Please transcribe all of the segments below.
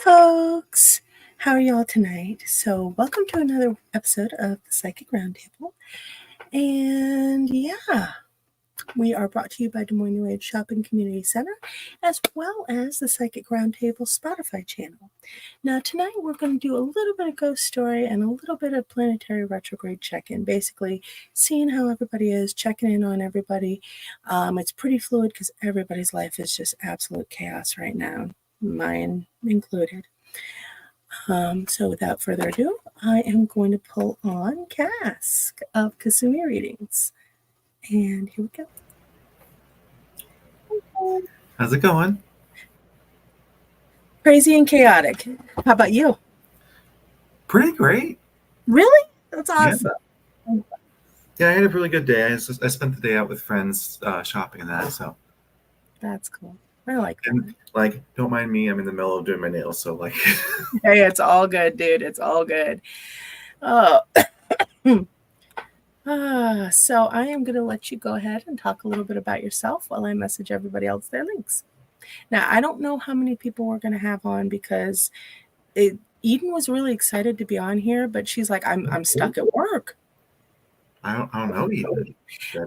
folks, how are y'all tonight? So welcome to another episode of the Psychic Roundtable. And yeah, we are brought to you by Des Moines New Age Shopping Community Center, as well as the Psychic Roundtable Spotify channel. Now tonight we're going to do a little bit of ghost story and a little bit of planetary retrograde check-in, basically seeing how everybody is, checking in on everybody. It's pretty fluid because everybody's life is just absolute chaos right now, mine included. So without further ado, I am going to pull on Cask of Kasumi Readings. And here we go. How's it going? Crazy and chaotic. How about you? Pretty great. Really? That's awesome. Yeah, I had a really good day. I spent the day out with friends shopping and that. So that's cool. I like that. And, don't mind me. I'm in the middle of doing my nails, so Hey, it's all good, dude. It's all good. Oh. So I am going to let you go ahead and talk a little bit about yourself while I message everybody else their links. Now, I don't know how many people we're going to have on because Eden was really excited to be on here, but she's like, I'm stuck at work. I don't know Eden.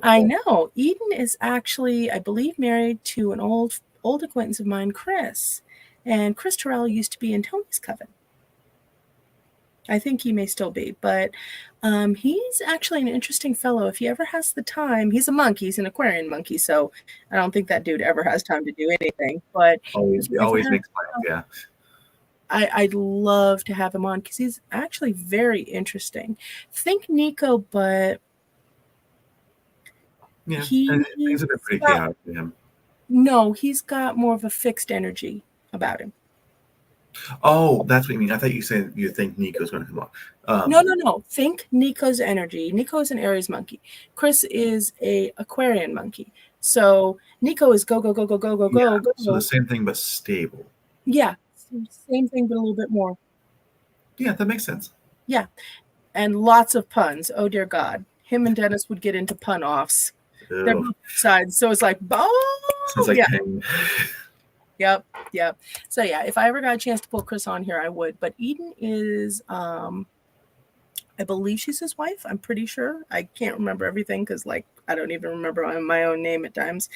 I know. Eden is actually, I believe, married to an old acquaintance of mine, Chris. And Chris Terrell used to be in Tony's coven. I think he may still be, but he's actually an interesting fellow. If he ever has the time, he's a monk. He's an Aquarian monkey, so I don't think that dude ever has time to do anything. But always makes plans, yeah. I'd love to have him on because he's actually very interesting. Think Nico, but yeah, things have been pretty chaotic for him. No, he's got more of a fixed energy about him. Oh, that's what you mean. I thought you said you think Nico's going to come on. No. Think Nico's energy. Nico is an Aries monkey. Chris is a Aquarian monkey. So Nico is go. So the same thing, but stable. Yeah, same thing, but a little bit more. Yeah, that makes sense. Yeah, and lots of puns. Oh, dear God. Him and Dennis would get into pun offs. Ew. They're both sides. So it's like, sounds like pain. Yep. So yeah, if I ever got a chance to pull Chris on here, I would. But Eden is, I believe she's his wife. I'm pretty sure. I can't remember everything because, I don't even remember my own name at times.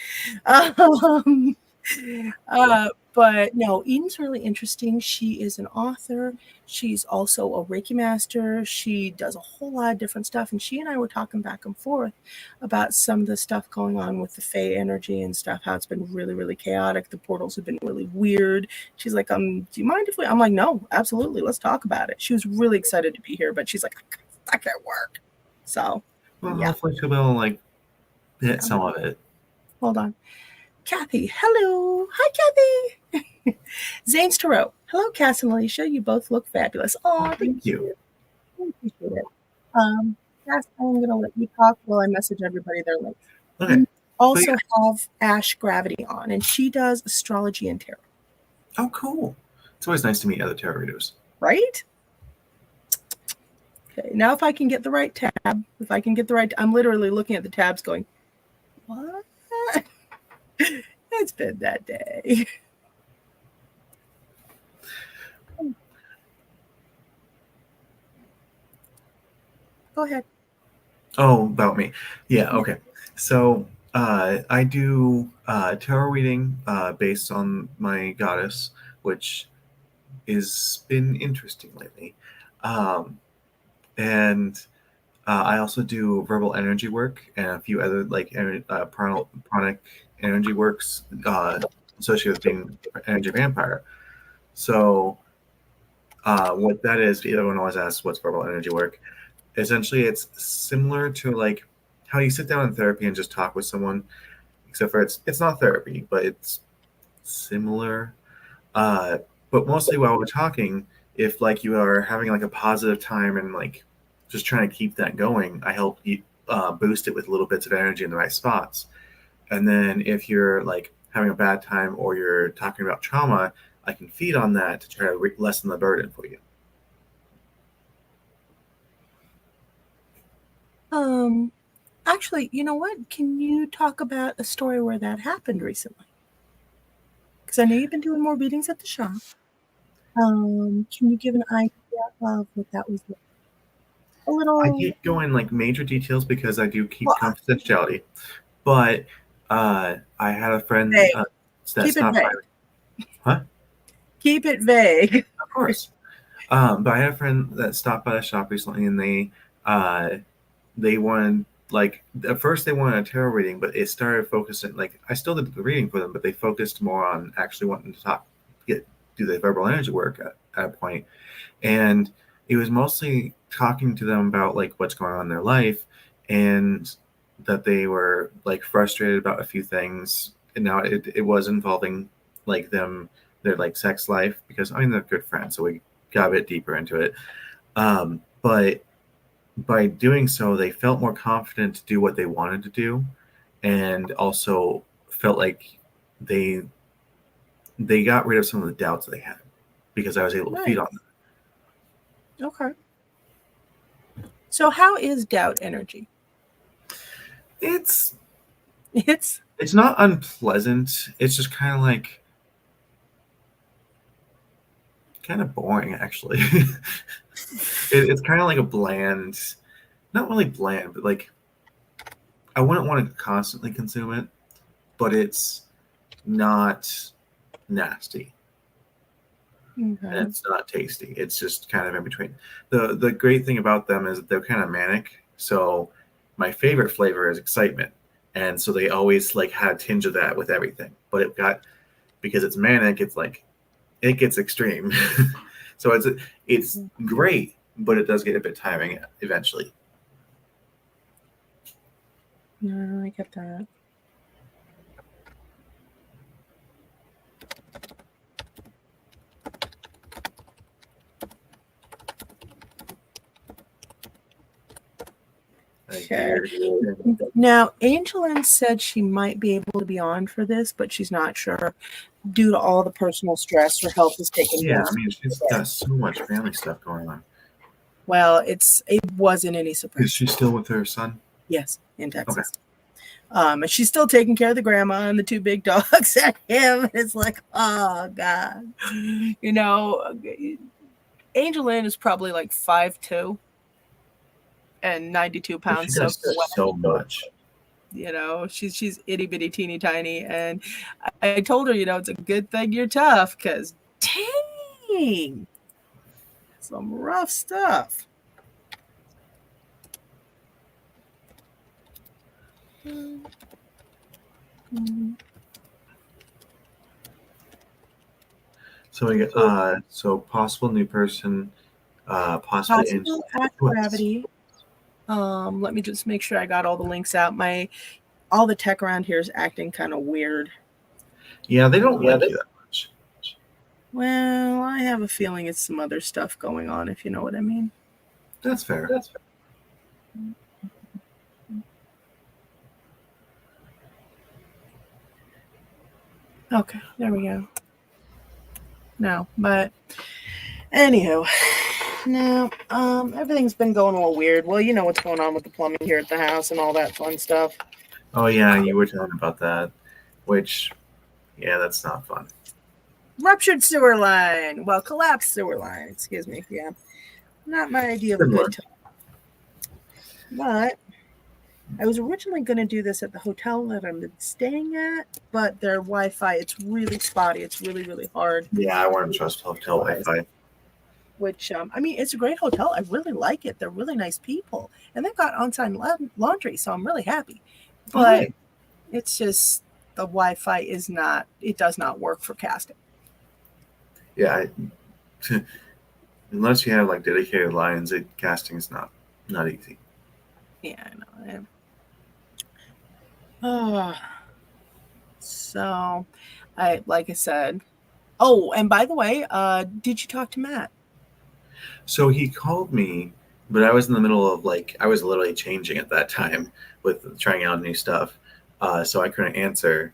But no, Eden's really interesting. She is an author. She's also a Reiki master. She does a whole lot of different stuff. And she and I were talking back and forth about some of the stuff going on with the Fae energy and stuff, how it's been really, really chaotic. The portals have been really weird. She's like, do you mind if I'm like, no, absolutely. Let's talk about it. She was really excited to be here, but she's like, I can't work. So, yeah. Hopefully she'll be able to, hit some of it. Hold on. Kathy, hello. Hi, Kathy. Zane's Tarot. Hello, Cass and Alicia. You both look fabulous. Oh, thank you. I appreciate it. Cass, I'm going to let you talk while I message everybody their links. Okay. We also have Ash Gravity on, and she does astrology and tarot. Oh, cool. It's always nice to meet other tarot readers. Right? Okay, now if I can get the right tab, I'm literally looking at the tabs going, what? It's been that day. Go ahead. Oh, about me. Yeah, okay. So I do tarot reading based on my goddess, which has been interesting lately. And I also do verbal energy work and a few other pranic energy works associated with being an energy vampire. So what that is, everyone always asks what's verbal energy work. Essentially, it's similar to how you sit down in therapy and just talk with someone, except for it's not therapy, but it's similar. But mostly while we're talking, if you are having a positive time and just trying to keep that going, I help you boost it with little bits of energy in the right spots. And then if you're having a bad time or you're talking about trauma, I can feed on that to try to lessen the burden for you. Actually, you know what? Can you talk about a story where that happened recently? Because I know you've been doing more readings at the shop. Can you give an idea of what that was like? A I little. can't go in like major details because I do keep Well, confidentiality. But I had a friend vague. that Keep it stopped by. vague. Huh? Keep it vague. Of course. But I had a friend that stopped by the shop recently, and they wanted, like, at first they wanted a tarot reading, but it started focusing, like, I still did the reading for them, but they focused more on actually wanting to do the verbal energy work at a point. And it was mostly talking to them about like what's going on in their life, and that they were like frustrated about a few things. And now it was involving like their like sex life, because I mean they're good friends, so we got a bit deeper into it. But by doing so, they felt more confident to do what they wanted to do, and also felt like they they got rid of some of the doubts they had because I was able to feed Right. on them. Okay. So how is doubt energy? It's It's it's not unpleasant. It's just kind of boring, actually. It's kind of like a bland, not really bland, but like I wouldn't want to constantly consume it, but it's not nasty and okay. it's not tasty. It's just kind of in between. The great thing about them is that they're kind of manic. So my favorite flavor is excitement, and so they always like had a tinge of that with everything. But it got, because it's manic, it's like it gets extreme. So it's great, but it does get a bit tiring eventually. No, I get that. Okay. Now, AngelLynn said she might be able to be on for this, but she's not sure due to all the personal stress. Her health is taking Yeah, most I mean, she's of it. got so much family stuff going on. Well, it wasn't any surprise. Is she still with her son? Yes, in Okay. Texas. And she's still taking care of the grandma and the two big dogs and him. It's like, oh God. You know, AngelLynn is probably like 5'2" and 92 But she pounds does soaking wet. so much. You know, she's itty bitty teeny tiny. And I told her, you know, it's a good thing you're tough, because dang, some rough stuff. So we get so possible new person, possibly Possible at gravity. Let me just make sure I got all the links out. All the tech around here is acting kind of weird. Yeah, they don't like you that much. Well, I have a feeling it's some other stuff going on, if you know what I mean. That's fair. Okay, there we go. No, but anywho, now everything's been going a little weird. Well, you know what's going on with the plumbing here at the house and all that fun stuff. Oh yeah, you were telling about that, which, yeah, that's not fun. Ruptured sewer line. Well, collapsed sewer line. Excuse me. Yeah, not my idea of a good time. But I was originally going to do this at the hotel that I'm staying at, but their Wi-Fi, it's really spotty. It's really, really hard. Yeah, I wouldn't trust hotel Wi-Fi. Which, I mean, it's a great hotel. I really like it. They're really nice people. And they've got on-site laundry, so I'm really happy. But it's just the Wi-Fi it does not work for casting. Yeah, unless you have like dedicated lines, casting is not easy. Yeah, I know. So, like I said. Oh, and by the way, did you talk to Matt? So he called me, but I was in the middle of I was literally changing at that time with trying out new stuff, so I couldn't answer.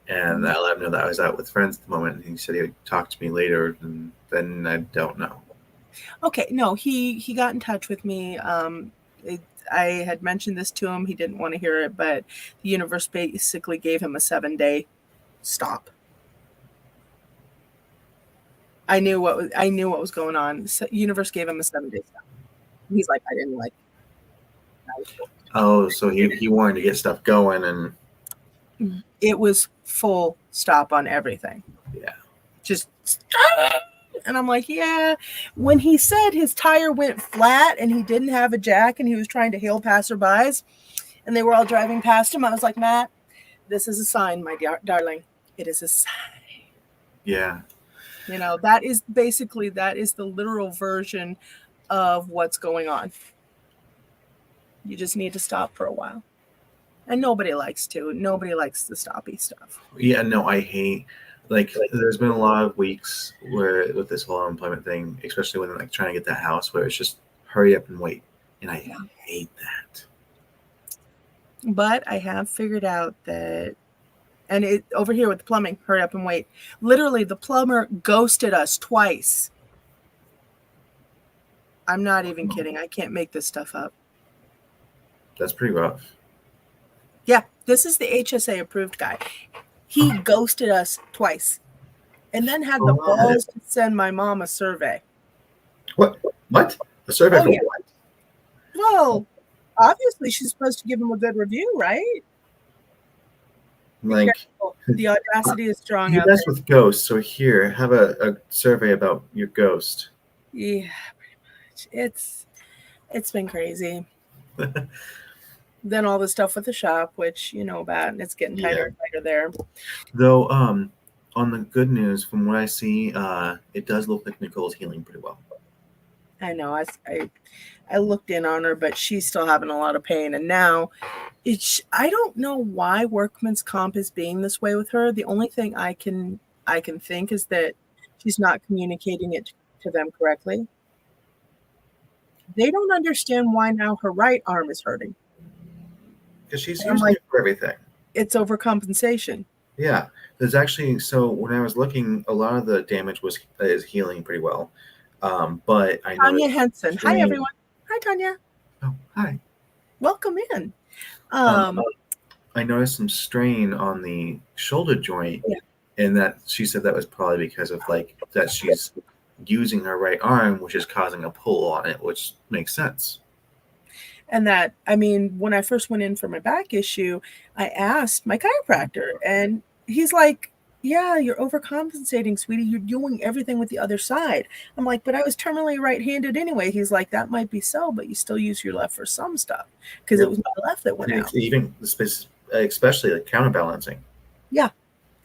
And I let him know that I was out with friends at the moment. And he said he would talk to me later, and then I don't know. Okay, no, he got in touch with me. I had mentioned this to him. He didn't want to hear it, but the universe basically gave him a 7-day stop. I knew what was going on. So universe gave him a 7-day stop. He's like, I didn't like it. Oh, so he wanted to get stuff going, and It was full stop on everything. Yeah. Just and I'm like, yeah. When he said his tire went flat and he didn't have a jack and he was trying to hail passerbys and they were all driving past him, I was like, Matt, this is a sign, my darling. It is a sign. Yeah. You know, that is the literal version of what's going on. You just need to stop for a while. And nobody likes the stoppy stuff. Yeah, no, I hate, like, there's been a lot of weeks where with this whole unemployment thing, especially when like trying to get that house, where it's just hurry up and wait. And I hate that. But I have figured out that, and it over here with the plumbing, hurry up and wait. Literally, the plumber ghosted us twice. I'm not even kidding. I can't make this stuff up. That's pretty rough. Yeah, this is the HSA approved guy. He ghosted us twice and then had the balls to send my mom a survey. What? A survey for what? Well, obviously she's supposed to give him a good review, right? Like, the audacity is strong. You mess with ghosts, so here, have a survey about your ghost. Yeah, pretty much. It's been crazy. Then all the stuff with the shop, which you know about, and it's getting tighter and tighter there. Though, on the good news, from what I see, it does look like Nicole's healing pretty well. I know. I looked in on her, but she's still having a lot of pain. And now, I don't know why workman's comp is being this way with her. The only thing I can think is that she's not communicating it to them correctly. They don't understand why now her right arm is hurting. Because she's using it for everything. It's overcompensation. Yeah. There's actually, so when I was looking, a lot of the damage is healing pretty well. But I know Tanya Henson. Hi, everyone. Hi, Tanya. Oh, hi. Welcome in. I noticed some strain on the shoulder joint, and that she said that was probably because of that she's using her right arm, which is causing a pull on it, which makes sense. And that, I mean, when I first went in for my back issue, I asked my chiropractor, and he's like, yeah, you're overcompensating, sweetie. You're doing everything with the other side. I'm like, but I was terminally right-handed anyway. He's like, that might be so, but you still use your left for some stuff because it was my left that went out. Even especially like counterbalancing. Yeah.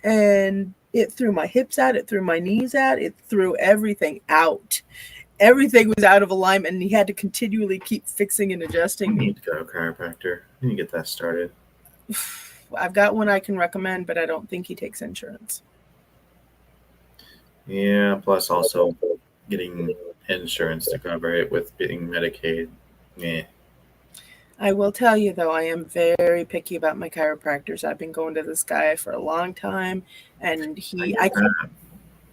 And it threw my hips out. It threw my knees out. It threw everything out. Everything was out of alignment, and he had to continually keep fixing and adjusting me. You need to go to a chiropractor. You need to get that started. I've got one I can recommend, but I don't think he takes insurance. Yeah, plus also getting insurance to cover it with getting Medicaid. Yeah. I will tell you, though, I am very picky about my chiropractors. I've been going to this guy for a long time, and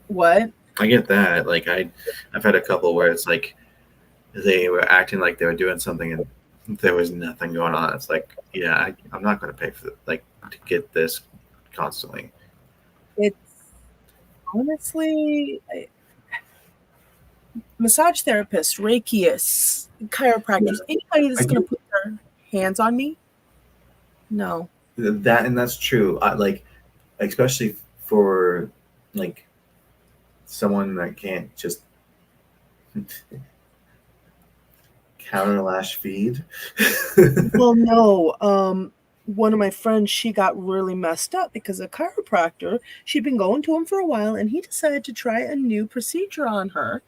What? I get that. Like I've had a couple where it's like they were acting like they were doing something and there was nothing going on. It's like, yeah, I'm not going to pay for to get this constantly. It's honestly massage therapists, Reikiists, chiropractors, anybody that's going to put their hands on me. No. That's true. Especially for someone that can't just counter lash feed. Well, no. One of my friends, she got really messed up because a chiropractor, she'd been going to him for a while, and he decided to try a new procedure on her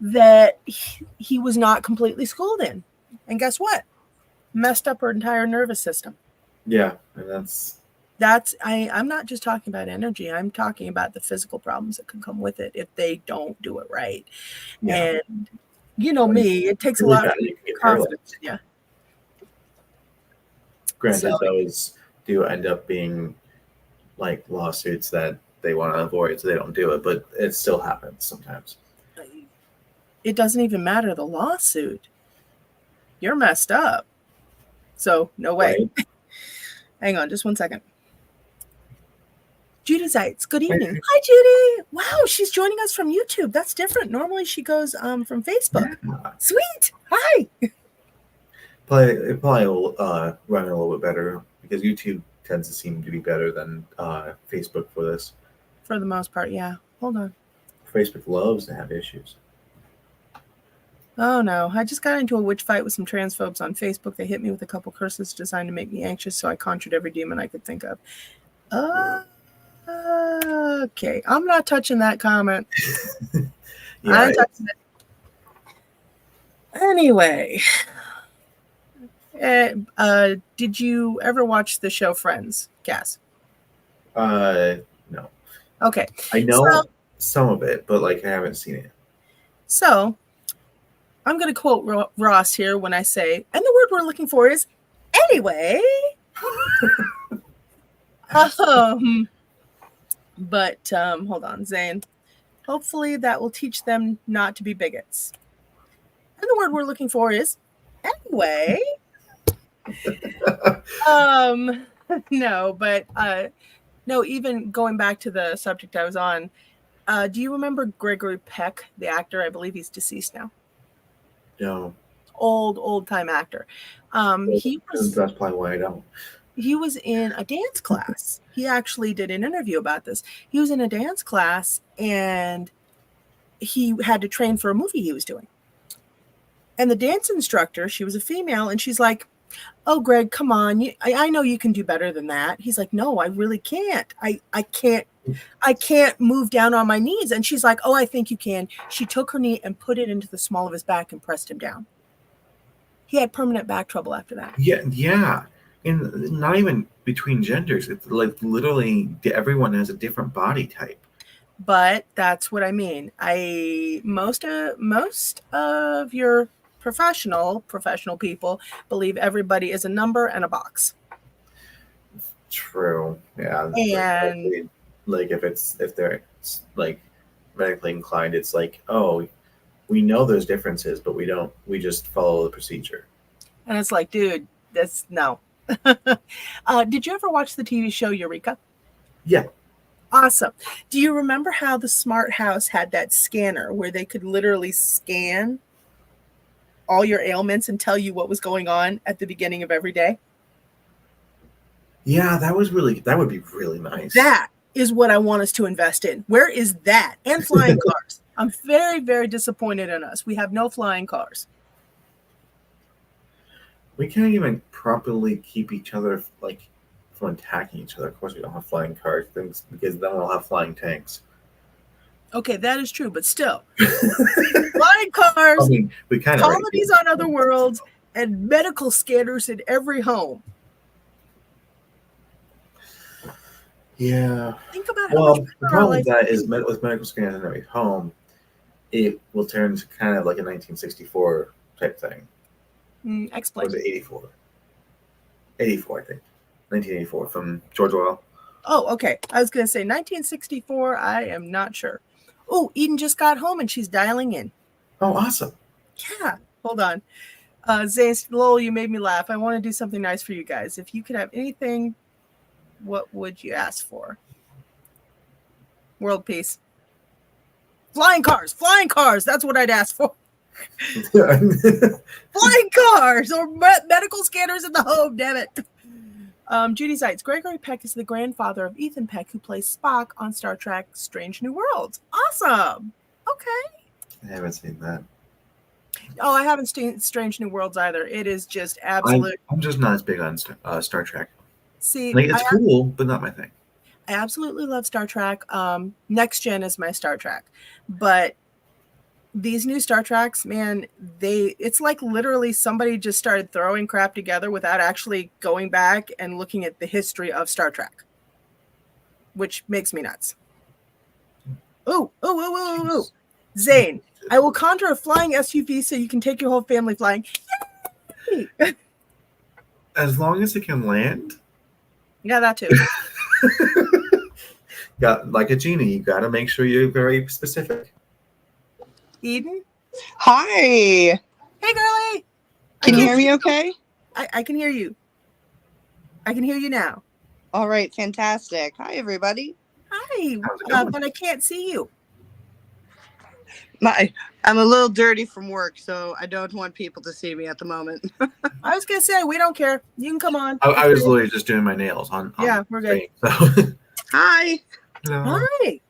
that he was not completely schooled in. And guess what? Messed up her entire nervous system. Yeah, and I'm not just talking about energy. I'm talking about the physical problems that can come with it if they don't do it right. Yeah. And you know me, it takes a lot of confidence. Yeah. Granted, those do end up being lawsuits that they want to avoid, so they don't do it, but it still happens sometimes. It doesn't even matter the lawsuit. You're messed up. So no way. Right. Hang on just one second. Judy Zeitz, good evening. Hi, Judy. Wow, she's joining us from YouTube. That's different. Normally she goes from Facebook. Yeah. Sweet. Hi. It probably will run a little bit better because YouTube tends to seem to be better than Facebook for this. For the most part, yeah. Hold on. Facebook loves to have issues. Oh, no. I just got into a witch fight with some transphobes on Facebook. They hit me with a couple curses designed to make me anxious, so I conjured every demon I could think of. Okay. I'm not touching that comment. Yeah, I'm touching it. Anyway. Did you ever watch the show Friends, Cass? no. Okay. I know some of it, but like I haven't seen it. So I'm going to quote Ross here when I say, and the word we're looking for is anyway. But hold on, Zane. Hopefully that will teach them not to be bigots. And the word we're looking for is anyway. No, even going back to the subject I was on, do you remember Gregory Peck, the actor? I believe he's deceased now. No. Old time actor. That's probably why I don't. He was in a dance class. He actually did an interview about this. He was in a dance class and he had to train for a movie he was doing. And the dance instructor, she was a female, and she's like, "Oh, Greg, come on. I know you can do better than that." He's like, "No, I really can't. I can't move down on my knees." And she's like, "Oh, I think you can." She took her knee and put it into the small of his back and pressed him down. He had permanent back trouble after that. Yeah. And not even between genders. It's like literally everyone has a different body type. But that's what I mean. Most of your professional people believe everybody is a number and a box. True. Yeah. And like if they're like medically inclined, it's like, oh, we know there's differences, but we just follow the procedure. And it's like, dude, that's no. Did you ever watch the TV show Eureka? Yeah. Awesome. Do you remember how the Smart House had that scanner where they could literally scan all your ailments and tell you what was going on at the beginning of every day? Yeah, that would be really nice. That is what I want us to invest in. Where is that? And flying cars. I'm very, very disappointed in us. We have no flying cars. We can't even properly keep each other from attacking each other. Of course, we don't have flying cars things because then we'll have flying tanks. Okay, that is true, but still, flying cars, I mean, we kind of colonies on other worlds, and medical scanners in every home. Yeah. Think about how much the problem with that is with medical scanners in every home, it will turn into kind of like a 1964 type thing. Explain. Or was it 84? 84, I think. 1984 from George Orwell. Oh, okay. I was going to say 1964. I am not sure. Oh, Eden just got home and she's dialing in. Oh, awesome. Yeah. Hold on. Zane, Lowell, you made me laugh. I want to do something nice for you guys. If you could have anything, what would you ask for? World peace. Flying cars. That's what I'd ask for. Flying cars or medical scanners in the home, damn it. Judy Zeitz, Gregory Peck is the grandfather of Ethan Peck, who plays Spock on Star Trek Strange New Worlds. Awesome. Okay. I haven't seen that. Oh, I haven't seen Strange New Worlds either. It is just absolute. I'm just not as big on Star Trek. See, it's cool, but not my thing. I absolutely love Star Trek. Next Gen is my Star Trek. But these new Star Treks, man, it's like literally somebody just started throwing crap together without actually going back and looking at the history of Star Trek, which makes me nuts. Ooh. Zane, I will conjure a flying SUV so you can take your whole family flying. Yay! As long as it can land. Yeah, that too. Got like a genie, you got to make sure you're very specific. Eden? Hi. Hey, girlie. Can you hear me okay? I can hear you. I can hear you now. All right, fantastic. Hi, everybody. Hi, How's it going? but I can't see you. I'm a little dirty from work, so I don't want people to see me at the moment. I was gonna say we don't care. You can come on. I was literally just doing my nails on Yeah, we're good. screen, so. Hi. Hello. Hi.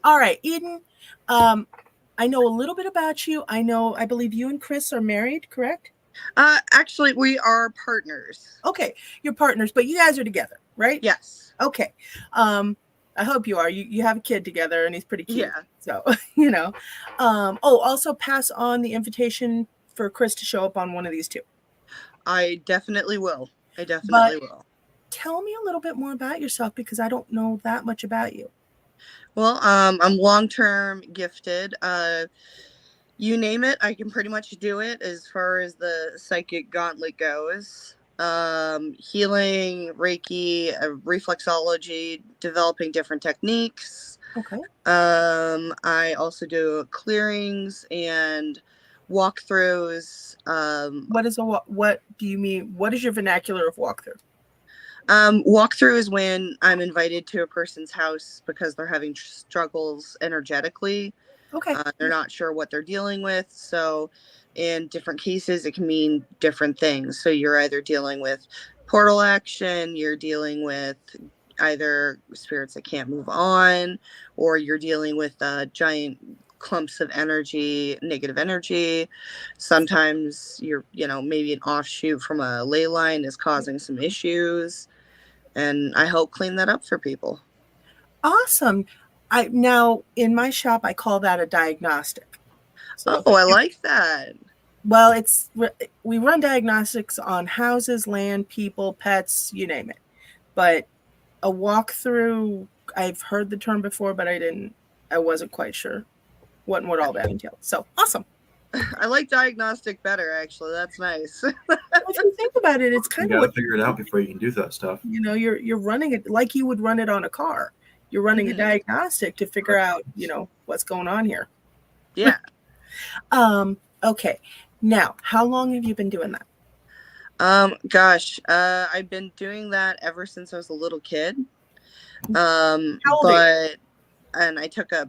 All right, Eden. I know a little bit about you. I believe you and Chris are married, correct? Actually, we are partners. Okay, you're partners, but you guys are together, right? Yes. Okay. I hope you are. You have a kid together, and he's pretty cute. Yeah. So also pass on the invitation for Chris to show up on one of these two. I definitely will. Will. Tell me a little bit more about yourself because I don't know that much about you. Well, I'm long-term gifted. You name it, I can pretty much do it as far as the psychic gauntlet goes. Healing, Reiki, reflexology, developing different techniques. Okay. I also do clearings and walkthroughs. What do you mean? What is your vernacular of walkthrough? Walkthrough is when I'm invited to a person's house because they're having struggles energetically. Okay. They're not sure what they're dealing with. So in different cases, it can mean different things. So you're either dealing with portal action, you're dealing with either spirits that can't move on, or you're dealing with giant clumps of energy, negative energy. Sometimes maybe an offshoot from a ley line is causing some issues. And I help clean that up for people. Awesome. Now in my shop, I call that a diagnostic. So I like that. Well, we run diagnostics on houses, land, people, pets, you name it. But a walkthrough, I've heard the term before, but I wasn't quite sure what all that entailed. So awesome. I like diagnostic better, actually. That's nice. If you think about it, it's kind You of gotta figure it out before you can do that stuff. You're running it like you would run it on a car. You're running a diagnostic to figure out, what's going on here. Yeah. Okay. Now, how long have you been doing that? I've been doing that ever since I was a little kid. How old are you? And I took I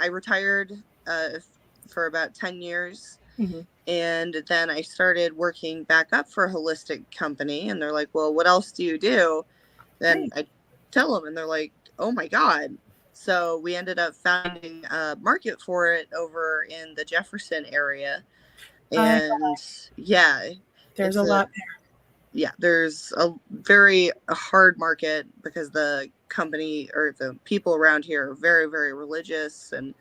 retired for about 10 years. Mm-hmm. And then I started working back up for a holistic company. And they're like, well, what else do you do? Then I tell them, and they're like, oh my God. So we ended up finding a market for it over in the Jefferson area. And there's a lot there. Yeah, there's a very hard market because the company or the people around here are very, very religious, and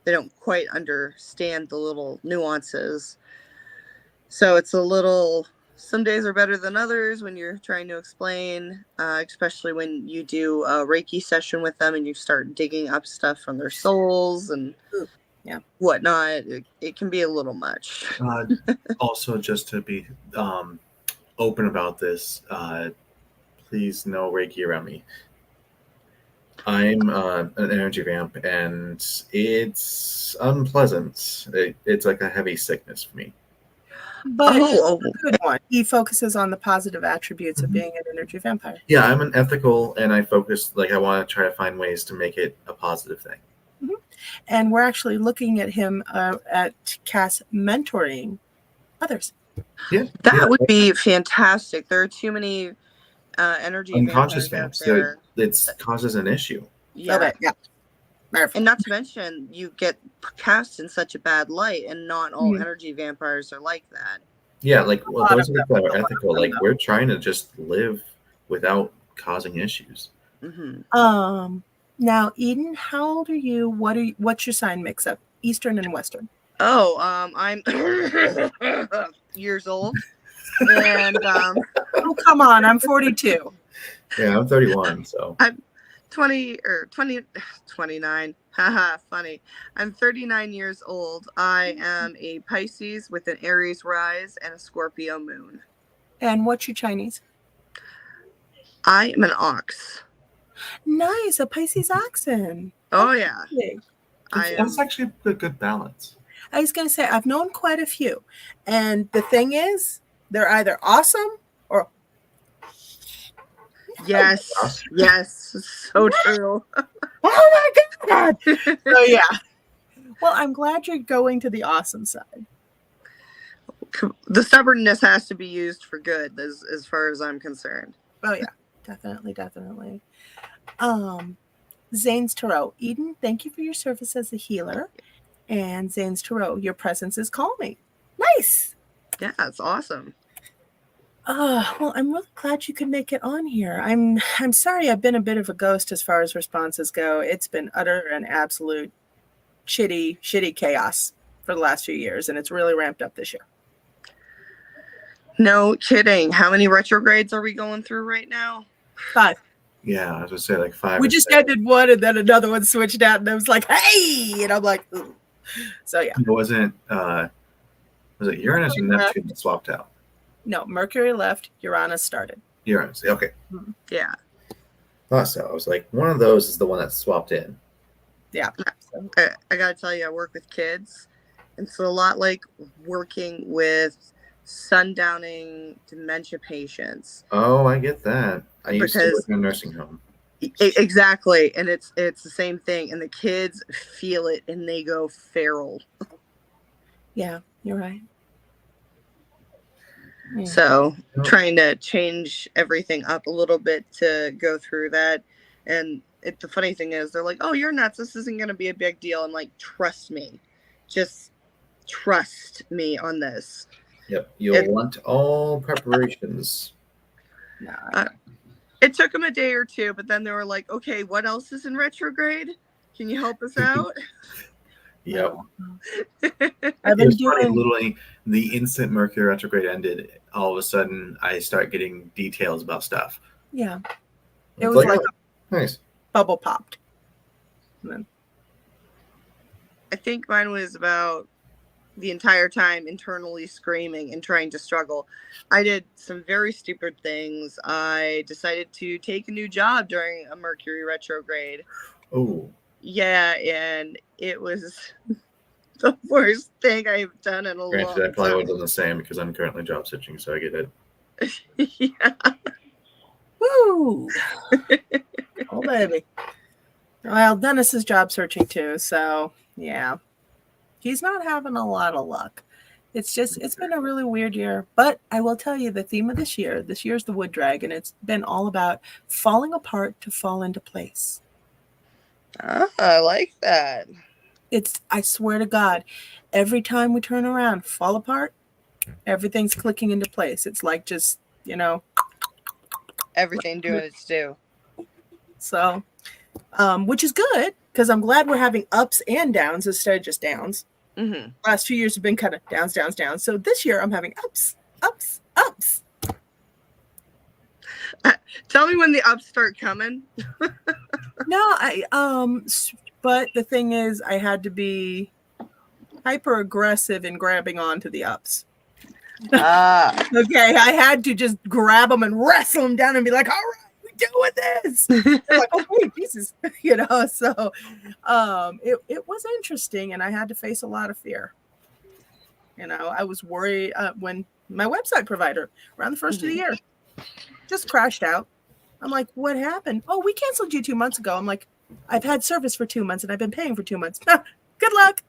they don't quite understand the little nuances. So it's some days are better than others when you're trying to explain, especially when you do a Reiki session with them and you start digging up stuff from their souls and whatnot. It can be a little much. Also, just to be open about this, please no Reiki around me. I'm an energy vamp, and it's unpleasant. It's like a heavy sickness for me. But a good one. He focuses on the positive attributes of being an energy vampire. Yeah, I'm an ethical, and I focus, I want to try to find ways to make it a positive thing. Mm-hmm. And we're actually looking at him at Cass mentoring others. Yeah, that would be fantastic. There are too many energy unconscious vamps out there. It causes an issue. Yeah. And not to mention, you get cast in such a bad light, and not all energy vampires are like that. Yeah, those that are ethical, we're trying to just live without causing issues. Mm-hmm. Now, Eden, how old are you? What's your sign mix up? Eastern and Western? I'm years old. And oh, come on, I'm 42. Yeah, I'm 31, so I'm 29. Haha, funny. I'm 39 years old. I am a Pisces with an Aries rise and a Scorpio moon. And what's your Chinese? I am an ox. Nice, a Pisces oxen. Oh, yeah. That's actually a good balance. I was going to say, I've known quite a few. And the thing is, they're either awesome or Yes. Yes. So true. Oh my God. So yeah. Well, I'm glad you're going to the awesome side. The stubbornness has to be used for good, as far as I'm concerned. Oh yeah, definitely. Zane's Tarot. Eden, thank you for your service as a healer. And Zane's Tarot, your presence is calming. Nice. Yeah, it's awesome. Well, I'm really glad you could make it on here. I'm sorry I've been a bit of a ghost as far as responses go. It's been utter and absolute shitty chaos for the last few years, and it's really ramped up this year. No kidding. How many retrogrades are we going through right now? 5. Yeah, I was gonna say like 5. We just ended one, and then another one switched out, and I was like, "Hey!" And I'm like, "Ooh." So yeah. It wasn't. Was it Uranus or Neptune that swapped out? No, Mercury left. Uranus started. Uranus. Okay. Yeah. Thought so. I was like, one of those is the one that swapped in. Yeah. I gotta tell you, I work with kids, and it's a lot like working with sundowning dementia patients. Oh, I get that. I used to Because- work in a nursing home. Exactly, and it's the same thing, and the kids feel it, and they go feral. Yeah, you're right. Yeah. So trying to change everything up a little bit to go through that. And the funny thing is, they're like, "Oh, you're nuts. This isn't going to be a big deal." I'm like, "Trust me. Just trust me on this." Yep. You'll want all preparations. Nah. It took them a day or two, but then they were like, "Okay, what else is in retrograde? Can you help us out?" Yep. I've been doing literally the instant Mercury retrograde ended, all of a sudden I start getting details about stuff. Yeah. It It's was like oh, nice. bubble popped. And then, I think mine was about the entire time internally screaming and trying to struggle. I did some very stupid things. I decided to take a new job during a Mercury retrograde. Oh. Yeah, and it was the worst thing I've done in a long Granted, I probably time. would have done the same because I'm currently job searching, so I get it. Yeah. woo! Oh, baby. Well, Dennis is job searching too, so yeah. He's not having a lot of luck. It's been a really weird year. But I will tell you the theme of this year's the Wood Dragon. It's been all about falling apart to fall into place. I like that. I swear to God, every time we turn around, fall apart, everything's clicking into place. It's like just, Everything doing its due. So, which is good because I'm glad we're having ups and downs instead of just downs. Mm-hmm. Last few years have been kind of downs, downs, downs. So this year I'm having ups, ups, ups. Tell me when the ups start coming. No, but the thing is, I had to be hyper aggressive in grabbing onto the ups. Okay, I had to just grab them and wrestle them down and be like, "All right, we're doing this." They're like, "Okay, pieces," So, it was interesting, and I had to face a lot of fear. I was worried when my website provider around the first of the year just crashed out. I'm like, "What happened?" "Oh, we canceled you 2 months ago." I'm like, "I've had service for 2 months and I've been paying for 2 months." Good luck.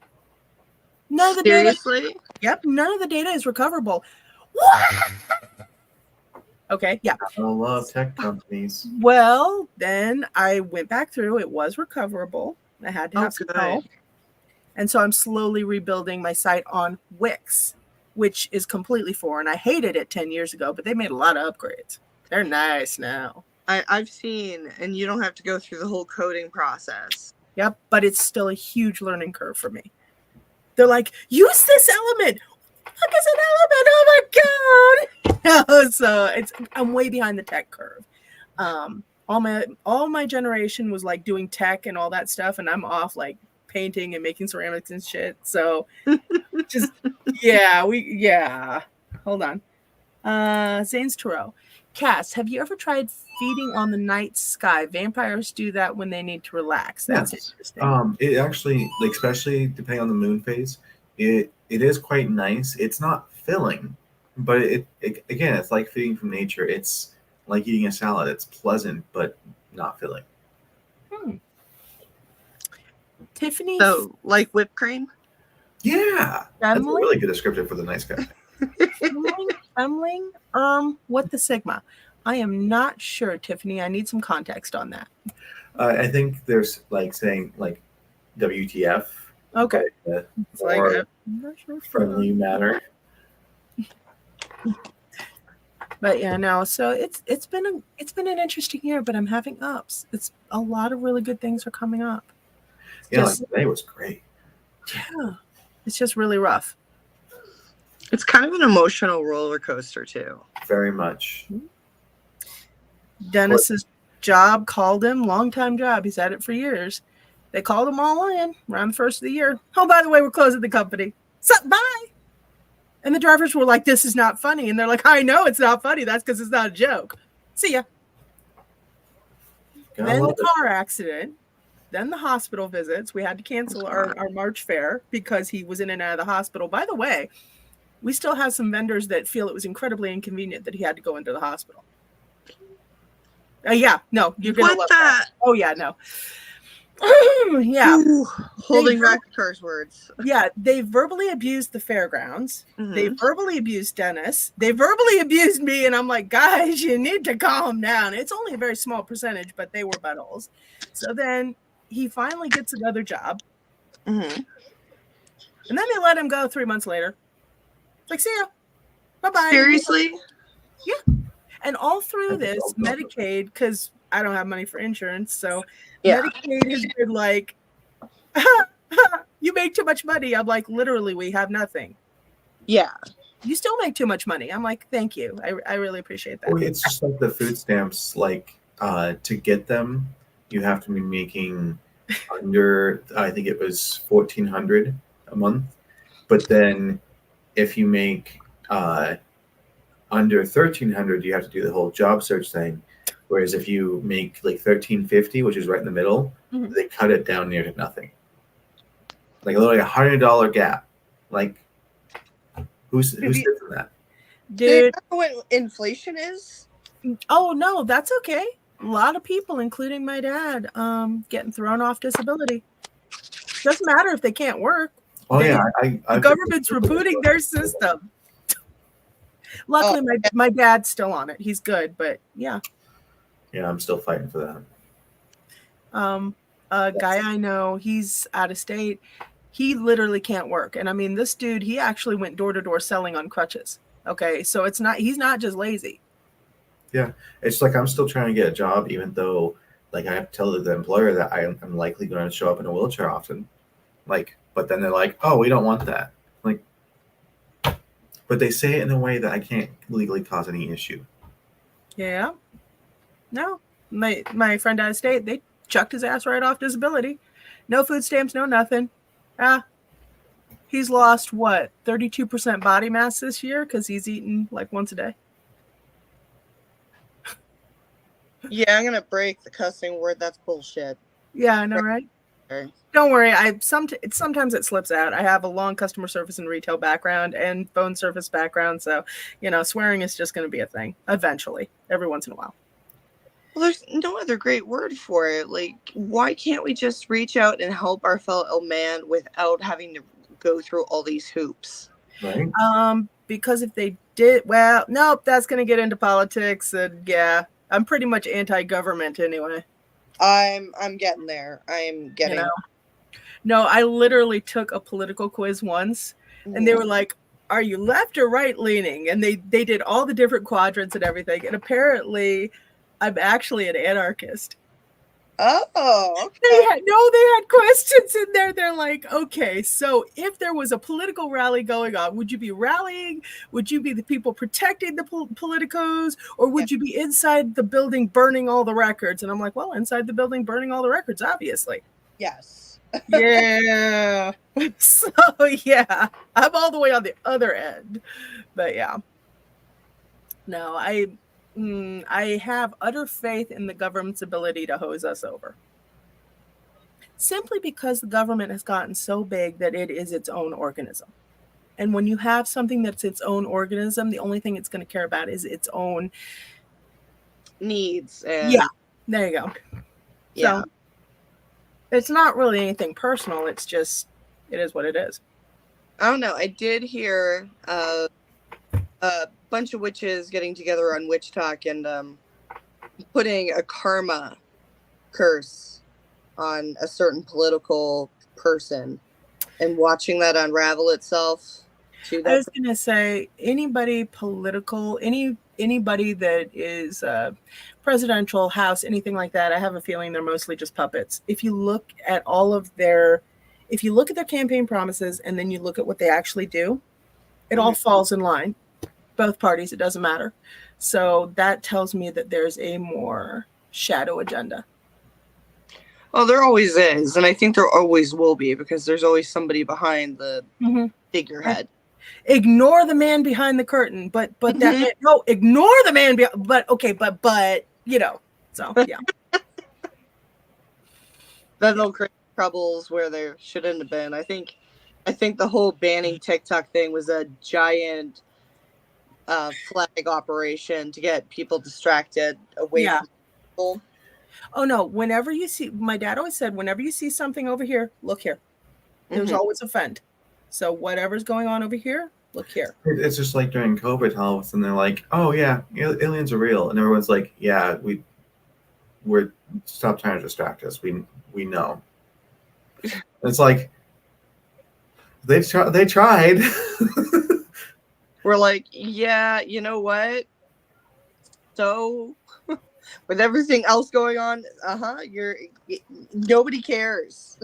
None of the Seriously? data. Yep, none of the data is recoverable. What? Okay, yeah. I love tech companies. Well, then I went back through. It was recoverable. I had to have some help. And so I'm slowly rebuilding my site on Wix, which is completely foreign. I hated it 10 years ago, but they made a lot of upgrades. They're nice now. I've seen, and you don't have to go through the whole coding process. Yep, but it's still a huge learning curve for me. They're like, use this element. What is an element? Oh my God. So I'm way behind the tech curve. All my generation was like doing tech and all that stuff, and I'm off like painting and making ceramics and shit. So just Hold on. Zane's Tarot. Cass, have you ever tried feeding on the night sky? Vampires do that when they need to relax. That's interesting. It actually, like, especially depending on the moon phase, it is quite nice. It's not filling, but it again, it's like feeding from nature. It's like eating a salad. It's pleasant, but not filling. Tiffany So, like whipped cream? Yeah. That's a Femling? really good description for the nice guy. Femling? What the Sigma? I am not sure, Tiffany. I need some context on that. I think there's like saying like WTF. Okay. But, It's like more I'm not sure. friendly manner. But yeah, no. So it's been an interesting year, but I'm having ups. It's a lot of really good things are coming up. Yeah, Just, like today was great. yeah, it's just really rough. It's kind of an emotional roller coaster too. Very much. Dennis's job called him, long-time job. He's had it for years. They called him all in around the first of the year. Oh, by the way, we're closing the company. So, bye. And the drivers were like, this is not funny. And they're like, I know it's not funny. That's because it's not a joke. See ya. Then the car accident. Then the hospital visits. We had to cancel our March fair because he was in and out of the hospital. By the way, we still have some vendors that feel it was incredibly inconvenient that he had to go into the hospital. Yeah, no, you're going to love that. Oh, yeah, no. Yeah. Ooh, holding back curse words. Yeah, they verbally abused the fairgrounds. Mm-hmm. They verbally abused Dennis. They verbally abused me, and I'm like, guys, you need to calm down. It's only a very small percentage, but they were buttholes. So then he finally gets another job. Mm-hmm. And then they let him go 3 months later. It's like, see ya. Bye-bye. Seriously? Yeah. And all through this, Medicaid, because I don't have money for insurance, so Medicaid has been like, you make too much money. I'm like, literally, we have nothing. Yeah. You still make too much money. I'm like, thank you. I really appreciate that. Well, it's just like the food stamps, like to get them, you have to be making under, I think it was $1,400 a month. But then if you make under $1,300, you have to do the whole job search thing. Whereas if you make like $1,350, which is right in the middle, they cut it down near to nothing. Like literally $100 gap. Like who sits in that? Dude, do you know what inflation is? Oh no, that's okay. A lot of people, including my dad, getting thrown off disability. Doesn't matter if they can't work. Oh yeah, the government's rebooting their system. Luckily, my dad's still on it. He's good, but yeah. Yeah, I'm still fighting for that. A guy I know, he's out of state. He literally can't work. And I mean, this dude, he actually went door to door selling on crutches. Okay. So he's not just lazy. Yeah. It's like, I'm still trying to get a job, even though like I have to tell the employer that I'm likely going to show up in a wheelchair often. Like, but then they're like, oh, we don't want that. Like, but they say it in a way that I can't legally cause any issue. Yeah. No, my friend out of state, they chucked his ass right off disability. No food stamps, no nothing. He's lost what, 32% body mass this year because he's eaten like once a day. Yeah, I'm gonna break the cussing word. That's bullshit. Yeah, I know, right? Okay. Don't worry. Sometimes it slips out. I have a long customer service and retail background and phone service background, so swearing is just going to be a thing eventually, every once in a while. Well, there's no other great word for it. Like, why can't we just reach out and help our fellow man without having to go through all these hoops? Right. Because if they did, well, nope, that's going to get into politics, and yeah, I'm pretty much anti-government anyway. I'm getting there. I'm getting. No, I literally took a political quiz once, and they were like, "Are you left or right leaning?" And they did all the different quadrants and everything, and apparently, I'm actually an anarchist. Oh, okay. They had questions in there. They're like, okay, so if there was a political rally going on, would you be rallying? Would you be the people protecting the politicos? Or would you be inside the building burning all the records? And I'm like, well, inside the building burning all the records, obviously. Yes. Yeah. So, yeah, I'm all the way on the other end. But yeah. No, I have utter faith in the government's ability to hose us over. Simply because the government has gotten so big that it is its own organism. And when you have something that's its own organism, the only thing it's going to care about is its own needs. And Yeah, there you go. yeah. So it's not really anything personal. It's just, it is what it is. I don't know. I did hear a bunch of witches getting together on Witch Talk and putting a karma curse on a certain political person and watching that unravel itself. I was going to say, anybody political, anybody that is presidential, House, anything like that, I have a feeling they're mostly just puppets. If you look at their campaign promises and then you look at what they actually do, it all falls in line. Both parties, it doesn't matter. So that tells me that there's a more shadow agenda. Oh, there always is. And I think there always will be, because there's always somebody behind the figurehead. Ignore the man behind the curtain, but that no, ignore the man but okay, but you know, so yeah. Then they'll create troubles where there shouldn't have been. I think the whole banning TikTok thing was a giant flag operation to get people distracted away from people. Oh no, whenever you see, my dad always said, whenever you see something over here, look here. There's always a fend. So whatever's going on over here, look here. It's just like during COVID, all of a sudden they're like, oh yeah, aliens are real. And everyone's like, yeah, we're stop trying to distract us. We know. It's like, they tried. We're like, yeah, you know what? So with everything else going on, nobody cares.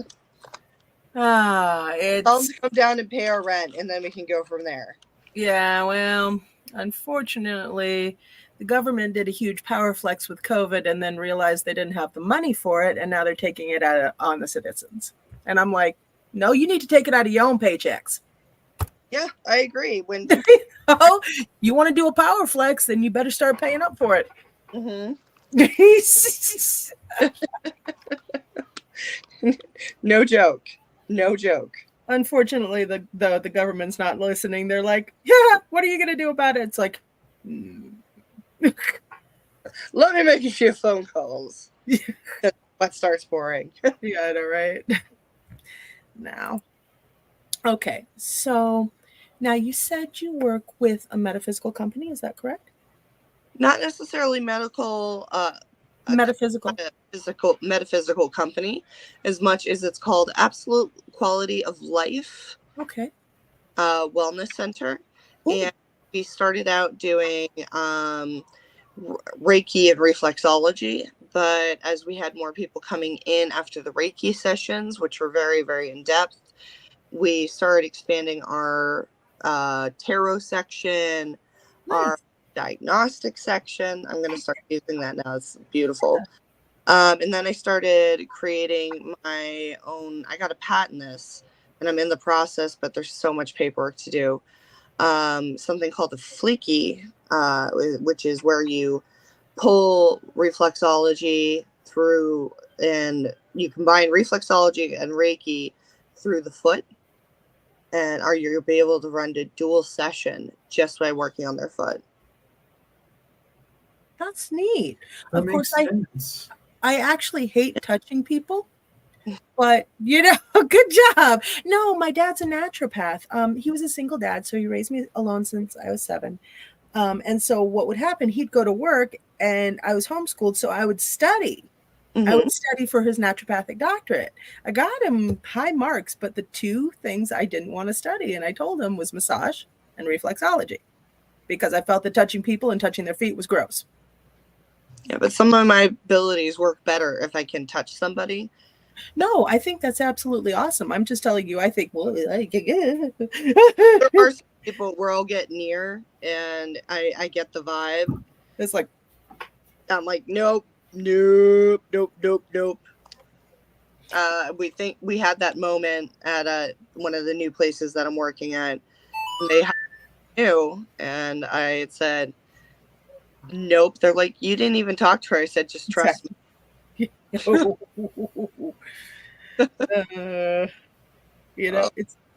It's Tell them to come down and pay our rent, and then we can go from there. Yeah, well, unfortunately, the government did a huge power flex with COVID and then realized they didn't have the money for it, and now they're taking it out on the citizens. And I'm like, no, you need to take it out of your own paychecks. Yeah, I agree. When you want to do a power flex, then you better start paying up for it. No joke. No joke. Unfortunately, the government's not listening. They're like, yeah, what are you going to do about it? It's like, let me make a few phone calls. What starts pouring. Yeah, I know, right? Now. Okay, so now you said you work with a metaphysical company. Is that correct? Not necessarily medical. Metaphysical company, as much as it's called Absolute Quality of Life. Okay. Wellness Center. Ooh. And we started out doing Reiki and reflexology, but as we had more people coming in after the Reiki sessions, which were very, very in depth, we started expanding our tarot section, our diagnostic section. I'm going to start using that now. It's beautiful. And then I started creating my own. I got to patent this, and I'm in the process, but there's so much paperwork to do. Something called a fleeky, which is where you pull reflexology through, and you combine reflexology and Reiki through the foot, and you'll be able to run a dual session just by working on their foot. That's neat. Of course, I actually hate touching people, but good job. No, my dad's a naturopath. He was a single dad, so he raised me alone since I was 7. And so what would happen, he'd go to work and I was homeschooled, so I would study. I would study for his naturopathic doctorate. I got him high marks, but the 2 things I didn't want to study, and I told him, was massage and reflexology, because I felt that touching people and touching their feet was gross. Yeah, but some of my abilities work better if I can touch somebody. No, I think that's absolutely awesome. I'm just telling you, I think, well, there are some people where I'll get near and I get the vibe. It's like, I'm like, nope. We had that moment at one of the new places that I'm working at. They had new, and I said, nope. They're like, you didn't even talk to her. I said, just trust me. It's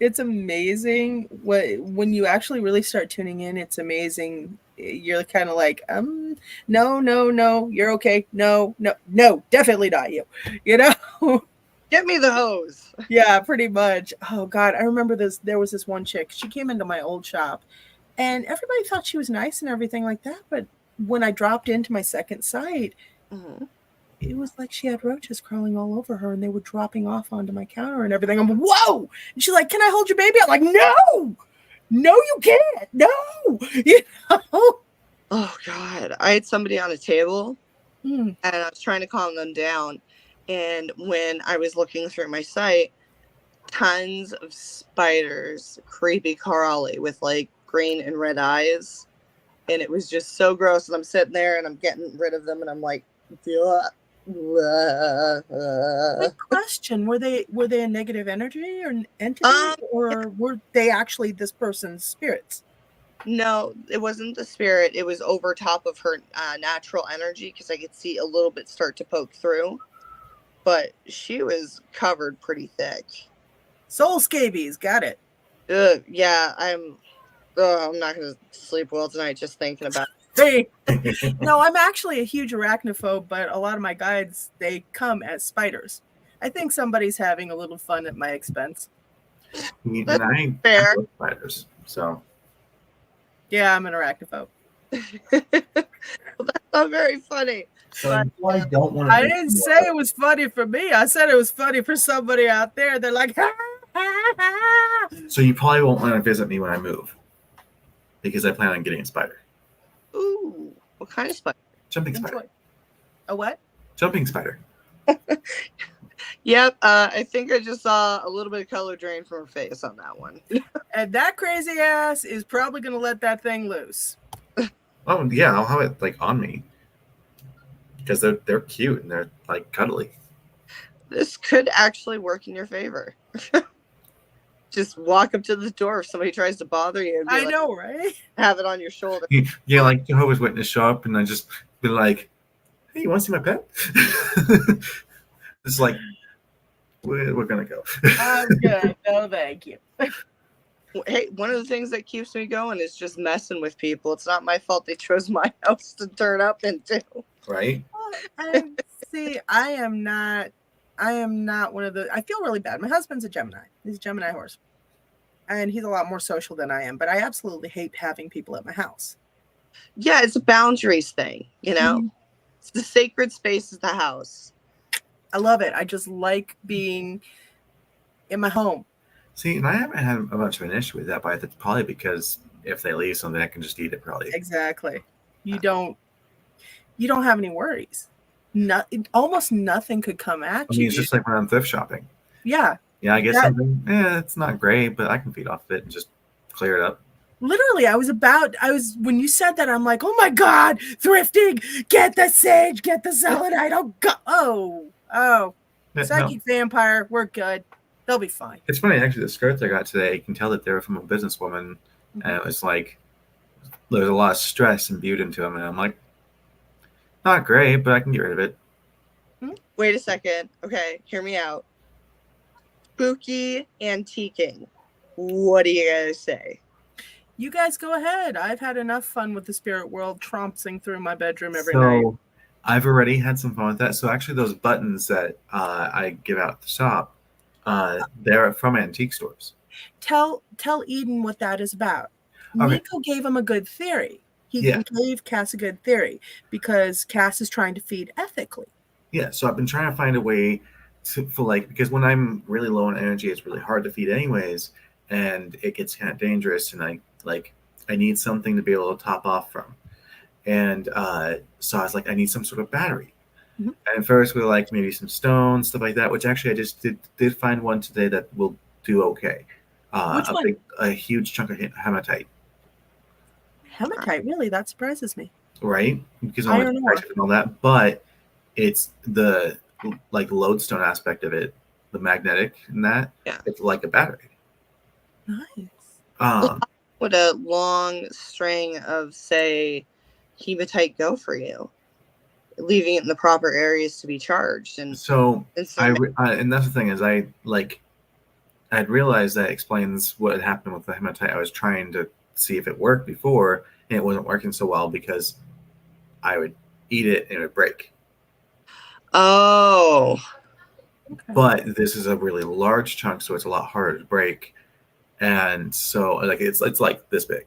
It's amazing when you actually really start tuning in. It's amazing. You're kind of like, no, you're okay. No, definitely not you. You know? Get me the hose. Yeah, pretty much. Oh God, I remember this. There was this one chick. She came into my old shop, and everybody thought she was nice and everything like that. But when I dropped into my second site, it was like she had roaches crawling all over her, and they were dropping off onto my counter and everything. I'm like, whoa! And she's like, "Can I hold your baby?" I'm like, "No, you can't. No." You know? Oh God, I had somebody on a table, Mm. and I was trying to calm them down. And when I was looking through my site, tons of spiders, creepy crawly with like green and red eyes, and it was just so gross. And I'm sitting there and I'm getting rid of them, and I'm like, Good question. Were they a negative energy or an entity, or were they actually this person's spirits? No, it wasn't the spirit. It was over top of her natural energy, because I could see a little bit start to poke through. But she was covered pretty thick. Soul scabies, got it. Yeah, I'm not going to sleep well tonight just thinking about it. No, I'm actually a huge arachnophobe, but a lot of my guides, they come as spiders. I think somebody's having a little fun at my expense. And I love spiders, so. Yeah, I'm an arachnophobe. Well, that's not very funny. So I don't want. I didn't say it was funny for me. I said it was funny for somebody out there. They're like, ha, ha, ha. So you probably won't want to visit me when I move, because I plan on getting a spider. Ooh, what kind of spider? Jumping spider. A what? Jumping spider. Yep, I think I just saw a little bit of color drain from her face on that one. And that crazy ass is probably going to let that thing loose. Oh yeah, I'll have it like on me, because they're cute and they're like cuddly. This could actually work in your favor. Just walk up to the door if somebody tries to bother you. And I know, right? Have it on your shoulder. Yeah, like Jehovah's Witness show up and I just be like, "Hey, you want to see my pet?" It's like, we're gonna go. I'm good. No, thank you. Hey, one of the things that keeps me going is just messing with people. It's not my fault they chose my house to turn up into. Right? See, I am not one of the. I feel really bad. My husband's a Gemini. He's a Gemini horse, and he's a lot more social than I am. But I absolutely hate having people at my house. Yeah, it's a boundaries thing. You know, It's the sacred space is the house. I love it. I just like being in my home. See, and I haven't had much of an issue with that, but it's probably because if they leave something, I can just eat it. Probably. Exactly. You don't have any worries. Almost nothing could come at you. I mean, it's just like when I'm thrift shopping. Yeah. Yeah, I guess something. Yeah, it's not great, but I can feed off of it and just clear it up. Literally, when you said that, I'm like, oh my God, thrifting, get the sage, get the selenite. Oh, psychic vampire, we're good. They'll be fine. It's funny, actually, the skirts I got today, you can tell that they're from a businesswoman, and it was like, there's a lot of stress imbued into them, and I'm like, not great, but I can get rid of it. Wait a second. Okay, hear me out. Spooky antiquing. What do you guys say? You guys go ahead. I've had enough fun with the spirit world tromping through my bedroom every night. I've already had some fun with that. So actually those buttons that I give out at the shop, they're from antique stores. Tell Eden what that is about. Okay. Nico gave him a good theory. He gave Cass a good theory because Cass is trying to feed ethically. Yeah, so I've been trying to find a way because when I'm really low on energy, it's really hard to feed anyways, and it gets kind of dangerous, and I need something to be able to top off from. And so I was like, I need some sort of battery. Mm-hmm. And first we like maybe some stones, stuff like that, which actually I just did find one today that will do okay. Which one? A huge chunk of hematite. Hematite, really? That surprises me. Right? Because I don't know and all that, but it's the lodestone aspect of it, the magnetic and that. Yeah. It's like a battery. Nice. Would a long string of, say, hematite go for you? Leaving it in the proper areas to be charged. And so and that's the thing is I I'd realized that explains what had happened with the hematite. I was trying to see if it worked before, and it wasn't working so well because I would eat it and it would break. Oh. Okay. But this is a really large chunk, so it's a lot harder to break. And so like it's like this big.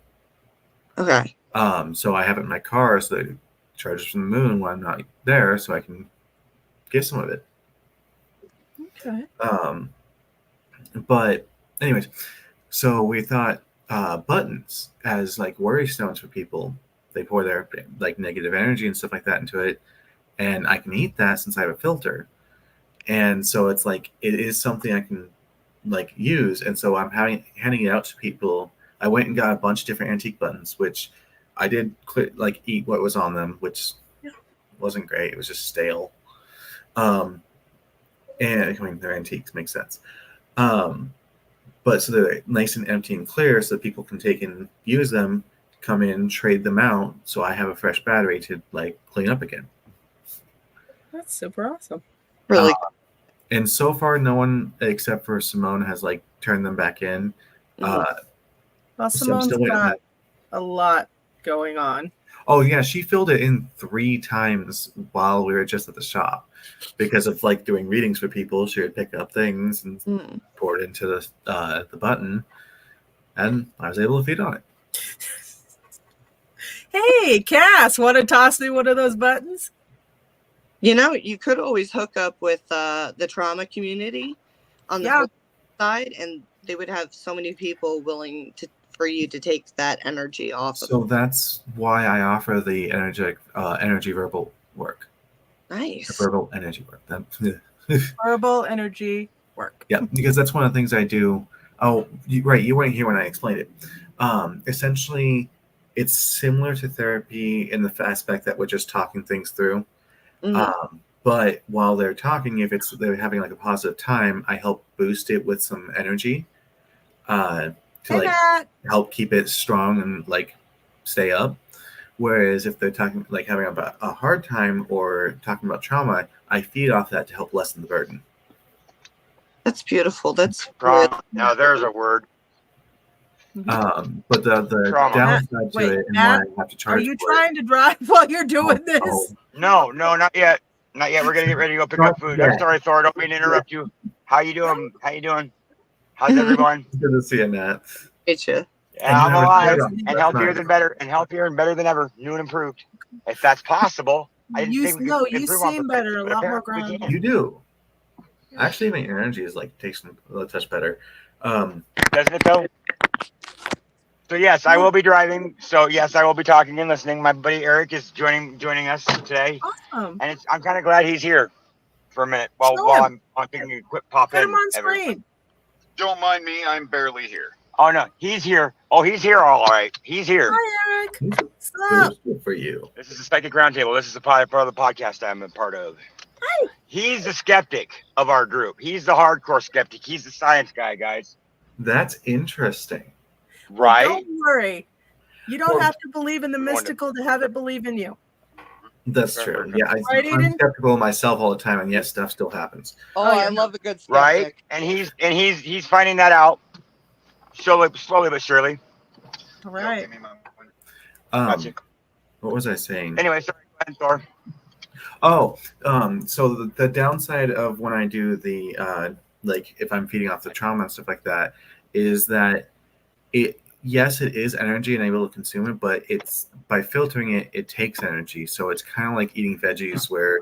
Okay. So I have it in my car so that it charges from the moon when I'm not there, so I can get some of it. Okay. But anyways, so we thought buttons as like worry stones for people. They pour their like negative energy and stuff like that into it, and I can eat that since I have a filter. And so it's like it is something I can like use, and so I'm handing it out to people. I went and got a bunch of different antique buttons, which I did like eat what was on them, which wasn't great. It was just stale. And I mean they're antiques, makes sense. But so they're nice and empty and clear, so that people can take and use them, come in, trade them out, so I have a fresh battery to like clean up again. That's super awesome. Really. And so far, no one except for Simone has like turned them back in. Well, So I'm Simone's still waiting on got that. a lot going on. Oh yeah, she filled it in 3 times while we were just at the shop because of like doing readings for people. She would pick up things and pour it into the button, and I was able to feed on it. Hey, Cass, want to toss me one of those buttons? You know, you could always hook up with the trauma community on the flip side, and they would have so many people willing for you to take that energy off. So that's why I offer the energy verbal work. Nice. The verbal energy work. Verbal energy work. Yeah, because that's one of the things I do. Oh, right. You weren't here when I explained it. Essentially, it's similar to therapy in the aspect that we're just talking things through. But while they're talking, if they're having like a positive time, I help boost it with some energy to help keep it strong and like stay up. Whereas if they're talking like having a hard time or talking about trauma, I feed off that to help lessen the burden. That's beautiful. That's trauma. Now there's a word. But the downside to it and why I have to charge. Are you trying to drive while you're doing this? No, not yet. Not yet. We're gonna get ready to go pick up food. I'm sorry, Thor. Don't mean to interrupt you. How you doing? How's everyone? Good to see you, Matt. It's you. Yeah, I'm alive and healthier and better than ever. New and improved. If that's possible, I didn't think we could you seem better, a lot more grounded. You do. Actually, my energy is like tasting a touch better. Doesn't it though? So yes, I will be driving. So yes, I will be talking and listening. My buddy Eric is joining us today. Awesome. And I'm kind of glad he's here for a minute while I'm thinking you quit pop in. Put him on screen. Don't mind me, I'm barely here. Oh no, he's here. Oh, he's here. All right, he's here. Hi, Eric. What's up? Good for you. This is the Psychic Roundtable. This is a part of the podcast I'm a part of. Hi. He's the skeptic of our group. He's the hardcore skeptic. He's the science guy, guys. That's interesting. Right? Don't worry. You don't have to believe in the mystical to have it believe in you. That's true. Yeah, I'm skeptical myself all the time, and yet stuff still happens. Oh, I love a good skeptic. Right? And he's finding that out slowly but surely. All right. Gotcha. What was I saying? Anyway, sorry, go ahead, Thor. Oh, so the downside of when I do the like if I'm feeding off the trauma and stuff like that is that it is energy and I'm able to consume it, but it's by filtering it takes energy. So it's kind of like eating veggies where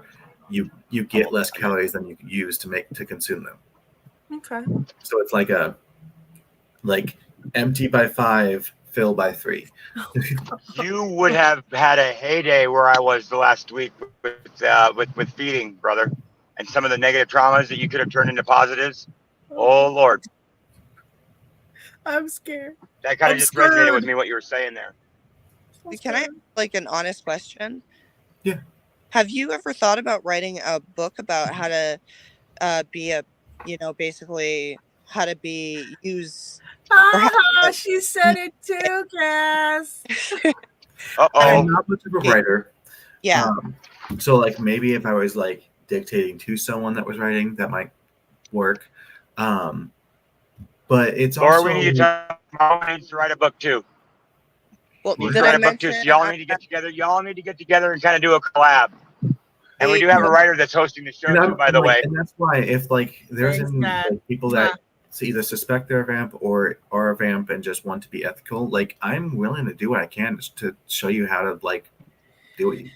you get less calories than you can use to consume them. Okay. So it's like empty by 5, fill by 3. You would have had a heyday where I was the last week with feeding, brother, and some of the negative traumas that you could have turned into positives. Oh Lord. I'm scared. That kind of just resonated with me, what you were saying there. Can I ask, like, an honest question? Yeah. Have you ever thought about writing a book about how to basically how to use... she said it too, Cass. I'm not much of a writer. Yeah. So, like, maybe if I was, like, dictating to someone that was writing, that might work. but it's Or also we need to write a book too. Well, What? did Write I a book too. mention? So y'all need to get together. Y'all need to get together and kind of do a collab. And we do have a writer that's hosting the show too, by the way. And that's why if like there's Thanks, any Matt. like, people that either suspect they're a vamp or are a vamp and just want to be ethical, like I'm willing to do what I can to show you how to like do it.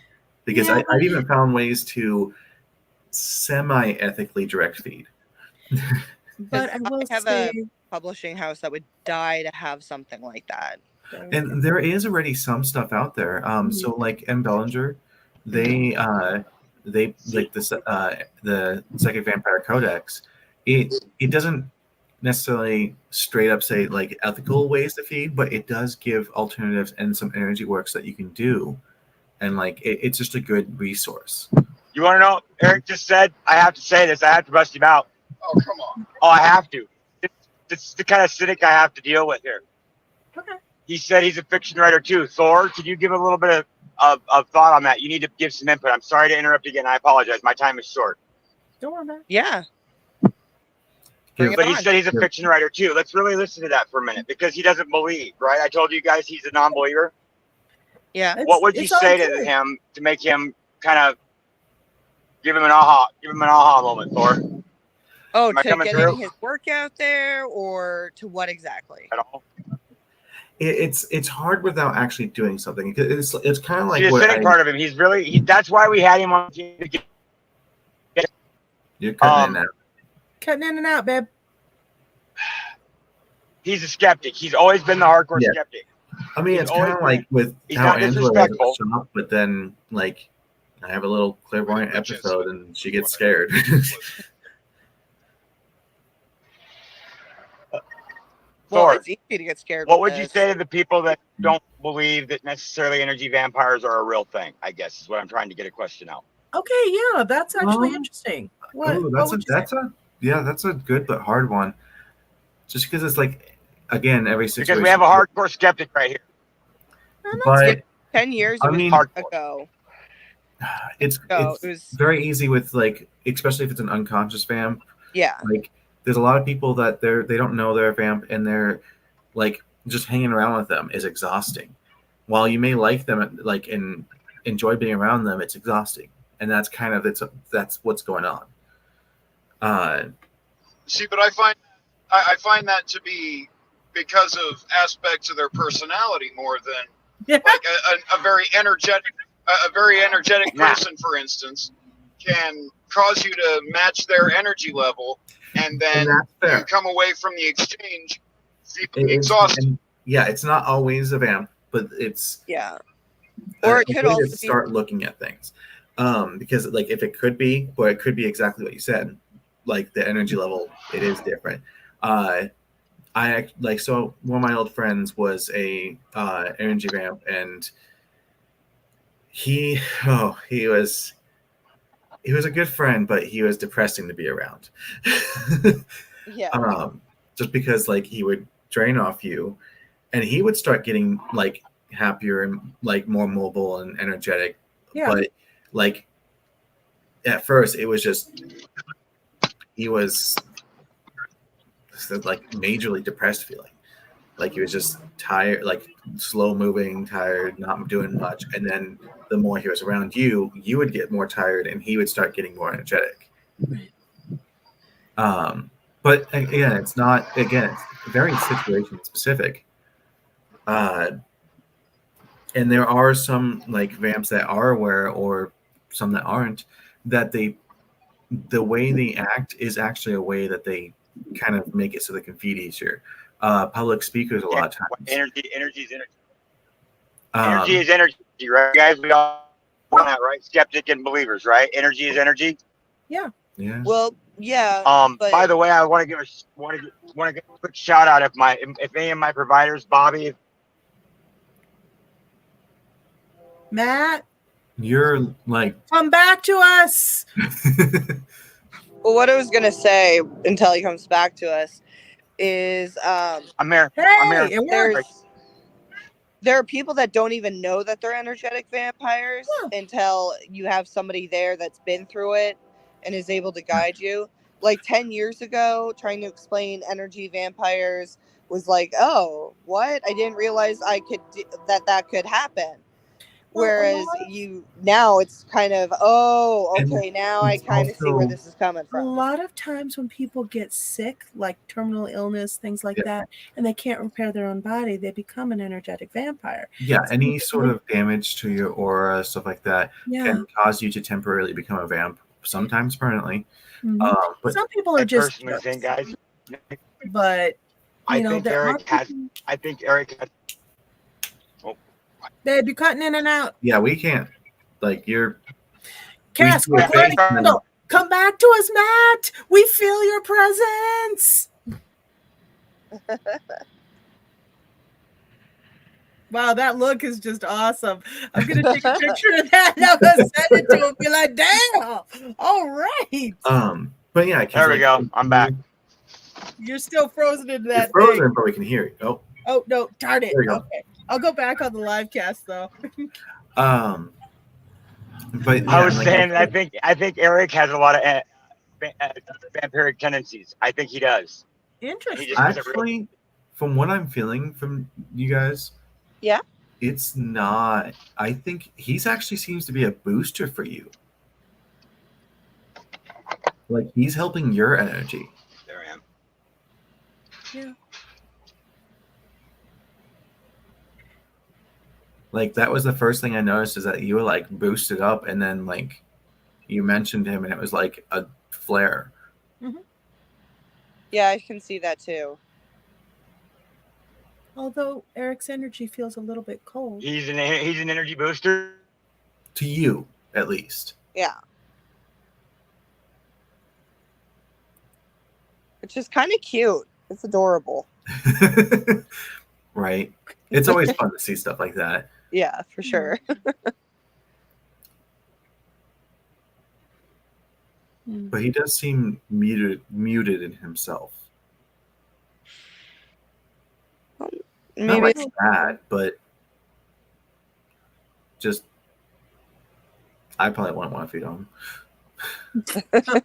Because Yeah. I've even found ways to semi-ethically direct feed. But I will have say, a publishing house that would die to have something like that. And there is already some stuff out there. So like M. Bellinger, they like this the Psychic Vampire Codex. It doesn't necessarily straight up say like ethical ways to feed, but it does give alternatives and some energy works that you can do, and like it's just a good resource. You want to know? Eric just said, I have to say this. I have to bust him out. Oh, come on. Oh, I have to. It's the kind of cynic I have to deal with here. okay. He said he's a fiction writer too. Thor, could you give a little bit of thought on that? You need to give some input. I'm sorry to interrupt again. I apologize. My time is short. Don't worry about it. Yeah. Give- But he said he's a fiction writer too. Let's really listen to that for a minute because he doesn't believe, right? I told you guys he's a non-believer. Yeah. What would you It's all say good. to him to make him kind of give him an aha moment, Thor? Oh, Am I to coming getting through? his work out there, or to what exactly? At all? It's hard without actually doing something. It's kind of like See, the what cynic part of him. He's really. That's why we had him on the team to get. you're cutting in now. Cutting in and out, babe. He's a skeptic. He's always been the hardcore Yeah. skeptic. I mean, He's it's kind always of like with he's how not Angela is disrespectful. a shop, but then like I have a little clairvoyant episode and she gets scared. Well, Thor, it's easy to get scared. what with would you this. say to the people that don't believe that necessarily energy vampires are a real thing? I guess is what I'm trying to get a question out. Okay, yeah, that's actually Well, interesting. What? Ooh, what would you say? that's a good but hard one. Just because it's like again every situation. Because we have a hardcore skeptic right here. But 10 years I it was mean- ago. it's So it's it was very easy with like especially if it's an unconscious vamp. yeah. Like there's a lot of people that they don't know they're a vamp and they're like just hanging around with them is exhausting. While you may like them like and enjoy being around them, it's exhausting. And that's kind of that's what's going on. See, but I find that to be because of aspects of their personality more than Yeah. like a very energetic person, for instance, can cause you to match their energy level, and then And that's fair. you come away from the exchange feeling It's- exhausted. and, yeah, it's not always a vamp, but it's Yeah. Or it a could way also to be start looking at things. Because like if it could be, or it could be exactly what you said, like the energy level, it is different. So one of my old friends was a energy vamp, and he was a good friend, but he was depressing to be around. yeah. Just because like he would drain off you, and he would start getting like happier and like more mobile and energetic. Yeah. But like at first it was just he was like majorly depressed feeling. Like he was just tired, like slow moving, tired, not doing much. And then the more he was around you, you would get more tired and he would start getting more energetic. But again, it's very situation specific. And there are some like vamps that are aware or some that aren't, that the way they act is actually a way that they kind of make it so they can feed easier. Public speakers a lot of times. Energy is energy. Um, Energy is energy, right, guys? We all know that, right? Skeptic and believers, right? Energy is energy. yeah. Well, yeah. but By the way, I want to give a quick shout out if any of my providers, Bobby. Matt, You're like come back to us. well, what I was gonna say until he comes back to us is I'm here. Hey, I'm here. it works. there are people that don't even know that they're energetic vampires Yeah. until you have somebody there that's been through it and is able to guide you. like 10 years ago, trying to explain energy vampires was like, oh, what? I didn't realize that could happen. Whereas now it's kind of, oh, okay, now I kind of see where this is coming from. A lot of times when people get sick, like terminal illness, things like that, and they can't repair their own body, they become an energetic vampire. Yeah, any sort of damage to your aura, stuff like that, can cause you to temporarily become a vamp, sometimes permanently. But some people are just personally think, guys, but I think Eric has. Babe, you're cutting in and out. Yeah, we can't. Like, you're. Cass, come back to us, Matt. We feel your presence. Wow, that look is just awesome. I'm going to take a picture of that and I'm going to send it to him and be like, damn. All right. But yeah. There we go. I'm back. You're still frozen into that You're frozen, but we can hear you. Oh, no. Darn it. Okay. I'll go back on the live cast, though. But I was saying, I think Eric has a lot of vampiric tendencies. I think he does. Interesting. Actually, from what I'm feeling from you guys, it's not. I think he's actually seems to be a booster for you. Like, he's helping your energy. There I am. Yeah. Like, that was the first thing I noticed, is that you were like boosted up, and then like you mentioned him and it was like a flare. Yeah, I can see that too. Although Eric's energy feels a little bit cold. He's an energy booster to you, at least. Yeah. Which is kind of cute. It's adorable. Right. It's always fun to see stuff like that. Yeah, for sure. But he does seem muted in himself. Maybe not like that, but just I probably wouldn't want to feed on him.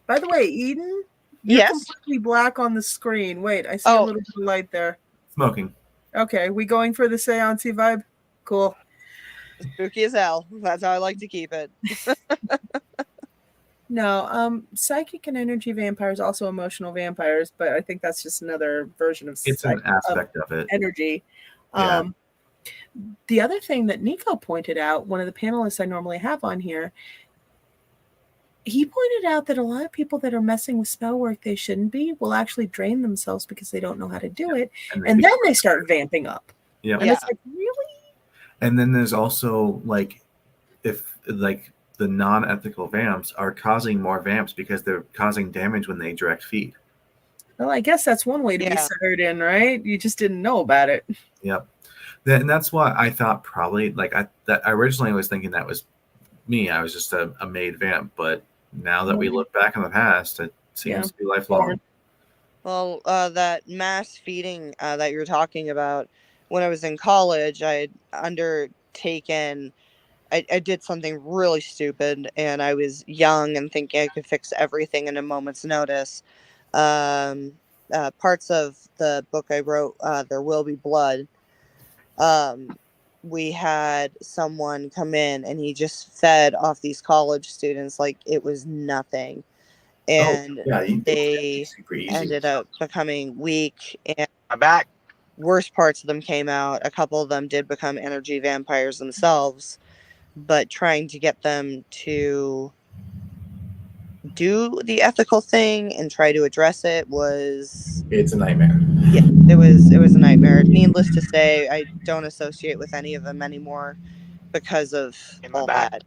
By the way, Eden, you're completely black on the screen. Wait, I see a little bit of light there. Smoking. Okay, we going for the seance-y vibe? Cool. Spooky as hell. That's how I like to keep it. No, psychic and energy vampires, also emotional vampires, but I think that's just another version of it's an aspect of it. Energy. Yeah. The other thing that Nico pointed out, one of the panelists I normally have on here, he pointed out that a lot of people that are messing with spell work they shouldn't be will actually drain themselves because they don't know how to do it. And then they start vamping up. Yeah. And it's like, really? And then there's also like, if like the non-ethical vamps are causing more vamps because they're causing damage when they direct feed. Well, I guess that's one way to be centered in, right? You just didn't know about it. Yep. And that's why I thought probably like I originally was thinking that was me. I was just a made vamp, but now that we look back in the past, it seems to be lifelong. Well, that mass feeding that you're talking about, when I was in college, I had undertaken, I did something really stupid, and I was young and thinking I could fix everything in a moment's notice. Parts of the book I wrote, There Will Be Blood, we had someone come in and he just fed off these college students like it was nothing. And they ended up becoming weak, and I'm back. Worst parts of them came out. A couple of them did become energy vampires themselves, but trying to get them to do the ethical thing and try to address it it's a nightmare. Yeah, it was a nightmare. Needless to say, I don't associate with any of them anymore because of all that.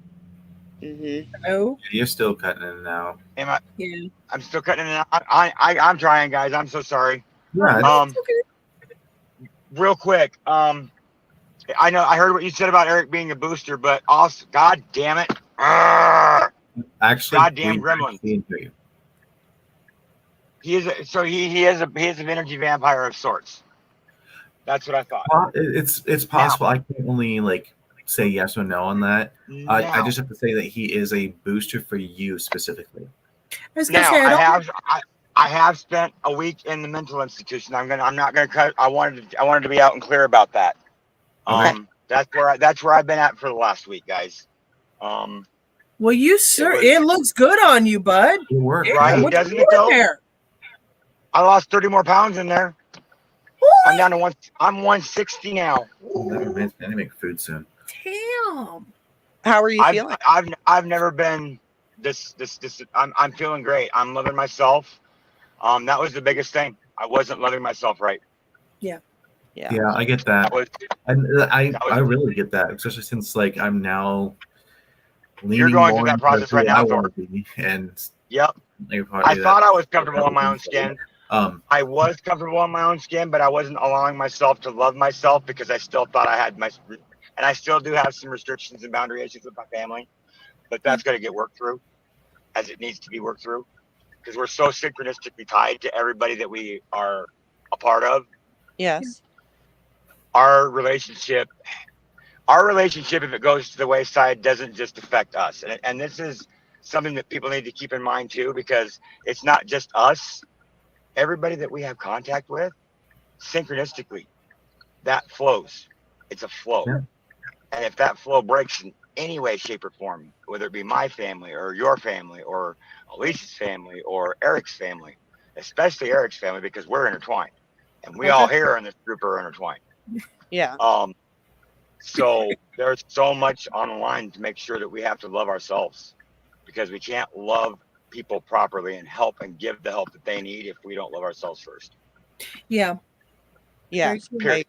Oh, you're still cutting in and out. Am I? Yeah, I'm still cutting in and out. I'm trying, guys. I'm so sorry. Yeah. Real quick. I know I heard what you said about Eric being a booster, but also, god damn it. Actually, goddamn gremlin. He is an energy vampire of sorts. That's what I thought. It's possible. I can only like say yes or no on that. I just have to say that he is a booster for you specifically. I was gonna Now say I have spent a week in the mental institution. I'm not gonna cut. I wanted to be out and clear about that. Okay. That's where I've been at for the last week, guys. well, it looks good on you, bud. Good work. Right? Yeah. What Doesn't you it doing though? there? I lost 30 more pounds in there. Holy I'm down to I'm 160 now. That reminds me, I need to make food soon. damn. How are you feeling? I've never been this. I'm feeling great. I'm loving myself. That was the biggest thing. I wasn't loving myself right. Yeah. Yeah, I get that. I really get that, especially since like I'm now leaning going more through that into process who right now, I Thor. want to be, and Yep. like, I thought I was comfortable in my own skin. I was comfortable in my own skin, but I wasn't allowing myself to love myself because I still thought I had and I still do have some restrictions and boundary issues with my family, but that's going to get worked through as it needs to be worked through because we're so synchronistically tied to everybody that we are a part of. Yes. Our relationship, if it goes to the wayside, doesn't just affect us. And this is something that people need to keep in mind too, because it's not just us. Everybody that we have contact with, synchronistically, that flows. It's a flow. Yeah. And if that flow breaks in any way, shape, or form, whether it be my family or your family or Alicia's family or Eric's family, especially Eric's family, because we're intertwined. And we all here in this group are intertwined. Yeah. So there's so much on the line to make sure that we have to love ourselves, because we can't love people properly and help and give the help that they need if we don't love ourselves first. Yeah. Yeah. Period.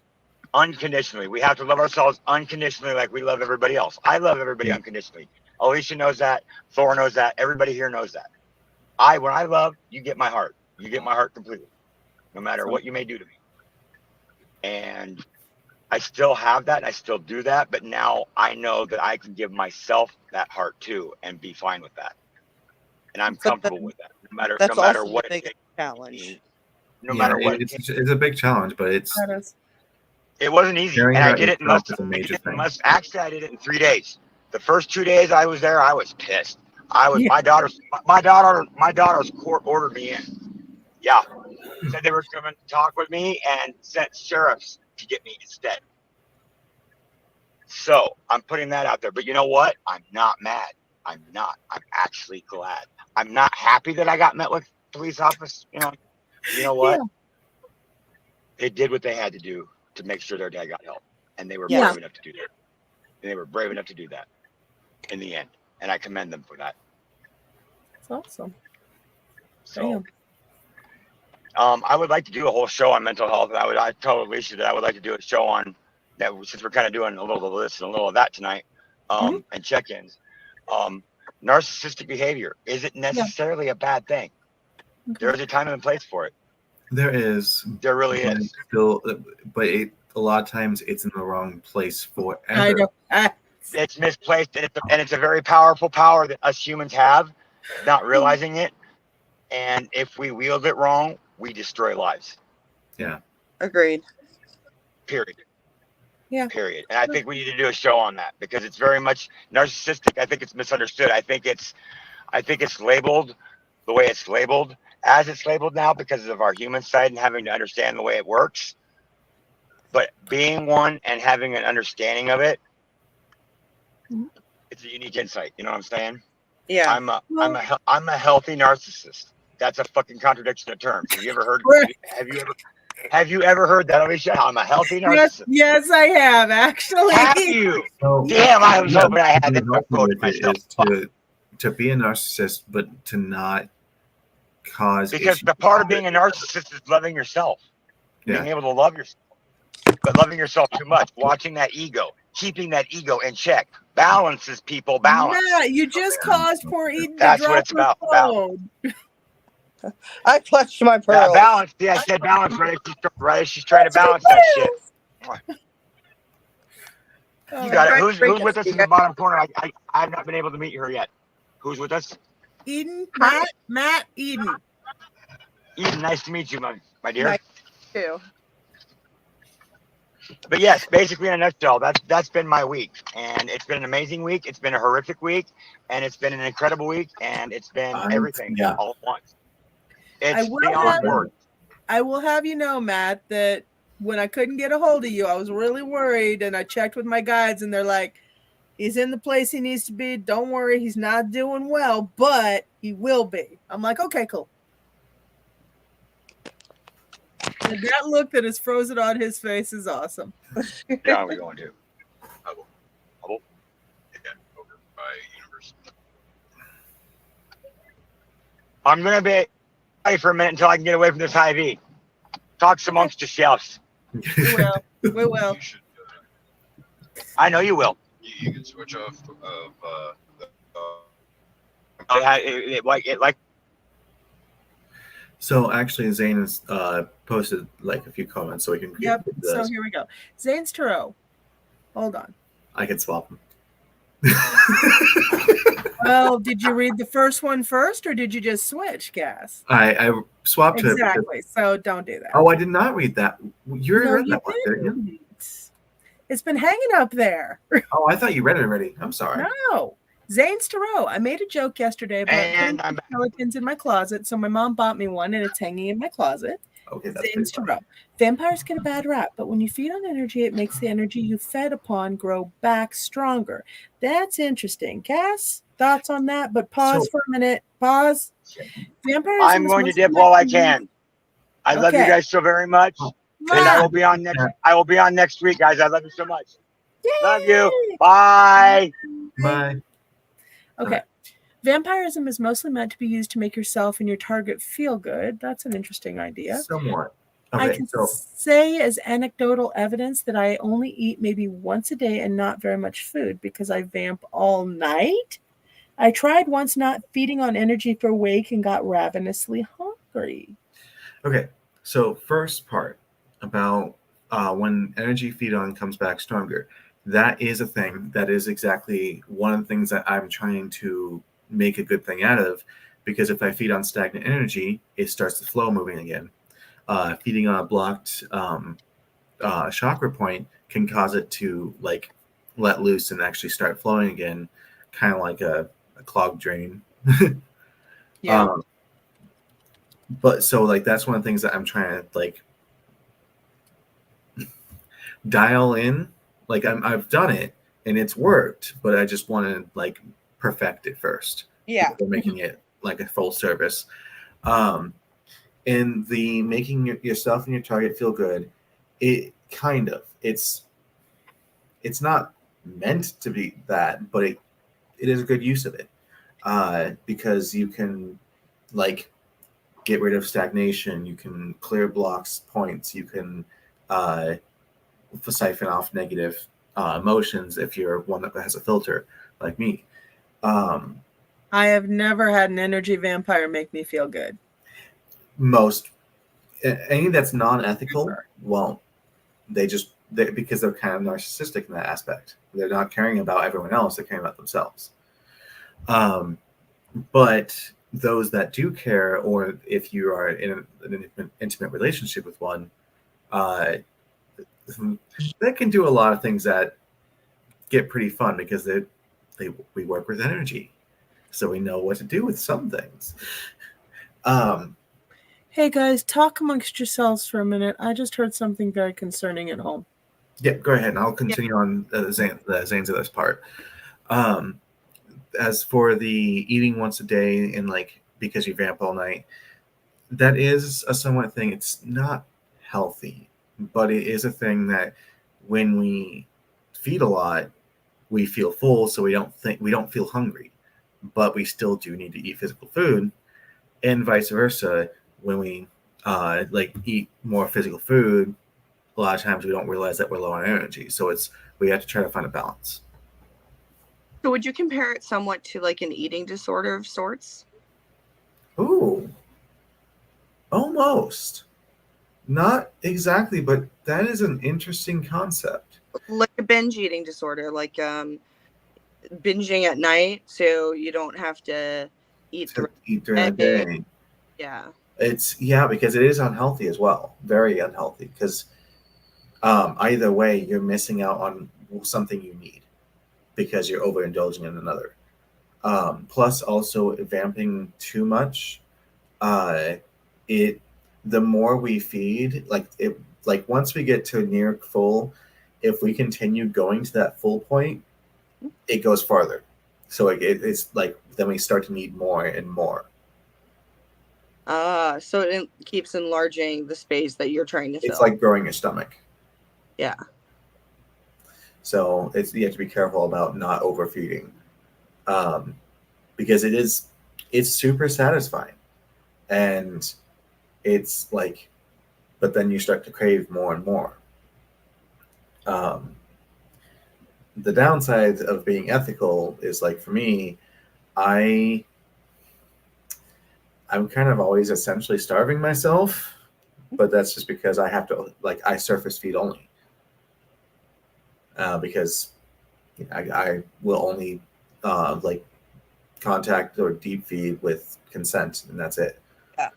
Unconditionally. We have to love ourselves unconditionally like we love everybody else. I love everybody unconditionally. Alicia knows that. Thor knows that. Everybody here knows that. When I love, you get my heart. You get my heart completely, no matter what you may do to me. And I still have that and I still do that, but now I know that I can give myself that heart too and be fine with that. And I'm comfortable with that, no matter what it takes. Challenge. No matter what. It's a big challenge, but it wasn't easy. And I did it actually I did it in 3 days. The first 2 days I was there, I was pissed. My daughter's court ordered me in. Yeah. Said they were coming to talk with me and sent sheriffs to get me instead. So I'm putting that out there. But you know what? I'm not mad. I'm not. I'm actually glad. I'm not happy that I got met with police office. You know what? Yeah. They did what they had to do to make sure their dad got help. And they were brave enough to do that. And they were brave enough to do that in the end. And I commend them for that. That's awesome. So I would like to do a whole show on mental health. I told Alicia that I would like to do a show on that, since we're kind of doing a little of this and a little of that tonight, and check-ins. Narcissistic behavior, is it necessarily a bad thing? Okay. There is a time and place for it. There is. There really is. Still, but a lot of times it's in the wrong place for. It's misplaced, and it's a very powerful power that us humans have, not realizing it. And if we wield it wrong, we destroy lives. Yeah. Agreed. Period. Yeah. Period. And I think we need to do a show on that because it's very much narcissistic. I think it's misunderstood. I think it's labeled the way it's labeled as it's labeled now because of our human side and having to understand the way it works. But being one and having an understanding of it, it's a unique insight. You know what I'm saying? Yeah. I'm a healthy narcissist. That's a fucking contradiction of terms. Have you ever heard? Have you ever heard that, Alicia? I'm a healthy narcissist. Yes, I have actually. Have you? So, damn, I was hoping I had that approach myself. To be a narcissist, but to not cause. Because the part of being a narcissist is loving yourself, being able to love yourself, but loving yourself too much, watching that ego, keeping that ego in check, balances people. Balance. Yeah, you just caused poor Eden. That's what it's about. I clutched my pearls. Balance. Yeah, I said balance. Right. She's trying to balance that shit. You got it. Who's with us in the bottom corner? I have not been able to meet her yet. Who's with us? Eden. Matt. Eden. Eden, nice to meet you, my dear. Nice to meet you. But yes, basically in a nutshell, that's been my week, and it's been an amazing week. It's been a horrific week, and it's been an incredible week, and it's been everything Yeah. all at once. I It's will beyond have- words. I will have you know, Matt, that when I couldn't get a hold of you, I was really worried, and I checked with my guides, and they're like, he's in the place he needs to be. Don't worry, he's not doing well, but he will be. I'm like, okay, cool. And that look that is frozen on his face is awesome. Yeah, we're going to. Yeah, over by University. I'm gonna be away for a minute until I can get away from this IV. Talks amongst yourselves. We will. We will. You should. I know you will. You can switch off of Like So actually, Zane has posted like a few comments, so we can. Yep. Get So those. here we go. Zane's Tarot. Hold on. I can swap them. Well, did you read the first one first, or did you just switch, Cass? I swapped to it. Because, Exactly. So don't do that. oh, I did not read that. You already No, read you that one, didn't you? didn't. It's been hanging up there. Oh, I thought you read it already. I'm sorry. No. Zane's Tarot. I made a joke yesterday about And putting I'm back. skeletons in my closet, so my mom bought me one, and it's hanging in my closet. Okay, that's Zane's pretty Tarot. Vampires get a bad rap, but when you feed on energy, it makes the energy you fed upon grow back stronger. That's interesting. Cass, thoughts on that? But pause So- for a minute. Pause. Vampires. I'm going to dip while I can. I love you Okay. guys so very much. And I will be on next. I will be on next week, guys. I love you so much. Love you. Bye. Bye. Okay. Vampirism is mostly meant to be used to make yourself and your target feel good. That's an interesting idea. Somewhat. I Okay, can so say as anecdotal evidence that I only eat maybe once a day and not very much food because I vamp all night. I tried once not feeding on energy for a week and got ravenously hungry. okay, so first part about when energy feed on comes back stronger. That is a thing. That is exactly one of the things that I'm trying to make a good thing out of, because if I feed on stagnant energy, it starts the flow moving again. Feeding on a blocked chakra point can cause it to like let loose and actually start flowing again, kind of like a clogged drain. Yeah. But so like that's one of the things that I'm trying to like dial in. Like I've done it and it's worked, but I just want to like perfect it first. Yeah. Before making it like a full service. And the making yourself and your target feel good, it kind of it's not meant to be that, but it is a good use of it, because you can like get rid of stagnation, you can clear blocks points, you can siphon off negative emotions if you're one that has a filter like me. I have never had an energy vampire make me feel good. Most any that's non-ethical Sure. won't. Because they're kind of narcissistic in that aspect. They're not caring about everyone else, they're caring about themselves. But those that do care, or if you are in an intimate relationship with one, they can do a lot of things that get pretty fun, because we work with energy, so we know what to do with some things. Hey guys, talk amongst yourselves for a minute. I just heard something very concerning at home. Yeah, go ahead, and I'll continue on Zane's of this part. As for the eating once a day and like because you vamp all night, that is a somewhat thing. It's not healthy, but it is a thing that when we feed a lot, we feel full, so we don't feel hungry, but we still do need to eat physical food, and vice versa. When we like eat more physical food, a lot of times we don't realize that we're low on energy. So we have to try to find a balance. So would you compare it somewhat to like an eating disorder of sorts? Ooh, almost. Not exactly, but that is an interesting concept. Like a binge eating disorder, like binging at night, so you don't have to eat To through. eat during the day. Yeah. Because it is unhealthy as well. Very unhealthy. Because either way, you're missing out on something you need because you're overindulging in another. Plus, also vamping too much, the more we feed, like once we get to near full, if we continue going to that full point, it goes farther. So it's like then we start to need more and more. So it keeps enlarging the space that you're trying to fill. It's like growing your stomach. Yeah. So you have to be careful about not overfeeding, because it's super satisfying, and it's like, but then you start to crave more and more. The downside of being ethical is, like, for me, I'm kind of always essentially starving myself, but that's just because I have to, like, I surface feed only, because I will only like contact or deep feed with consent, and that's it. Yeah.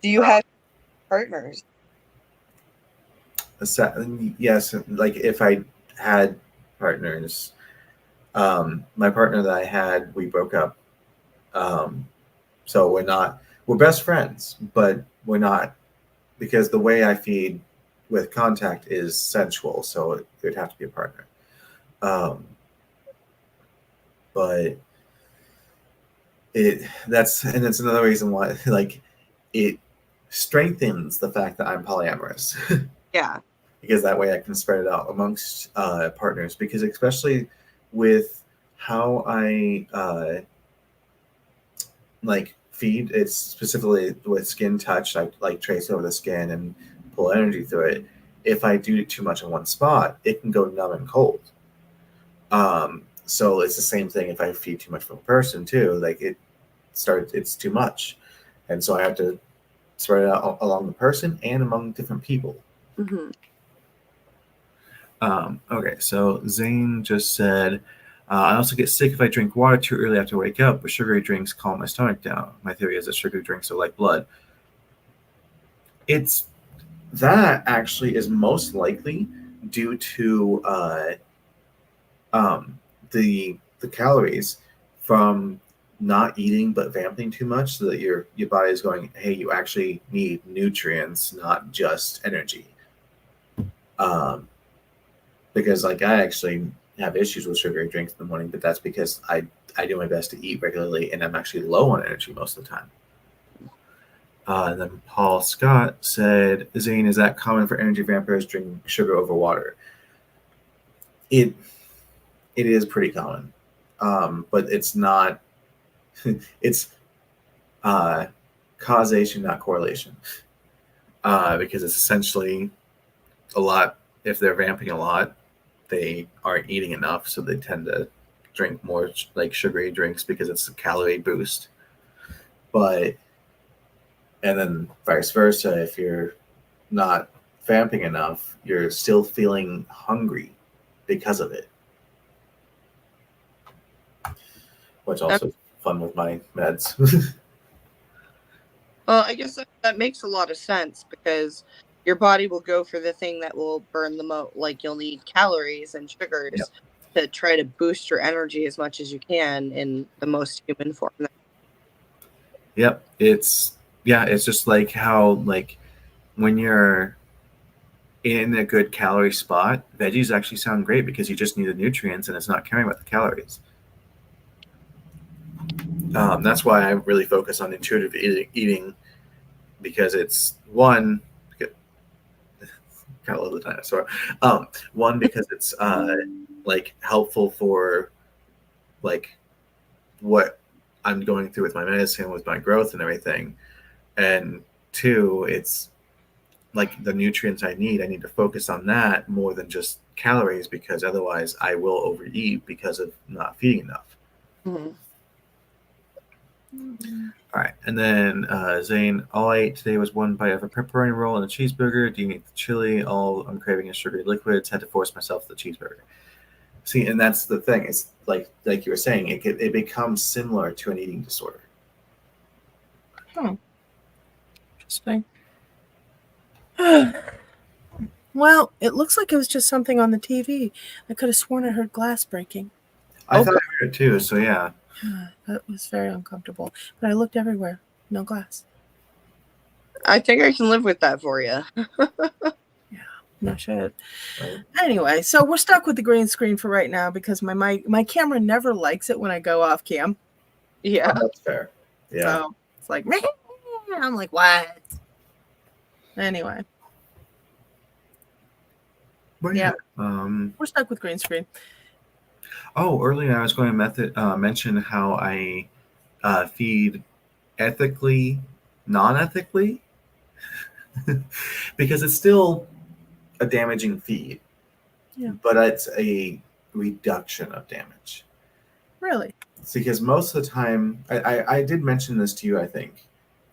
Do you have partners? Yes, like if I had partners, my partner that I had, we broke up. So we're best friends, but we're not, because the way I feed with contact is sensual, so it would have to be a partner. But that's another reason why, like, it strengthens the fact that I'm polyamorous. Yeah. Because that way I can spread it out amongst partners, because especially with how I like feed, it's specifically with skin touch, I like trace over the skin and pull energy through it. If I do too much in one spot, it can go numb and cold. So it's the same thing if I feed too much from a person too, like it's too much. And so I have to spread it out along the person and among different people. Mm-hmm. Okay, so Zane just said, I also get sick if I drink water too early after I wake up, but sugary drinks calm my stomach down. My theory is that sugary drinks are like blood. That actually is most likely due to the calories from not eating but vamping too much, so that your body is going, hey, you actually need nutrients, not just energy. Because, like, I actually have issues with sugary drinks in the morning, but that's because I do my best to eat regularly, and I'm actually low on energy most of the time. And then Paul Scott said, Zane, is that common for energy vampires drinking sugar over water? It is pretty common, but it's not. It's causation, not correlation, because it's essentially a lot. If they're vamping a lot, they aren't eating enough, so they tend to drink more like sugary drinks because it's a calorie boost. And then vice versa, if you're not vamping enough, you're still feeling hungry because of it. Which also is fun with my meds. Well, I guess that makes a lot of sense, because your body will go for the thing that will burn the most. Like, you'll need calories and sugars to try to boost your energy as much as you can in the most human form. Yep. It's just like how, like, when you're in a good calorie spot, veggies actually sound great because you just need the nutrients and it's not caring about the calories. That's why I really focus on intuitive eating, because it's one, kind of love the dinosaur. One, because it's like helpful for like what I'm going through with my medicine, with my growth and everything, and two, it's like the nutrients I need to focus on that more than just calories, because otherwise I will overeat because of not feeding enough. Mm-hmm. All right, and then Zane, all I ate today was one bite of a pepperoni roll and a cheeseburger. Do you eat the chili? All I'm craving is sugary liquids. Had to force myself the cheeseburger. See, and that's the thing. It's like you were saying, it becomes similar to an eating disorder. Oh, interesting. Well, it looks like it was just something on the TV. I could have sworn I heard glass breaking. I thought I heard it too. So yeah. That was very uncomfortable. But I looked everywhere. No glass. I think I can live with that for you. No shit. Right. Anyway, so we're stuck with the green screen for right now because my camera never likes it when I go off cam. Yeah. Oh, that's fair. Yeah. So it's like, I'm like, what? Anyway. But Yeah. We're stuck with green screen. Oh, earlier I was going to mention how I feed ethically, non-ethically, because it's still a damaging feed, but it's a reduction of damage. Really? It's because most of the time, I did mention this to you, I think,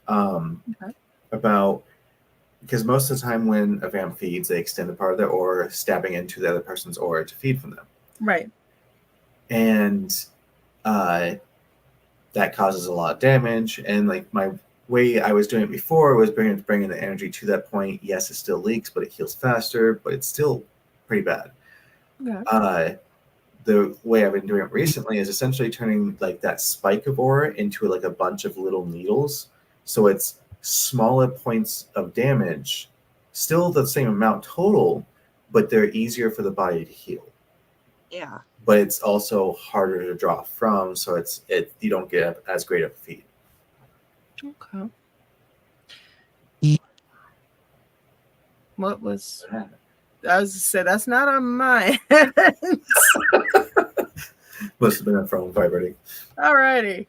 about because most of the time when a vamp feeds, they extend a part of their aura, stabbing into the other person's aura to feed from them. Right. And that causes a lot of damage. And like my way I was doing it before was bringing the energy to that point. Yes, it still leaks, but it heals faster, but it's still pretty bad. Okay. The way I've been doing it recently is essentially turning like that spike of aura into like a bunch of little needles. So it's smaller points of damage, still the same amount total, but they're easier for the body to heal. Yeah. But it's also harder to draw from, so you don't get as great of a feed. Okay. What was? I was to say that's not on my end. Must have been a phone vibrating. Alrighty.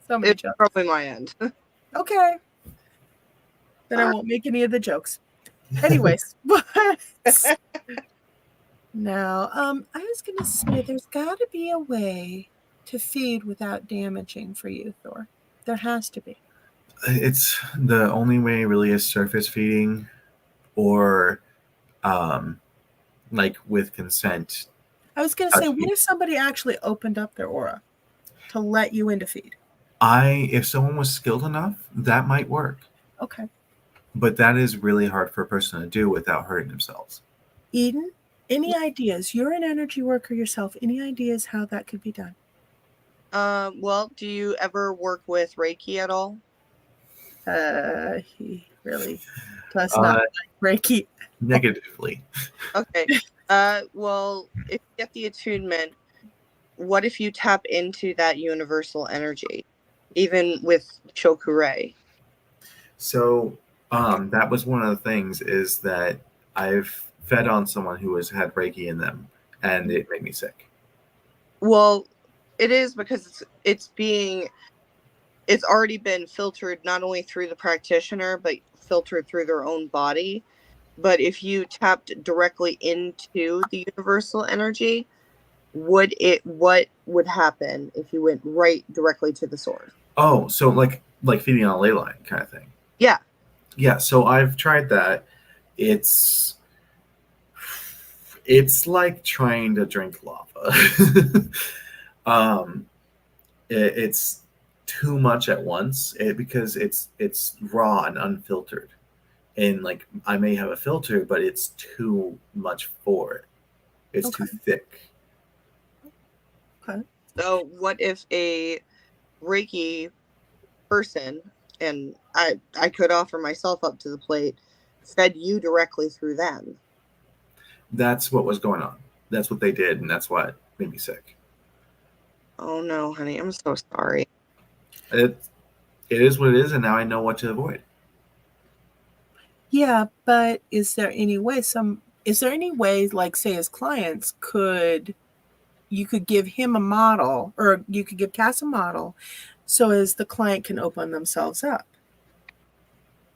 Somebody It's probably my end. Okay. Then I won't make any of the jokes. Anyways, now, I was gonna say there's got to be a way to feed without damaging for you, Thor. There has to be. It's the only way really is surface feeding, or like with consent. I was gonna say, what if somebody actually opened up their aura to let you in to feed? If someone was skilled enough, that might work. Okay. But that is really hard for a person to do without hurting themselves. Eden, any ideas? You're an energy worker yourself. Any ideas how that could be done? Well, do you ever work with Reiki at all? He really does not like Reiki. Negatively. Okay. Well, if you get the attunement, what if you tap into that universal energy, even with Shokure? So that was one of the things, is that I've fed on someone who has had Reiki in them, and it made me sick. Well, it is because it's already been filtered not only through the practitioner, but filtered through their own body. But if you tapped directly into the universal energy, what would happen if you went right directly to the source? Oh, so like feeding on a ley line kind of thing. Yeah. Yeah, so I've tried that. It's like trying to drink lava. It's too much at once because it's raw and unfiltered. And like I may have a filter, but it's too much for it. It's too thick. Okay. So what if a Reiki person, and I could offer myself up to the plate, fed you directly through them? That's what was going on. That's what they did, and that's what made me sick. Oh no, honey, I'm so sorry. It is what it is, and now I know what to avoid. Yeah, but is there any way, like say as clients, you could give him a model, or you could give Cass a model, so as the client can open themselves up?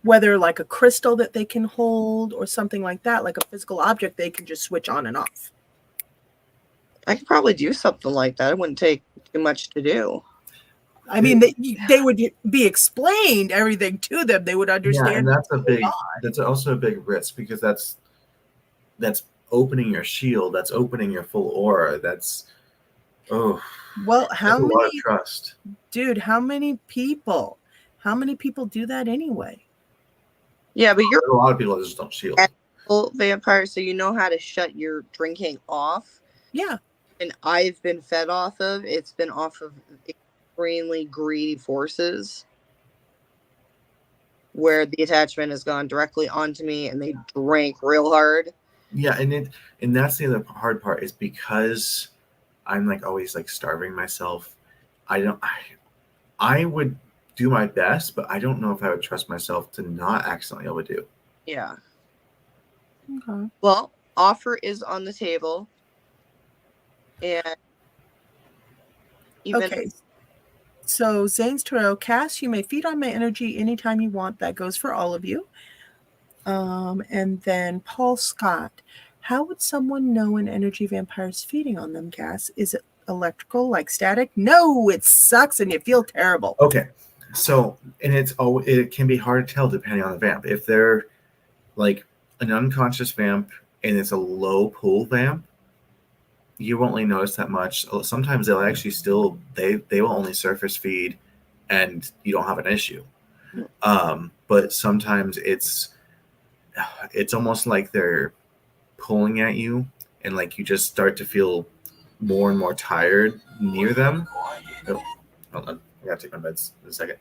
Whether like a crystal that they can hold or something like that, like a physical object they can just switch on and off. I could probably do something like that. It wouldn't take too much to do. I mean, they would be explained everything to them. They would understand. Yeah, and that's also a big risk, because that's opening your shield. That's opening your full aura. Well, how many? A lot of trust, dude. How many people do that anyway? Yeah, but a lot of people just don't shield. full vampire, so you know how to shut your drinking off. Yeah. And I've been fed off of, it's been off of extremely greedy forces where the attachment has gone directly onto me and they drank real hard. Yeah, and that's the other hard part, is because I'm like always like starving myself. I would do my best, but I don't know if I would trust myself to not accidentally overdo. Yeah. Okay. Well, offer is on the table. And even Okay. So Zane's Tarot, Cass, you may feed on my energy anytime you want. That goes for all of you. And then Paul Scott, how would someone know an energy vampire is feeding on them, Cass? Is it electrical, like static? No, it sucks and you feel terrible. Okay, so it can be hard to tell depending on the vamp. If they're like an unconscious vamp and it's a low pull vamp, you won't really notice that much. Sometimes they'll actually still they will only surface feed, and you don't have an issue. But sometimes it's almost like they're pulling at you, and like you just start to feel more and more tired near them. Oh, hold on. I gotta take my meds in a second.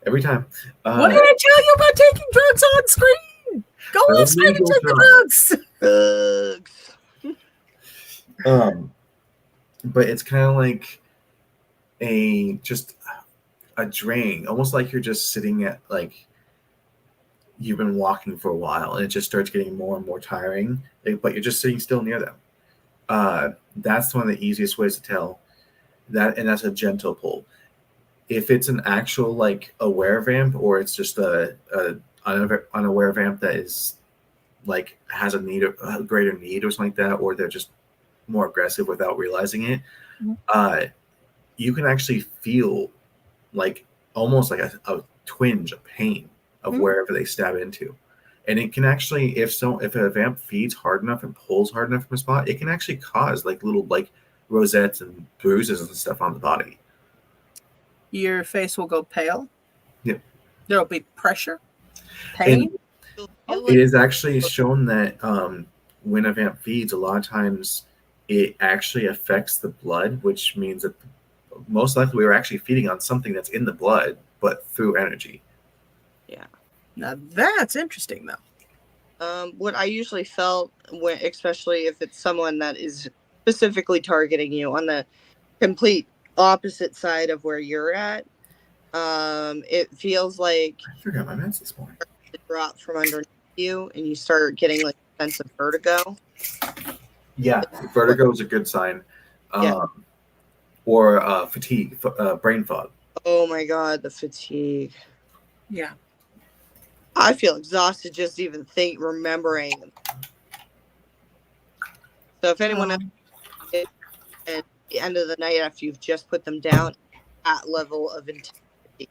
Every time. What did I tell you about taking drugs on screen? Go off screen and take the drugs. But it's kind of like a drain, almost like you're just sitting at, like, you've been walking for a while and it just starts getting more and more tiring, but you're just sitting still near them. That's one of the easiest ways to tell that, and that's a gentle pull. If it's an actual like aware vamp, or it's just a unaware vamp that is like has a greater need or something like that, or they're just more aggressive without realizing it, you can actually feel like almost like a twinge of pain of wherever they stab into. And it can actually, if a vamp feeds hard enough and pulls hard enough from a spot, it can actually cause like little like rosettes and bruises and stuff on the body. Your face will go pale. Yep. There'll be pressure, pain. And it is actually shown that when a vamp feeds, a lot of times it actually affects the blood, which means that most likely we were actually feeding on something that's in the blood, but through energy. Yeah. Now that's interesting, though. What I usually felt, especially if it's someone that is specifically targeting you on the complete opposite side of where you're at, it feels like I forgot my meds this morning. It drop from underneath you, and you start getting like a sense of vertigo. Yeah, vertigo is a good sign. Or fatigue, brain fog. Oh my god, the fatigue. Yeah. I feel exhausted just even remembering. So if anyone at the end of the night after you've just put them down, that level of intensity.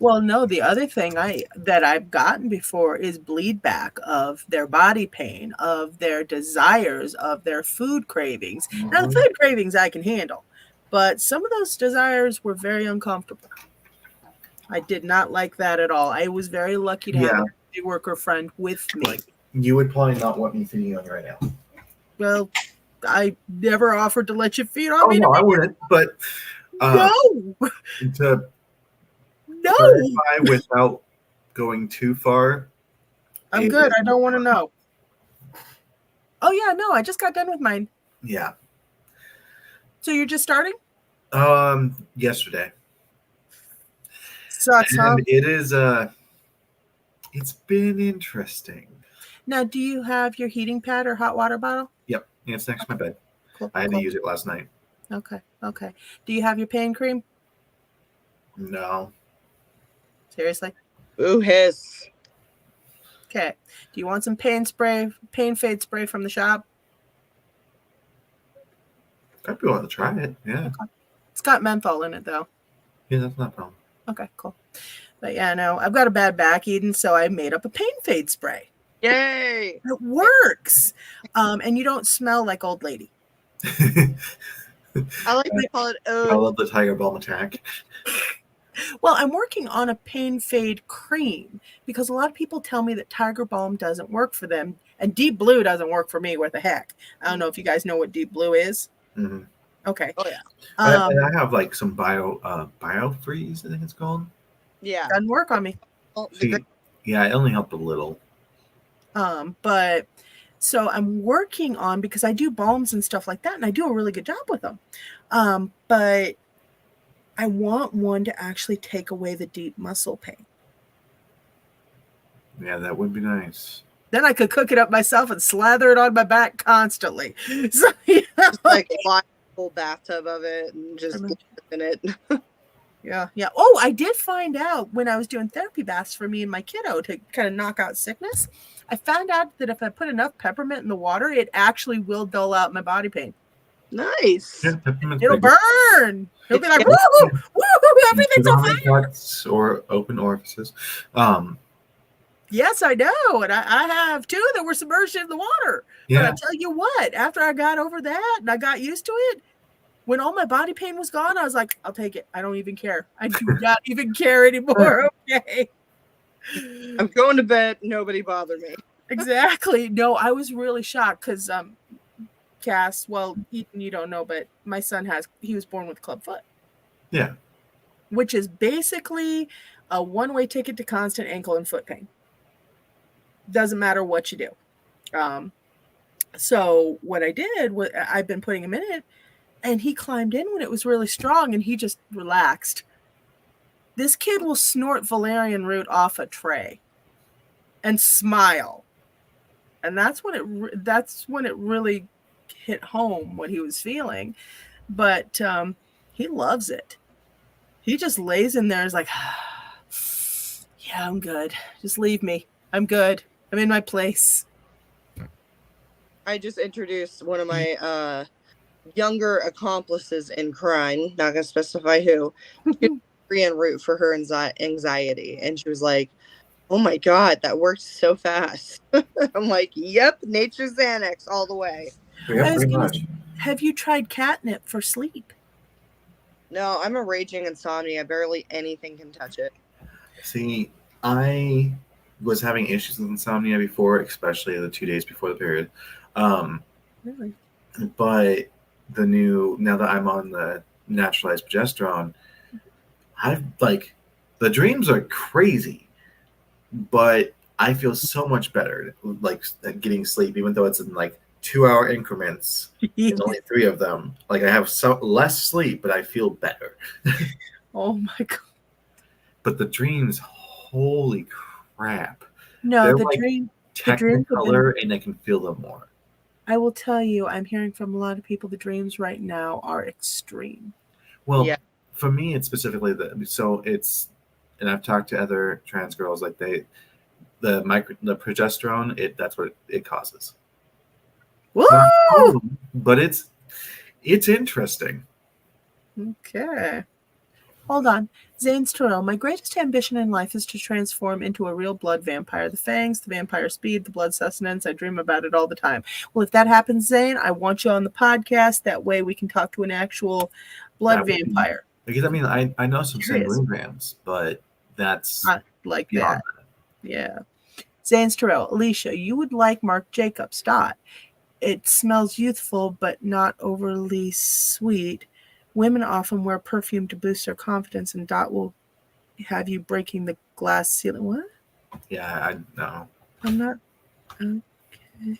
Well, no, the other thing that I've gotten before is bleed back of their body pain, of their desires, of their food cravings. Now, the food cravings I can handle, but some of those desires were very uncomfortable. I did not like that at all. I was very lucky to have a worker friend with me. You would probably not want me feeding on you right now. Well, I never offered to let you feed on me. No, I wouldn't. But no. To clarify without going too far. I'm good. I don't want to know. Oh yeah, no, I just got done with mine. Yeah. So you're just starting? Yesterday. Sucks, huh? It is it's been interesting. Now, do you have your heating pad or hot water bottle? Yep. Yeah, it's next to my bed. Cool, I had to use it last night. Okay. Do you have your pain cream? No. Seriously? Ooh, hiss. Okay. Do you want some pain fade spray from the shop? I'd be willing to try it. Yeah. Okay. It's got menthol in it, though. Yeah, that's not a problem. Okay, cool. But yeah, no, I've got a bad back, Eden, so I made up a pain fade spray. Yay! It works. And you don't smell like old lady. I like to call it I love the tiger balm attack. Well, I'm working on a pain fade cream because a lot of people tell me that Tiger Balm doesn't work for them, and Deep Blue doesn't work for me. What the heck? I don't know if you guys know what Deep Blue is. Mm-hmm. Okay. Oh yeah. And I have like some biofreeze, I think it's called. Yeah. Doesn't work on me. Well, Yeah, it only helped a little. But so I'm working on, because I do balms and stuff like that, and I do a really good job with them. But I want one to actually take away the deep muscle pain. Yeah, that would be nice. Then I could cook it up myself and slather it on my back constantly. So, just like a full bathtub of it and just in it. Yeah. Oh, I did find out when I was doing therapy baths for me and my kiddo to kind of knock out sickness. I found out that if I put enough peppermint in the water, it actually will dull out my body pain. Nice. Yeah, peppermint's It'll big. burn. It'll be like, woo, everything's on fire. Cuts or open orifices. Yes, I know. And I have two that were submerged in the water. Yeah. But I tell you what, after I got over that and I got used to it, when all my body pain was gone, I was like, I'll take it. I don't even care. I do not even care anymore. Okay. I'm going to bed. Nobody bother me. Exactly. No, I was really shocked because Cass, well, you don't know, but my son he was born with clubfoot. Yeah. Which is basically a one-way ticket to constant ankle and foot pain. Doesn't matter what you do. So what I did was I've been putting him in it, and he climbed in when it was really strong, and he just relaxed. This kid will snort valerian root off a tray and smile. And that's when it really hit home what he was feeling. But he loves it. He just lays in there and is like, yeah, I'm good. Just leave me. I'm good. I'm in my place. I just introduced one of my younger accomplices in crime, not going to specify who, Korean root for her anxiety. And she was like, oh my God, that worked so fast. I'm like, yep, nature's Xanax all the way. Yeah, pretty much. Have you tried catnip for sleep? No, I'm a raging insomnia. Barely anything can touch it. See, I was having issues with insomnia before, especially the 2 days before the period. Really? But now that I'm on the naturalized progesterone, the dreams are crazy, but I feel so much better, like getting sleep, even though it's in like 2-hour increments. And only 3 of them. Like I have less sleep, but I feel better. Oh my God. But the dreams, holy crap. No, they're the like dream. Technicolor, and I can feel them more. I will tell you, I'm hearing from a lot of people the dreams right now are extreme. Well, yeah. For me, it's specifically and I've talked to other trans girls, like the progesterone, that's what it causes. Woo! But it's interesting. Okay. Hold on. Zane's Terrell. My greatest ambition in life is to transform into a real blood vampire. The fangs, the vampire speed, the blood sustenance. I dream about it all the time. Well, if that happens, Zane, I want you on the podcast. That way we can talk to an actual blood vampire. Because, I mean, I know some sanguinigrams, but that's not like that. Yeah. Zane's Terrell. Alicia, you would like Marc Jacobs. Dot. It smells youthful, but not overly sweet. Women often wear perfume to boost their confidence, and Dot will have you breaking the glass ceiling. What? Yeah, I know. I'm not. Okay.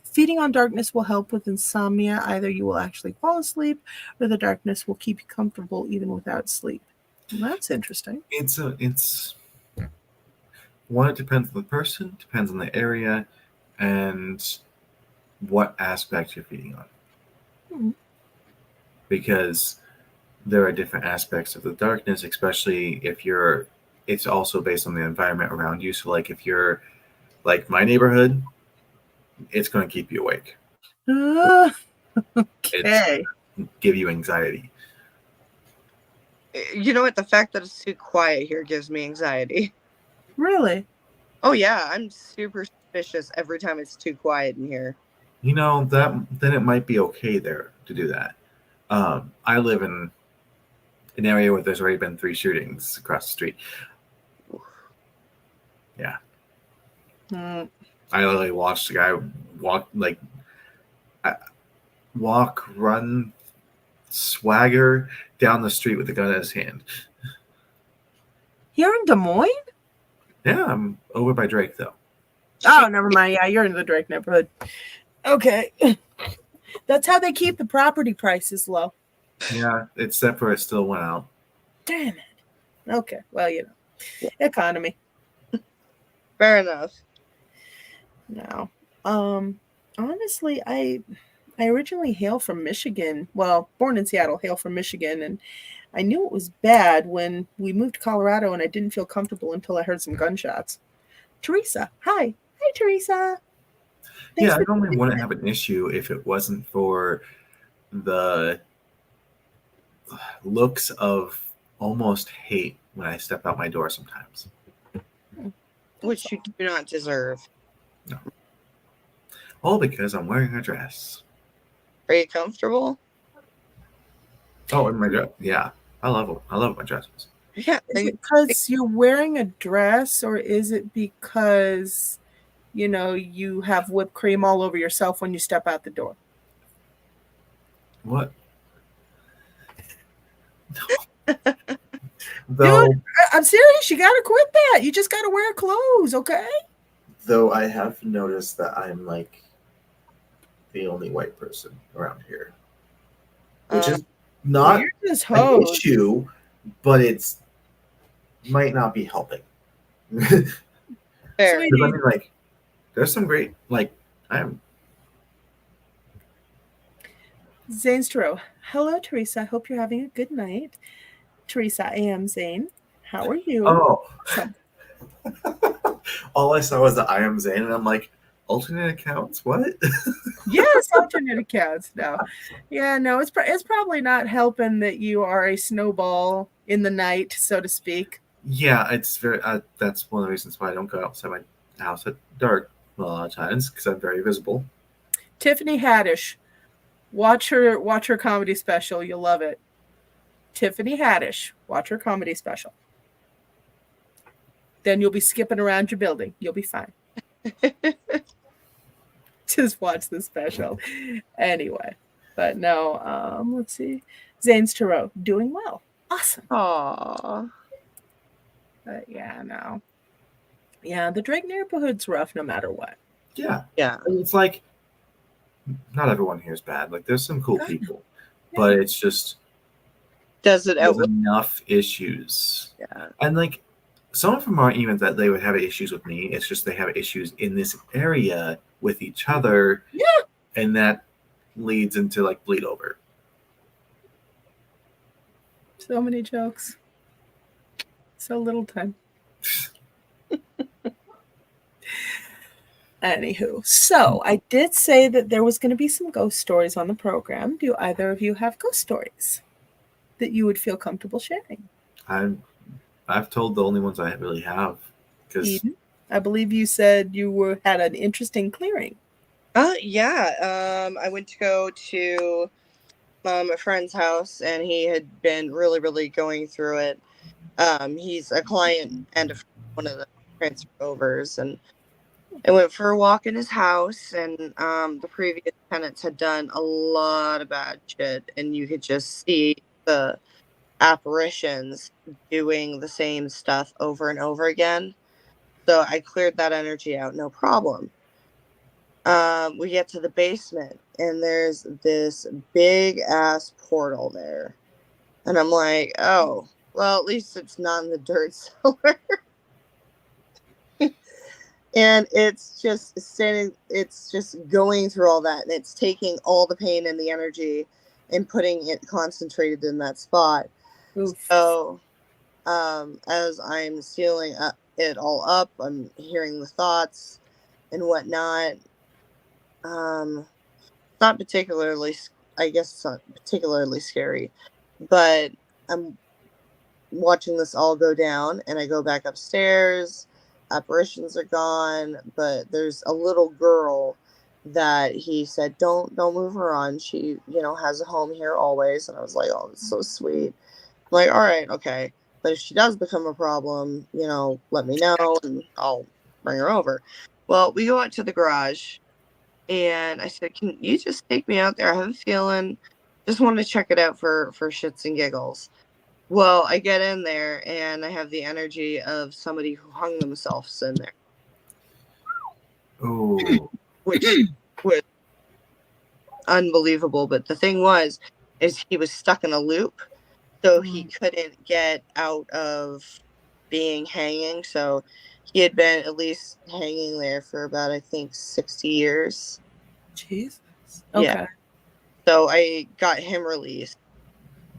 Feeding on darkness will help with insomnia. Either you will actually fall asleep, or the darkness will keep you comfortable even without sleep. Well, that's interesting. It depends on the person, depends on the area, and what aspect you're feeding on. Because there are different aspects of the darkness, especially if it's also based on the environment around you. So like if you're like my neighborhood, it's going to keep you awake. Okay. Give you anxiety. You know what? The fact that it's too quiet here gives me anxiety. Really? Oh yeah, I'm super suspicious every time it's too quiet in here. You know, then it might be okay there to do that. I live in an area where there's already been 3 shootings across the street. Yeah. Mm. I literally watched the guy run, swagger down the street with a gun in his hand. You're in Des Moines? Yeah, I'm over by Drake, though. Oh, never mind. Yeah, you're in the Drake neighborhood. Okay. That's how they keep the property prices low. Yeah, except for it still went out. Damn it. Okay. Well, economy. Fair enough. No. Honestly, I originally hail from Michigan. Well, born in Seattle, hail from Michigan, and I knew it was bad when we moved to Colorado, and I didn't feel comfortable until I heard some gunshots. Teresa, hi. Hi, Teresa. Thanks I normally wouldn't have an issue if it wasn't for the looks of almost hate when I step out my door sometimes. Which you do not deserve. No. All because I'm wearing a dress. Are you comfortable? Oh, in my dress. Yeah. I love my dresses. Yeah. Is it because you're wearing a dress, or is it because, you have whipped cream all over yourself when you step out the door? What? Dude, I'm serious. You got to quit that. You just got to wear clothes, okay? Though I have noticed that I'm like the only white person around here, which is not an issue, but it's might not be helping. Fair. I mean, like, there's some great, like, Zane's Tarot. Hello, Teresa. I hope you're having a good night. Teresa, I am Zane. How are you? Oh. All I saw was the I am Zane, and I'm like, alternate accounts? What? Yes, alternate accounts. No. Yeah, no, it's probably not helping that you are a snowball in the night, so to speak. Yeah, it's very. That's one of the reasons why I don't go outside my house at dark a lot of times, because I'm very visible. Tiffany Haddish, watch her comedy special. You'll love it. Tiffany Haddish, watch her comedy special. Then you'll be skipping around your building. You'll be fine. Just watch the special. Anyway, but no. Let's see. Zane's Tarot, doing well. Awesome. Aww. But yeah, no. Yeah, the Drake neighborhood's rough no matter what. Yeah. Yeah. It's like, not everyone here is bad. Like, there's some cool people, but it's just there's enough issues. Yeah. And like, some of them aren't even that they would have issues with me. It's just they have issues in this area with each other. Yeah. And that leads into like bleed over. So many jokes. So little time. Anywho, so I did say that there was going to be some ghost stories on the program. Do either of you have ghost stories that you would feel comfortable sharing? I've told the only ones I really have. Eden, I believe you said you had an interesting clearing. Yeah. I went to go to a friend's house, and he had been really, really going through it. He's a client and one of the transfer overs, and I went for a walk in his house, and the previous tenants had done a lot of bad shit, and you could just see the apparitions doing the same stuff over and over again. So I cleared that energy out, no problem. We get to the basement, and there's this big ass portal there, and I'm like, oh, well, at least it's not in the dirt cellar. And it's just going through all that, and it's taking all the pain and the energy and putting it concentrated in that spot. Oof. So as I'm sealing it all up, I'm hearing the thoughts and whatnot. Not particularly, I guess it's not particularly scary, but I'm watching this all go down, and I go back upstairs. Apparitions are gone, but there's a little girl that he said, don't move her on. She, has a home here always. And I was like, oh, that's so sweet. like, all right, okay. But if she does become a problem, let me know and I'll bring her over. Well, we go out to the garage and I said, can you just take me out there? I have a feeling, just want to check it out for shits and giggles. Well, I get in there and I have the energy of somebody who hung themselves in there. Oh. Which was unbelievable. But the thing is he was stuck in a loop. So he couldn't get out of being hanging. So he had been at least hanging there for about, I think, 60 years. Jesus. Okay. Yeah. So I got him released.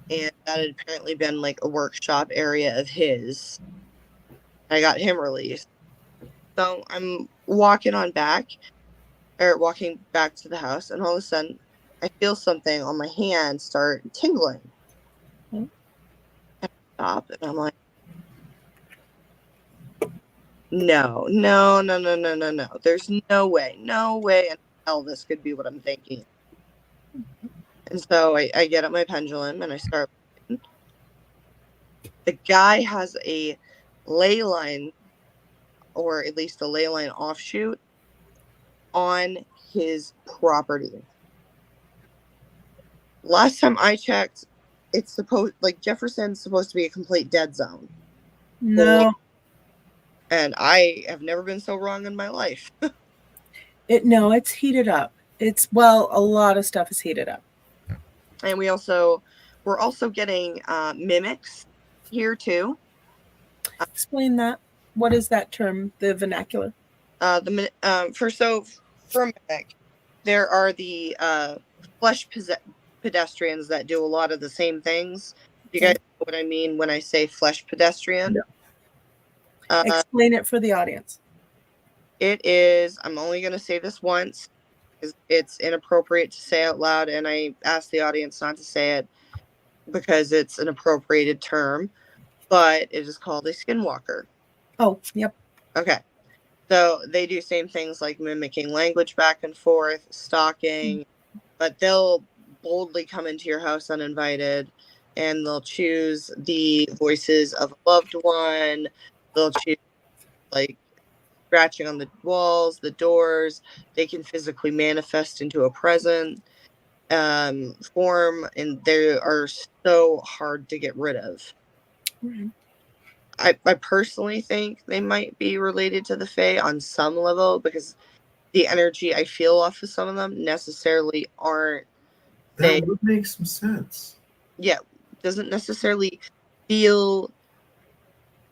And that had apparently been like a workshop area of his. I got him released. So I'm walking back to the house, and all of a sudden I feel something on my hand start tingling. Hmm. I stop, and I'm like, no. There's no way in hell this could be what I'm thinking. And so I get up my pendulum and I start looking. The guy has a ley line, or at least a ley line offshoot, on his property. Last time I checked, it's Jefferson's supposed to be a complete dead zone. No. And I have never been so wrong in my life. It's heated up. A lot of stuff is heated up. And we're also getting mimics here too. Explain that. What is that term? The vernacular. For mimic, there are the flesh pedestrians that do a lot of the same things. You guys know what I mean when I say flesh pedestrian? Yeah. Explain it for the audience. It is, I'm only going to say this once, because it's inappropriate to say out loud, and I ask the audience not to say it because it's an appropriated term, but it is called a skinwalker. Oh, yep. Okay. So they do same things like mimicking language back and forth, stalking, but they'll boldly come into your house uninvited, and they'll choose the voices of a loved one. They'll choose scratching on the walls, the doors. They can physically manifest into a present form, and they are so hard to get rid of. Mm-hmm. I personally think they might be related to the Fae on some level, because the energy I feel off of some of them necessarily aren't. That would make some sense. Yeah, doesn't necessarily feel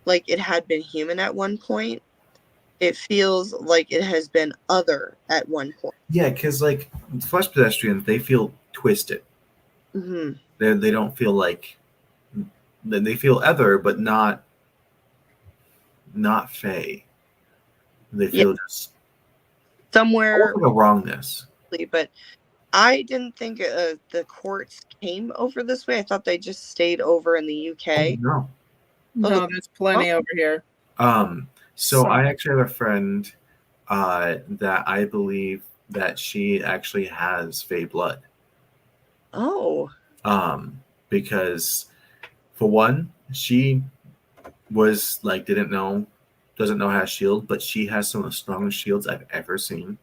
like it had been human at one point. It feels like it has been other at one point. Yeah, because flesh pedestrians, they feel twisted. Mm-hmm. They don't feel like they feel other, but not Fae. They feel just somewhere a wrongness. But I didn't think the courts came over this way. I thought they just stayed over in the UK. Oh, no, there's plenty over here. So I actually have a friend that I believe that she actually has Fae blood. Oh. Because for one, she was doesn't know how to shield, but she has some of the strongest shields I've ever seen.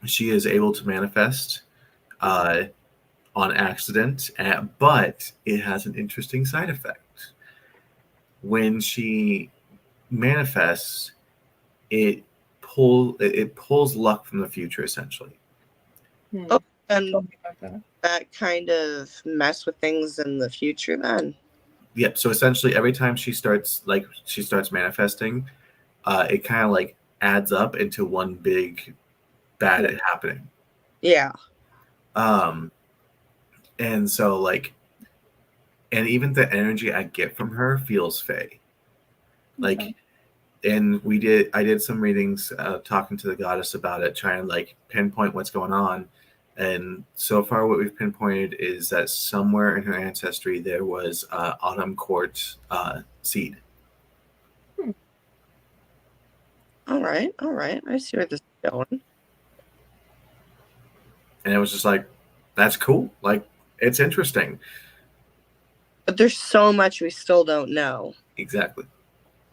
She is able to manifest on accident, but it has an interesting side effect. When she manifests, it pulls luck from the future, essentially. Oh, and that kind of mess with things in the future then? Yep. So essentially, every time she starts manifesting, it kind of adds up into one big bad happening. Yeah. And so and even the energy I get from her feels Fae. And I did some readings talking to the goddess about it, trying to pinpoint what's going on. And so far what we've pinpointed is that somewhere in her ancestry there was autumn court seed. All right. I see where this is going. And it was just that's cool. It's interesting. But there's so much we still don't know. Exactly.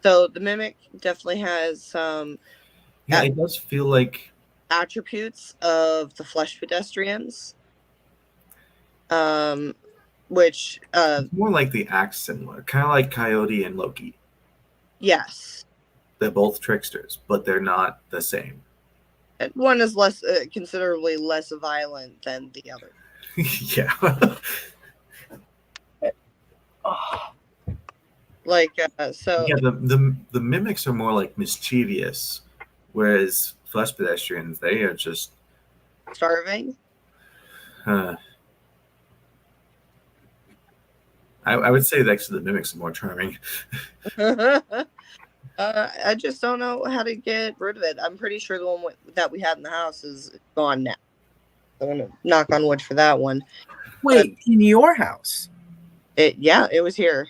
So the mimic definitely has some Yeah, it does feel like attributes of the flesh pedestrians. Which it's more like the act similar, kind of like Coyote and Loki. yes. They're both tricksters, but they're not the same. One is less considerably less violent than the other. Yeah. Like so Yeah, the mimics are more like mischievous, whereas flesh pedestrians, they are just starving. I would say that actually the mimics are more charming. I just don't know how to get rid of it. I'm pretty sure the one that we had in the house is gone now. I'm gonna knock on wood for that one. Wait, in your house? It was here.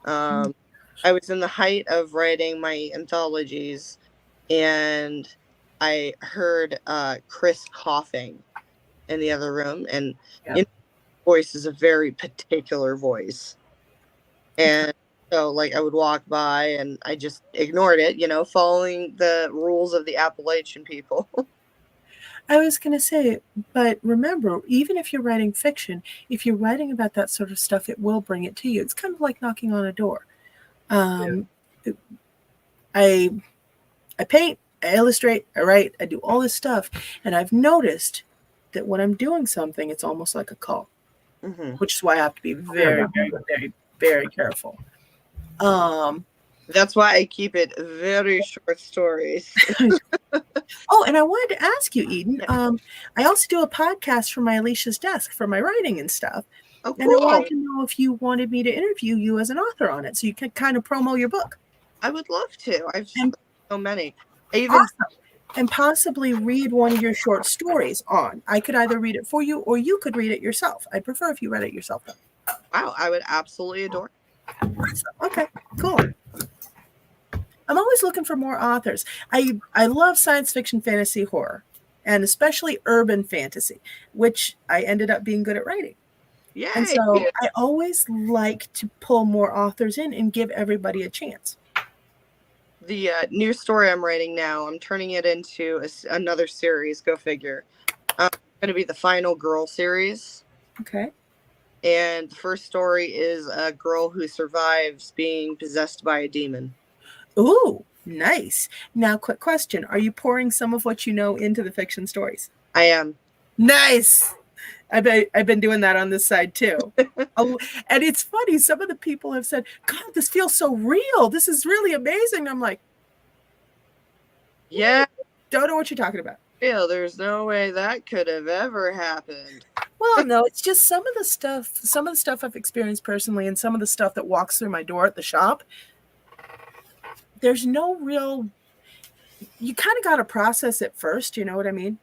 I was in the height of writing my anthologies, and I heard Chris coughing in the other room, and his voice is a very particular voice. And so, like, I would walk by, and I just ignored it, following the rules of the Appalachian people. I was going to say, but remember, even if you're writing fiction, if you're writing about that sort of stuff, it will bring it to you. It's kind of like knocking on a door. I paint, I illustrate, I write, I do all this stuff, and I've noticed that when I'm doing something, it's almost like a call, which is why I have to be very, very, very, very careful. That's why I keep it very short stories. Oh, and I wanted to ask you, Eden. I also do a podcast for my Alicia's Desk for my writing and stuff. Oh, cool. And I wanted to know if you wanted me to interview you as an author on it, so you can kind of promo your book. I would love to. I've so many. And possibly read one of your short stories on. I could either read it for you, or you could read it yourself. I'd prefer if you read it yourself, though. Wow, I would absolutely adore it. Okay, cool. I'm always looking for more authors. I love science fiction, fantasy, horror, and especially urban fantasy, which I ended up being good at writing. Yay. And so I always like to pull more authors in and give everybody a chance. The new story I'm writing now, I'm turning it into another series, go figure. It's going to be the Final Girl series. Okay. And the first story is a girl who survives being possessed by a demon. Ooh, nice. Now, quick question. Are you pouring some of what you know into the fiction stories? I am. Nice. I've been doing that on this side, too. And it's funny. Some of the people have said, God, this feels so real. This is really amazing. I'm like, yeah. Don't know what you're talking about. Yeah, there's no way that could have ever happened. Well, no, it's just some of the stuff I've experienced personally, and some of the stuff that walks through my door at the shop. There's no real, you kind of got to process it first, you know what I mean?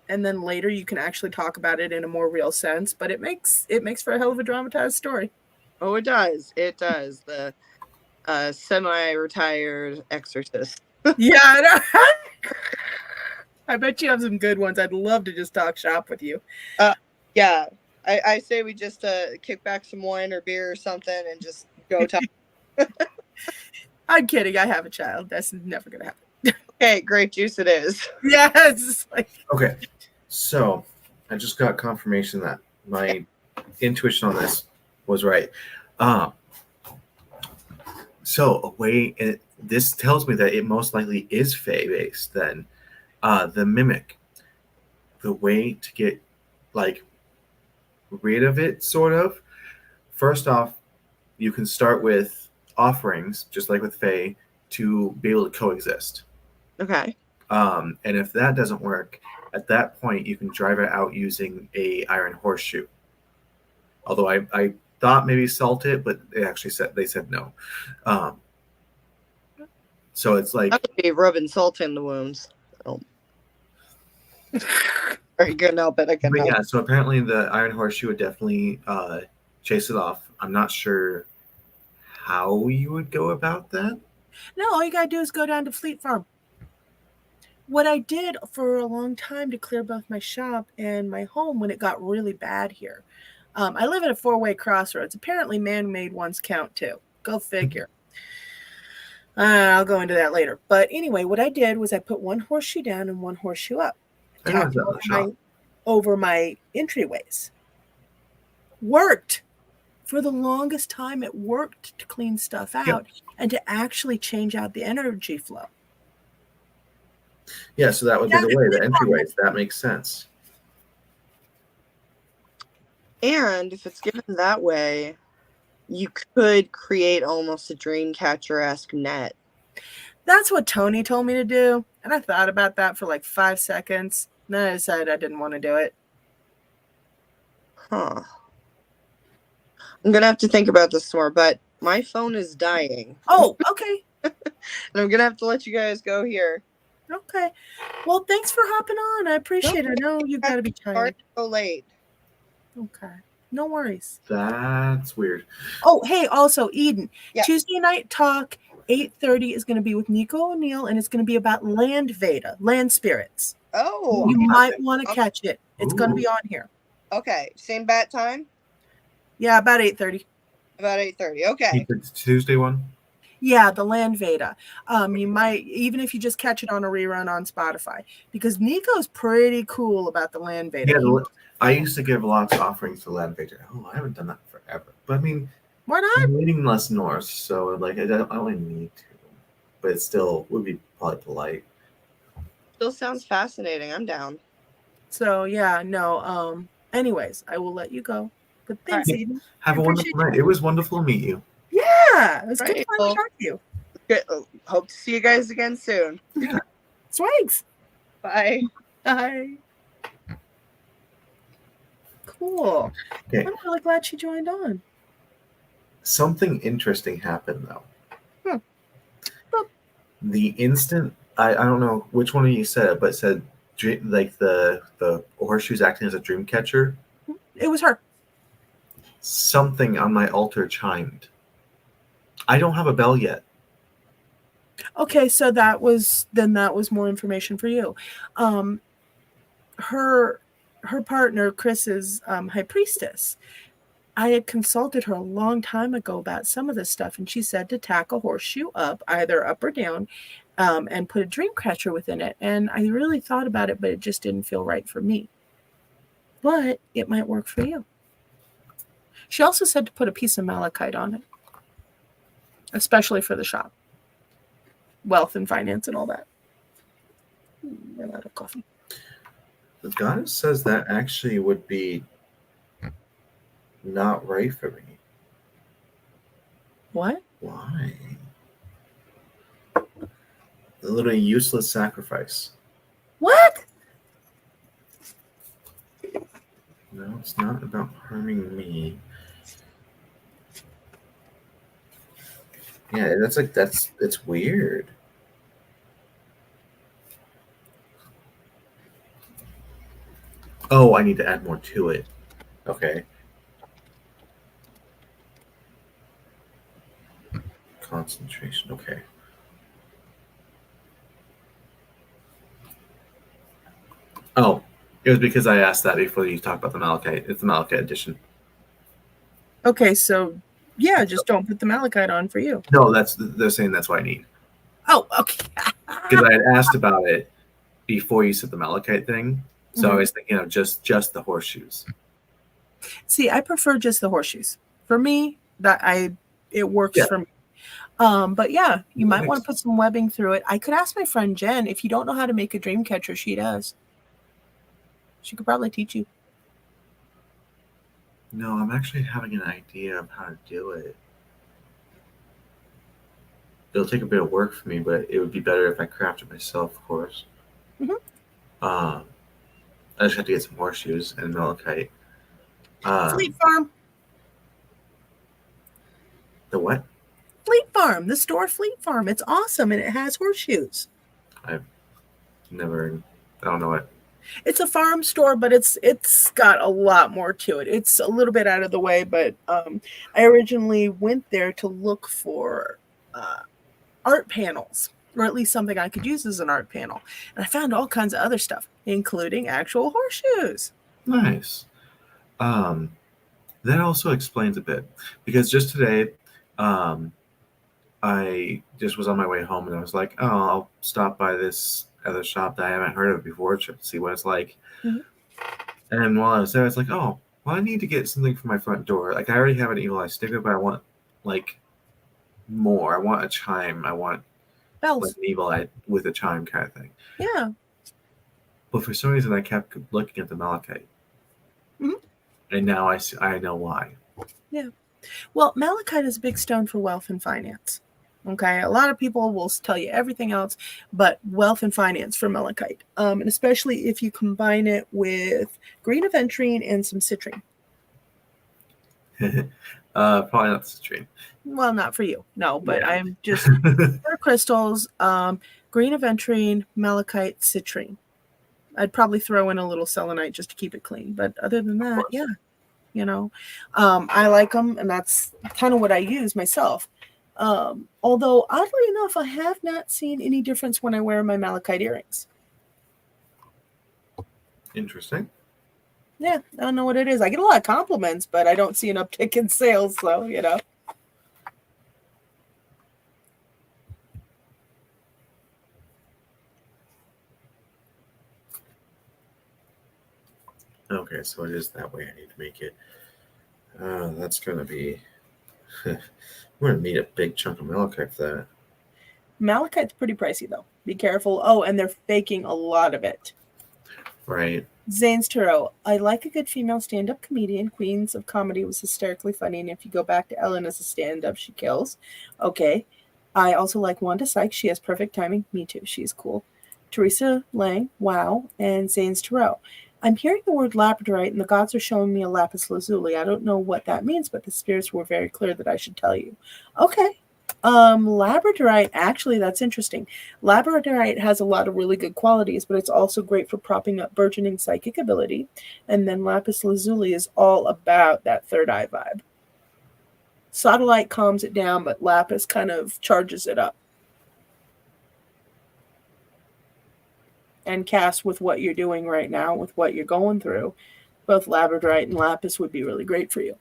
And then later you can actually talk about it in a more real sense, but it makes for a hell of a dramatized story. Oh, it does. It does. The semi-retired exorcist. Yeah, I bet you have some good ones. I'd love to just talk shop with you. Yeah, I say we just kick back some wine or beer or something and just go talk. I'm kidding. I have a child. That's never going to happen. Okay, grape juice it is. Yes. Okay, so I just got confirmation that my intuition on this was right. So this tells me that it most likely is Fae based. Then the mimic, the way to get rid of it, sort of. First off, you can start with offerings, just like with Fae, to be able to coexist. Okay. And if that doesn't work, at that point you can drive it out using a iron horseshoe. Although I thought maybe salt it, but they said no. So it's like that would be rubbing salt in the wounds. Oh. Are you gonna help it? I can. Yeah. So apparently the iron horseshoe would definitely chase it off. I'm not sure how you would go about that. No, all you gotta do is go down to Fleet Farm. What I did for a long time to clear both my shop and my home when it got really bad here I live at a 4-way crossroads. Apparently, man-made ones count too. Go figure. I'll go into that later. But anyway, what I did was I put one horseshoe down and one horseshoe up. I noticed that in the shop. Over my entryways. Worked. For the longest time, it worked to clean stuff out and to actually change out the energy flow. Yeah, so that would be the way, the entryways. That makes sense. And if it's given that way, you could create almost a dream catcher-esque net. That's what Tony told me to do. And I thought about that for like 5 seconds. Then I decided I didn't want to do it. Huh. I'm going to have to think about this more, but my phone is dying. Oh, okay. And I'm going to have to let you guys go here. Okay. Well, thanks for hopping on. I appreciate it. I know you've got to be tired. Sorry to go late. Okay. No worries. That's weird. Oh, hey, also, Eden. Yeah. Tuesday night talk, 8:30 is going to be with Nico O'Neill, and it's going to be about land Veda, land spirits. Oh. You might want to catch it. It's going to be on here. Okay. Same bat time? Yeah, about 8:30. About 8:30. Okay. The Tuesday one? Yeah, the land Veda. You might, even if you just catch it on a rerun on Spotify, because Nico's pretty cool about the land Veda. Yeah, I used to give lots of offerings to land Veda. Oh, I haven't done that forever. But I mean, why not? I'm reading less Norse, so like I don't really need to. But it still would be probably polite. Still sounds fascinating. I'm down. So yeah, no. Anyways, I will let you go. But thanks, Right. Eden. Have a wonderful night. It was wonderful to meet you. Yeah, it was good Right, fun well- to talk to you. Good. Hope to see you guys again soon. Swags. Bye. Bye. Cool. Okay. I'm really glad she joined on. Something interesting happened though. Well, The instant I don't know which one of you said it, but it said like the horseshoes acting as a dream catcher. it was her. Something on my altar chimed. I don't have a bell yet. Okay, so that was more information for you. Her partner, Chris's high priestess, I had consulted her a long time ago about some of this stuff, and she said to tack a horseshoe up, either up or down, and put a dream catcher within it. And I really thought about it, but it just didn't feel right for me. But it might work for you. She also said to put a piece of malachite on it, especially for the shop. Wealth and finance and all that. Run out of coffee. The goddess says that actually would be not right for me. What? Why? A literally useless sacrifice. What? No, it's not about harming me. Yeah, it's weird. Oh, I need to add more to it. Okay. Concentration, okay. Oh, it was because I asked that before you talked about the malachite. It's the malachite edition. Okay, so yeah, just don't put the malachite on for you. No, they're saying that's what I need. Oh, okay. Because I had asked about it before you said the malachite thing. So I was thinking of just the horseshoes. See, I prefer just the horseshoes. For me, it works for me. But yeah, you might want to put some webbing through it. I could ask my friend Jen. If you don't know how to make a dream catcher, she does. She could probably teach you. No, I'm actually having an idea of how to do it. It'll take a bit of work for me, but it would be better if I crafted myself, of course. I just have to get some horseshoes and malachite. Fleet Farm. The what? Fleet Farm. The store Fleet Farm. It's awesome, and it has horseshoes. I don't know it. It's a farm store, but it's got a lot more to it. It's a little bit out of the way, but I originally went there to look for art panels, or at least something I could use as an art panel. And I found all kinds of other stuff, including actual horseshoes. Nice. That also explains a bit, because just today, I just was on my way home and I was like, oh, I'll stop by this other shop that I haven't heard of before to see what it's like. Mhm. And while I was there, I was like, oh, well, I need to get something for my front door. Like, I already have an evil eye sticker, but I want, like, more. I want a chime. I want, like, Bells. an evil eye with a chime kind of thing. Yeah. But for some reason, I kept looking at the malachite. Mhm. And now I know why. Well, malachite is a big stone for wealth and finance. Okay, a lot of people will tell you everything else, but wealth and finance for malachite, and especially if you combine it with green aventurine and some citrine. Probably not the citrine. Well, not for you, no, but Yeah. I'm just for crystals, green aventurine, malachite, citrine. I'd probably throw in a little selenite just to keep it clean, but other than that, course. yeah, you know, I like them, and that's kind of what I use myself. Although oddly enough, I have not seen any difference when I wear my malachite earrings. Interesting. Yeah, I don't know what it is. I get a lot of compliments, but I don't see an uptick in sales, so you know. Okay, so it is that way I need to make it. That's going to be... I'm going to need a big chunk of malachite for that. Malachite's pretty pricey, though. Be careful. Oh, and they're faking a lot of it. Right. Zane's Tarot. I like a good female stand-up comedian. Queens of Comedy was hysterically funny, and if you go back to Ellen as a stand-up, she kills. Okay. I also like Wanda Sykes. She has perfect timing. Me too. She's cool. Teresa Lang. Wow. And Zane's Tarot. I'm hearing the word labradorite, and the gods are showing me a lapis lazuli. I don't know what that means, but the spirits were very clear that I should tell you. Okay. Labradorite, actually, that's interesting. Labradorite has a lot of really good qualities, but it's also great for propping up burgeoning psychic ability. And then lapis lazuli is all about that third eye vibe. Sodalite calms it down, but lapis kind of charges it up. And cast with what you're doing right now, with what you're going through, both labradorite and lapis would be really great for you.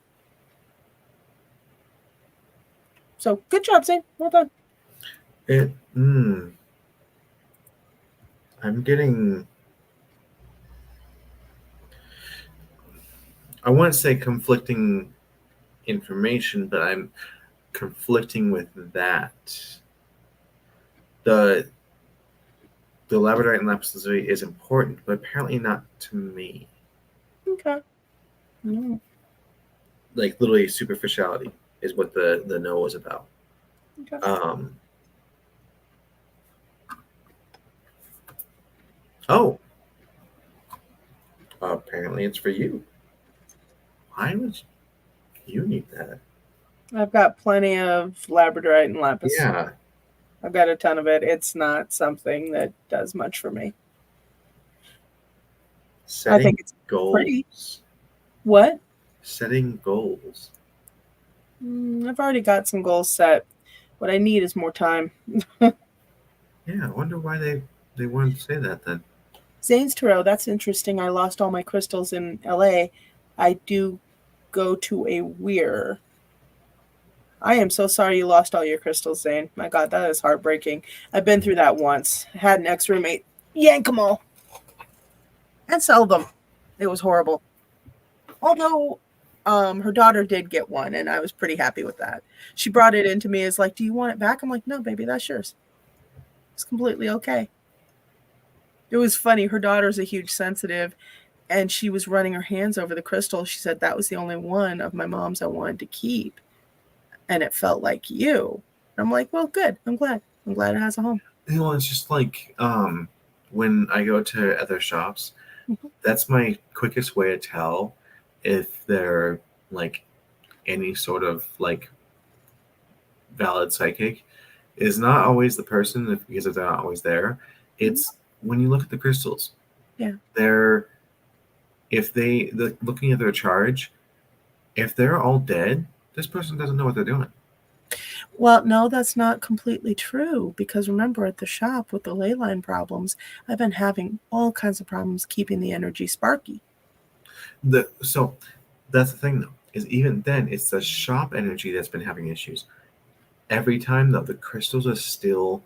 So good job, Zane. Well done. I'm getting... I wouldn't say conflicting information, but I'm conflicting with that. The labradorite and lapis lazuli is important, but apparently not to me. Okay. Mm. Like, literally superficiality is what the no was about. Okay. Oh. Apparently it's for you. Why would you need that? I've got plenty of labradorite and lapis. Yeah. I've got a ton of it. It's not something that does much for me. Setting I think it's goals. pretty. What? Setting goals. I've already got some goals set. What I need is more time. Yeah, I wonder why they wouldn't say that then. Zane's Tarot, that's interesting. I lost all my crystals in LA. I do go to a weir. I am so sorry you lost all your crystals, Zane. My God, that is heartbreaking. I've been through that once. Had an ex-roommate yank them all and sell them. It was horrible. Although her daughter did get one, and I was pretty happy with that. She brought it into me as like, do you want it back? I'm like, no, baby, that's yours. It's completely okay. It was funny. Her daughter's a huge sensitive, and she was running her hands over the crystal. She said that was the only one of my mom's I wanted to keep, and it felt like you. And I'm like, well, good. I'm glad. I'm glad it has a home. You know, it's just like when I go to other shops, that's my quickest way to tell if they're like any sort of like valid psychic is not always the person because they're not always there. It's when you look at the crystals. Yeah. Looking at their charge, if they're all dead, this person doesn't know what they're doing. Well, no, that's not completely true, because remember at the shop with the ley line problems, I've been having all kinds of problems keeping the energy sparky. So that's the thing, though. is even then, it's the shop energy that's been having issues. Every time, though, the crystals are still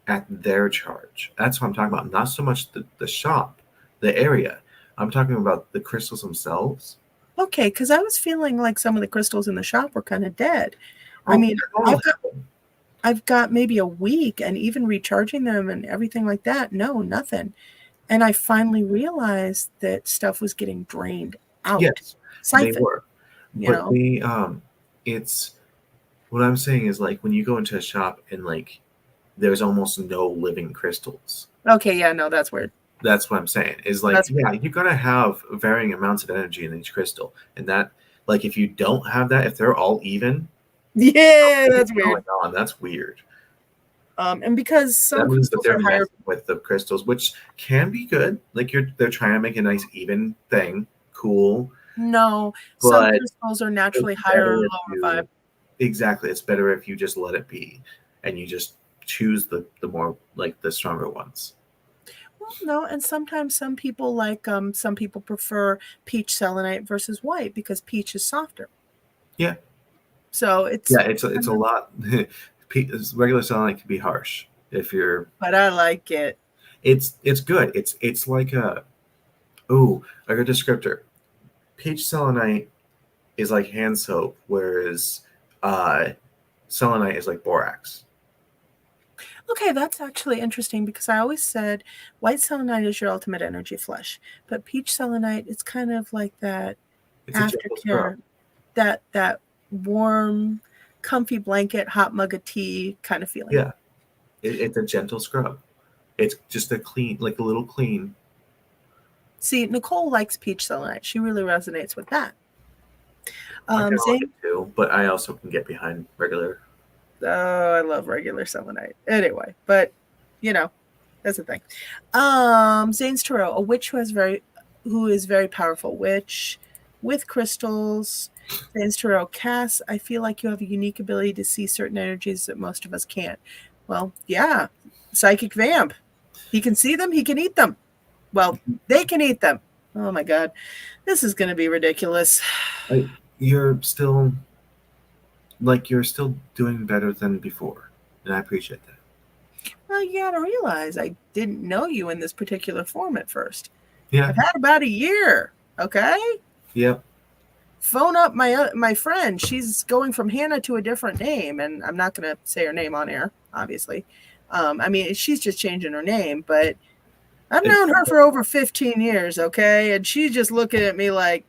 at their charge. That's what I'm talking about. Not so much the shop, the area. I'm talking about the crystals themselves. Okay, because I was feeling like some of the crystals in the shop were kind of dead. Oh, I mean, oh, I've got maybe a week, and even recharging them and everything like that, no, nothing. And I finally realized that stuff was getting drained out. yes, they Siphon, were. you But know? they, it's what I'm saying is like when you go into a shop and like there's almost no living crystals. Okay, yeah, no, that's weird. That's what I'm saying. Is like, That's yeah, you're gonna have varying amounts of energy in each crystal, and that, like, if you don't have that, if they're all even, Yeah, that's what's weird. going on? That's weird. And because some That means that crystals they're are higher. messing with the crystals, which can be good. Like they're trying to make a nice even thing, cool. No, some But crystals are naturally it's higher or better if lower you- vibe. Exactly, it's better if you just let it be, and you just choose the more like the stronger ones. Well, no, and sometimes some people some people prefer peach selenite versus white because peach is softer. Yeah. So it's Yeah, it's a lot. Regular selenite can be harsh if you're. but I like it. It's good. It's like a good descriptor. Peach selenite is like hand soap, whereas selenite is like borax. Okay, that's actually interesting because I always said white selenite is your ultimate energy flush, but peach selenite, it's kind of like that It's a gentle scrub. aftercare, that warm, comfy blanket, hot mug of tea kind of feeling. Yeah, it's a gentle scrub. It's just a clean, like a little clean. See, Nicole likes peach selenite. She really resonates with that. I kind of like Zane, it too, but I also can get behind regular. oh, I love regular selenite. Anyway, but that's the thing. Zane's Tarot, a witch who is very powerful witch with crystals. Zane's Tarot, Cass, I feel like you have a unique ability to see certain energies that most of us can't. Well, yeah, psychic vamp. He can see them, he can eat them. Well, they can eat them. Oh my God, this is going to be ridiculous. You're still doing better than before, and I appreciate that. Well, you got to realize I didn't know you in this particular form at first. Yeah. I've had about a year. Okay. Yep. Phone up my friend. She's going from Hannah to a different name, and I'm not going to say her name on air, obviously. I mean, she's just changing her name, but I've known her for over 15 years, okay? And she's just looking at me like,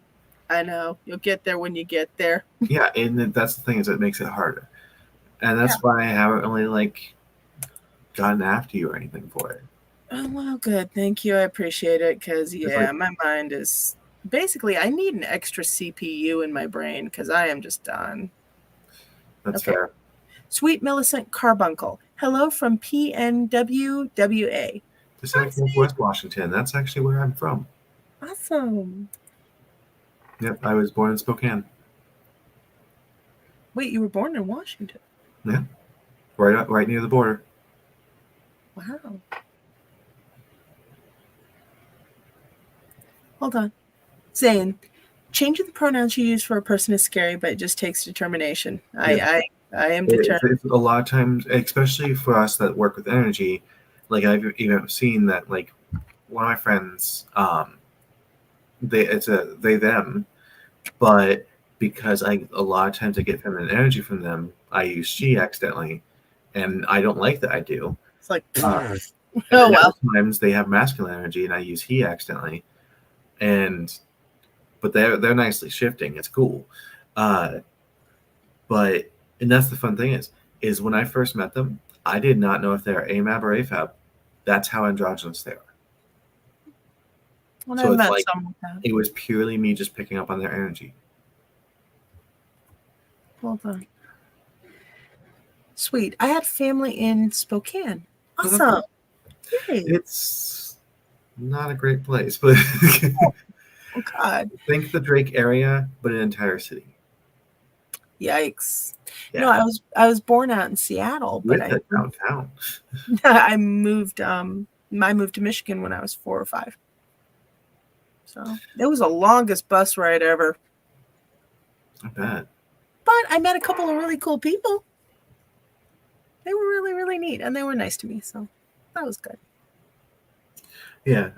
I know, you'll get there when you get there. Yeah, and that's the thing, is it makes it harder. And that's why I haven't really gotten after you or anything for it. Oh, well, good. Thank you. I appreciate it because, my mind is basically, I need an extra CPU in my brain because I am just done. That's fair. Sweet Millicent Carbuncle. Hello from PNWWA. Pacific Northwest Washington. That's actually where I'm from. Awesome. Yep, I was born in Spokane. Wait, you were born in Washington? Yeah, right near the border. Wow. Hold on. Zane, changing the pronouns you use for a person is scary, but it just takes determination. Yeah. I am determined. A lot of times, especially for us that work with energy, I've even seen that one of my friends, it's a they them, but because a lot of times I get feminine energy from them, I use she accidentally, and I don't like that I do. It's like, oh well. Sometimes they have masculine energy, and I use he accidentally, but they're nicely shifting. It's cool, but. And that's the fun thing is when I first met them, I did not know if they're AMAB or AFAB. That's how androgynous they are. Well, So it's it was purely me just picking up on their energy. Hold on. Sweet. I had family in Spokane. Awesome. Yay. It's not a great place, but oh God. Think the Drake area, but an entire city. Yikes. Yeah. No, I was born out in Seattle, but downtown. I moved to Michigan when I was 4 or 5. So it was the longest bus ride ever. I bet. But I met a couple of really cool people. They were really, really neat, and they were nice to me, so that was good. Yeah.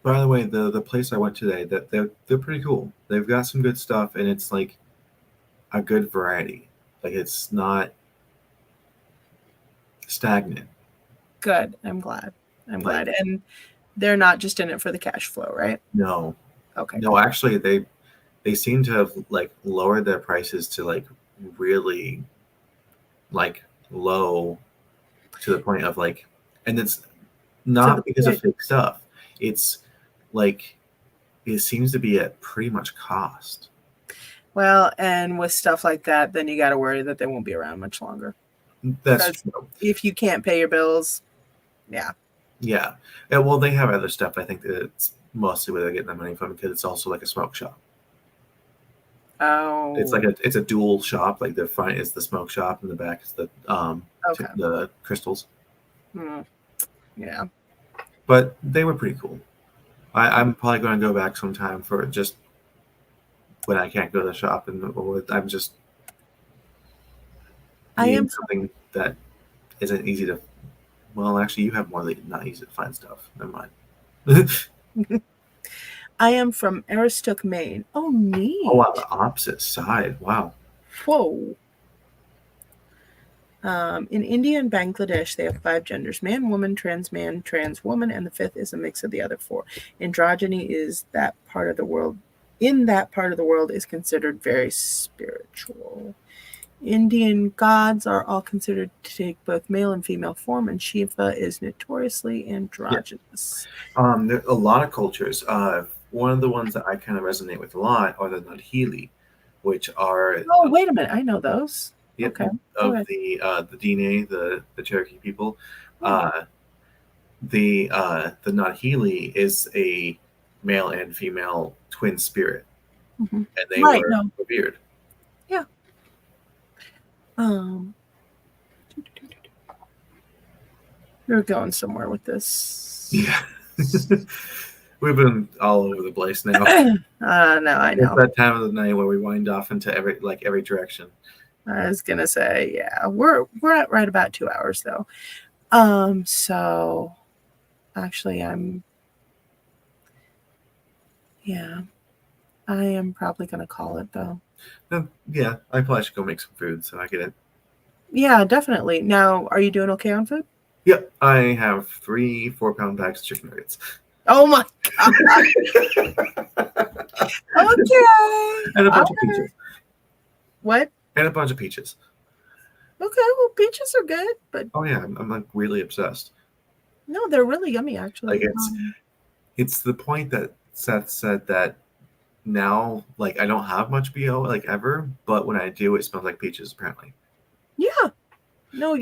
By the way, the place I went today, that they're pretty cool. They've got some good stuff, and it's like a good variety. Like it's not stagnant. Good. I'm glad. I'm glad. And they're not just in it for the cash flow, right? No. Okay. No, actually, they seem to have like lowered their prices to like really like low, to the point of like, and it's not because of fake stuff. It's like it seems to be at pretty much cost. Well, and with stuff like that, then you got to worry that they won't be around much longer. That's true. If you can't pay your bills, yeah. Yeah. And well, they have other stuff. I think that it's mostly where they're getting their money from, because it's also like a smoke shop. Oh. It's a dual shop. Like the front is the smoke shop, and the back is the the crystals. Yeah. But they were pretty cool. I'm probably going to go back sometime for just when I can't go to the shop, and I'm just something that isn't easy to. Well, actually, you have more not easy to find stuff. Never mind. I am from Aroostook, Maine. Oh, neat. Oh, wow, the opposite side. Wow. Whoa. In India and Bangladesh, they have 5 genders: man, woman, trans woman, and the 5th is a mix of the other 4. Androgyny is that part of the world. In that part of the world is considered very spiritual. Indian gods are all considered to take both male and female form, and Shiva is notoriously androgynous. Yeah. There are a lot of cultures. One of the ones that I kind of resonate with a lot are the Nadhili, which are. Oh, wait a minute! I know those. Yep, okay. Of the Dine, the Cherokee people. The Nadhili is a male and female twin spirit, and they were revered. Yeah. We're going somewhere with this. Yeah. We've been all over the place now. No, I know. It's that time of the night where we wind off into every direction. I was gonna say, yeah, we're at right about 2 hours though. So actually I am probably gonna call it though. Yeah, I probably should go make some food, so I get it. Yeah, definitely. Now, are you doing okay on food? Yep, I have 3 4-pound bags of chicken nuggets. Oh my god. Okay. And a bunch of peaches. What? And a bunch of peaches. Okay, well, peaches are good, but oh yeah, I'm like really obsessed. No, they're really yummy, actually. Like it's the point that Seth said that now, like, I don't have much BO like ever, but when I do, it smells like peaches apparently. Yeah. No,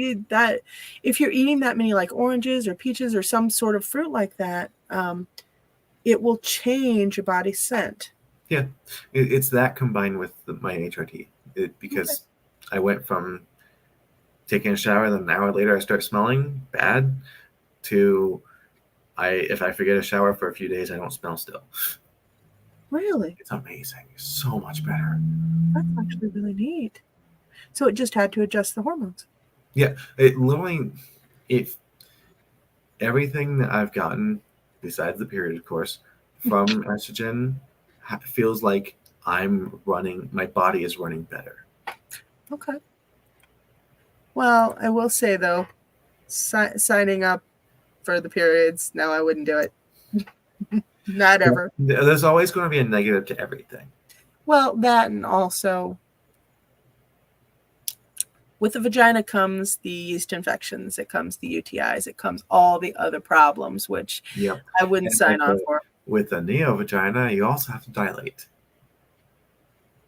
if you're eating that many like oranges or peaches or some sort of fruit like that, it will change your body's scent. Yeah, it's that combined with my HRT, because I went from taking a shower, then an hour later I start smelling bad, to if I forget a shower for a few days, I don't smell still. Really? It's amazing. It's so much better. That's actually really neat. So it just had to adjust the hormones. Yeah, it literally, if everything that I've gotten, besides the period, of course, from estrogen, feels like my body is running better. Okay. Well, I will say though, signing up for the periods, no, I wouldn't do it. Not ever. There's always going to be a negative to everything. Well, that, and also with the vagina comes the yeast infections, it comes the UTIs, it comes all the other problems, which I wouldn't sign on for. With a neo-vagina, you also have to dilate.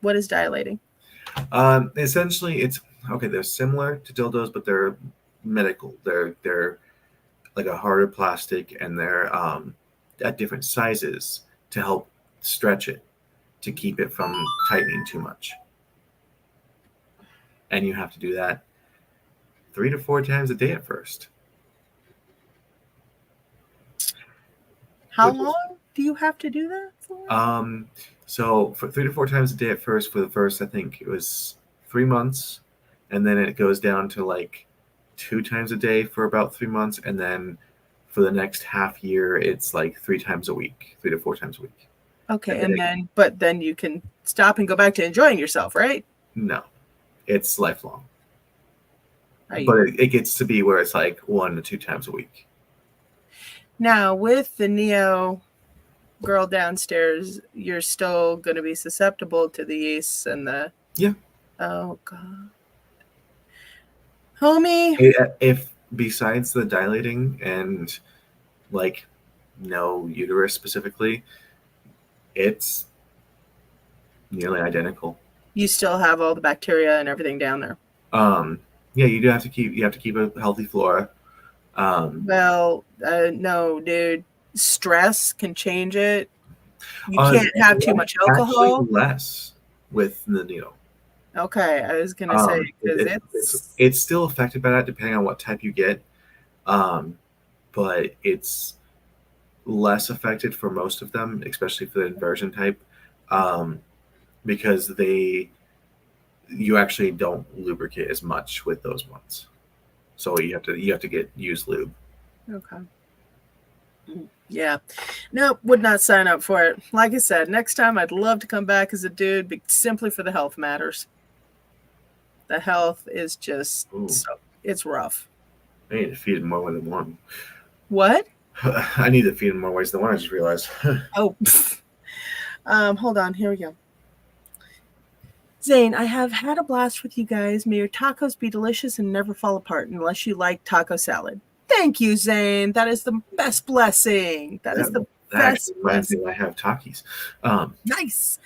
What is dilating? Essentially, it's okay. They're similar to dildos, but they're medical. They're like a harder plastic, and they're at different sizes to help stretch it, to keep it from tightening too much. And you have to do that 3 to 4 times a day at first. How long? do you have to do that for? So for 3 to 4 times a day at first, for the first, I think it was 3 months, and then it goes down to like 2 times a day for about 3 months, and then for the next half year, it's like 3 times a week, 3 to 4 times a week. Okay, but then you can stop and go back to enjoying yourself, right? No, it's lifelong. Right. But it gets to be where it's like 1 to 2 times a week. Now, with the Neo girl downstairs, you're still going to be susceptible to the yeasts and the... Yeah. Oh, God. Homie. If besides the dilating and like no uterus specifically, it's nearly identical. You still have all the bacteria and everything down there. Yeah, you have to keep a healthy flora. Well, no, dude. Stress can change it. You can't have too much alcohol. Actually, less with the Neo. Okay, I was gonna say because it's still affected by that depending on what type you get, but it's less affected for most of them, especially for the inversion type, because you actually don't lubricate as much with those ones, so you have to use lube. Okay. Yeah. Nope, would not sign up for it. Like I said, next time I'd love to come back as a dude, but simply for the health matters. The health is just it's rough. I need to feed him more than one. What? I need to feed him more ways than one. I just realized. Oh, hold on. Here we go. Zane, I have had a blast with you guys. May your tacos be delicious and never fall apart unless you like taco salad. Thank you, Zane. That is the best blessing. That is the best blessing. I have Takis. Nice.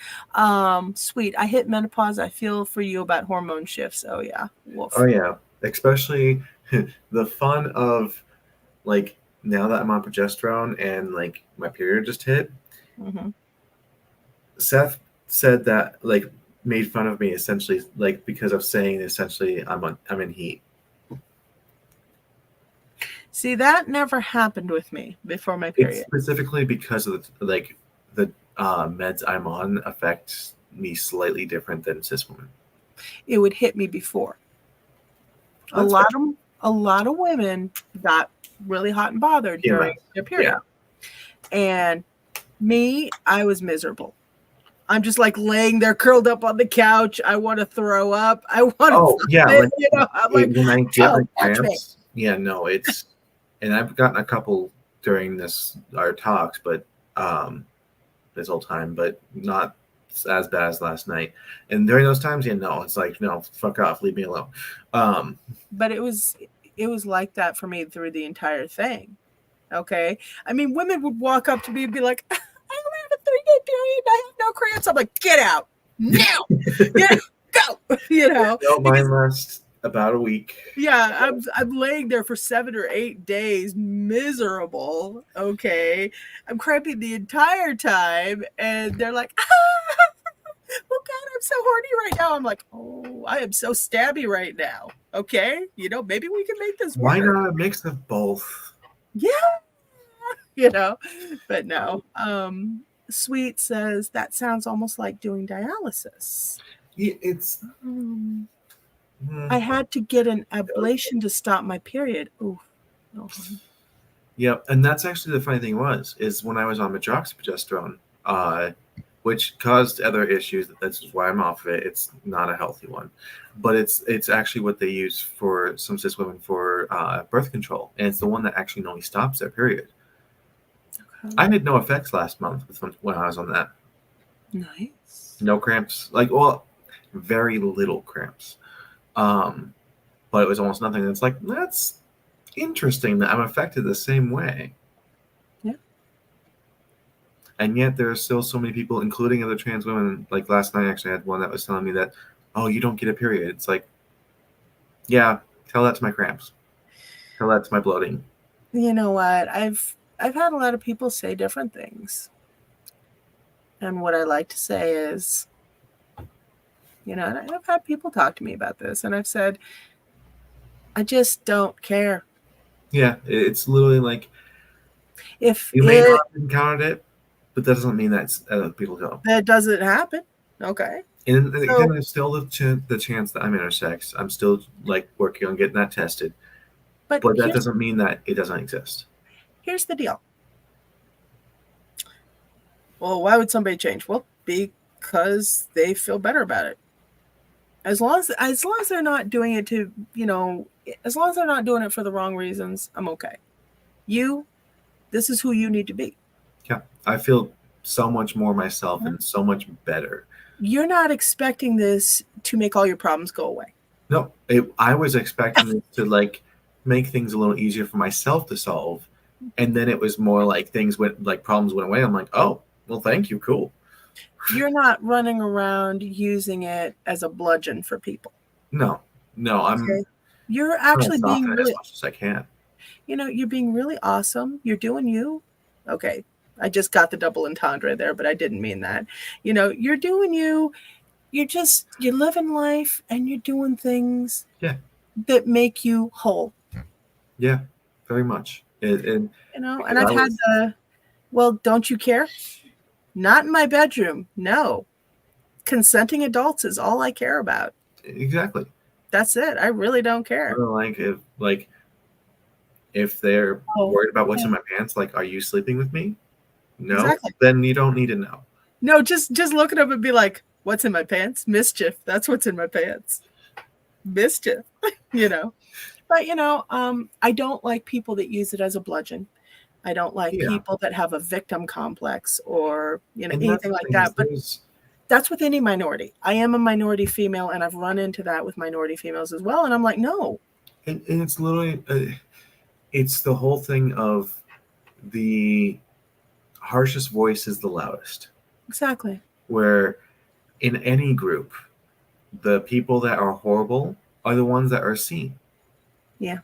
Sweet. I hit menopause. I feel for you about hormone shifts. Oh, yeah. Wolf. Oh, yeah. Especially the fun of, like, now that I'm on progesterone and, like, my period just hit. Mm-hmm. Seth said that, like, made fun of me essentially, like, because of saying essentially I'm in heat. See, that never happened with me before my period. It's specifically because of the meds I'm on affect me slightly different than cis women. It would hit me before. A lot of women got really hot and bothered during their period. Yeah. And me, I was miserable. I'm just like laying there curled up on the couch. I want to throw up. I want to. Oh, yeah. I'm like, when I get cramps, yeah, no, it's. And I've gotten a couple during our talks, but this whole time, but not as bad as last night. And during those times, it's like, no, fuck off, leave me alone. But it was like that for me through the entire thing. Okay, I mean, women would walk up to me and be like, "I only have a 3-day period. I have no cramps." I'm like, "Get out now, go!" No, mine lasts about a week. Yeah, I'm laying there for 7 or 8 days, miserable. Okay, I'm cramping the entire time, and they're like, "Oh God, I'm so horny right now." I'm like, "Oh, I am so stabby right now." Okay, maybe we can make this work. Why not a mix of both? Yeah, but no. Sweet says that sounds almost like doing dialysis. Yeah, it's. I had to get an ablation to stop my period. Ooh. Oh. Yeah, and that's actually the funny thing is when I was on medroxyprogesterone, which caused other issues. That's why I'm off of it. It's not a healthy one, but it's actually what they use for some cis women for birth control, and it's the one that actually only stops their period. Okay. I had no effects last month when I was on that. Nice. No cramps. Very little cramps. But it was almost nothing. It's like, that's interesting that I'm affected the same way. Yeah. And yet there are still so many people, including other trans women. Like last night, I actually had one that was telling me that, "Oh, you don't get a period." It's like, yeah, tell that to my cramps. Tell that to my bloating. You know what? I've had a lot of people say different things. And what I like to say is, and I've had people talk to me about this, and I've said, I just don't care. Yeah, it's literally like, if you may not have encountered it, But that doesn't mean that other people don't. That doesn't happen. Okay. And So- again, there's still the chance that I'm intersex. I'm still like working on getting that tested. But that doesn't mean that it doesn't exist. Here's the deal. Well, why would somebody change? Well, because they feel better about it. As long as they're not doing it to, as long as they're not doing it for the wrong reasons, I'm okay. This is who you need to be. Yeah, I feel so much more myself and so much better. You're not expecting this to make all your problems go away. No, I was expecting it to like make things a little easier for myself to solve, and then it was more like problems went away. I'm like, oh, well, thank you, cool. You're not running around using it as a bludgeon for people. No, I'm. You're actually being really, as much as I can. You're being really awesome. You're doing you. Okay, I just got the double entendre there, but I didn't mean that. You're doing you. You're living life, and you're doing things. Yeah. That make you whole. Yeah, very much. And I've had well, don't you care? Not in my bedroom. No. Consenting adults is all I care about. Exactly. That's it. I really don't care. If they're worried about what's in my pants, like, are you sleeping with me? No. Exactly. Then you don't need to know. No, just look it up and be like, what's in my pants? Mischief. That's what's in my pants. Mischief. But I don't like people that use it as a bludgeon. I don't like people that have a victim complex or anything like that. But that's with any minority. I am a minority female, and I've run into that with minority females as well. And I'm like, no. And it's literally, it's the whole thing of the harshest voice is the loudest. Exactly. Where in any group, the people that are horrible are the ones that are seen. Yeah.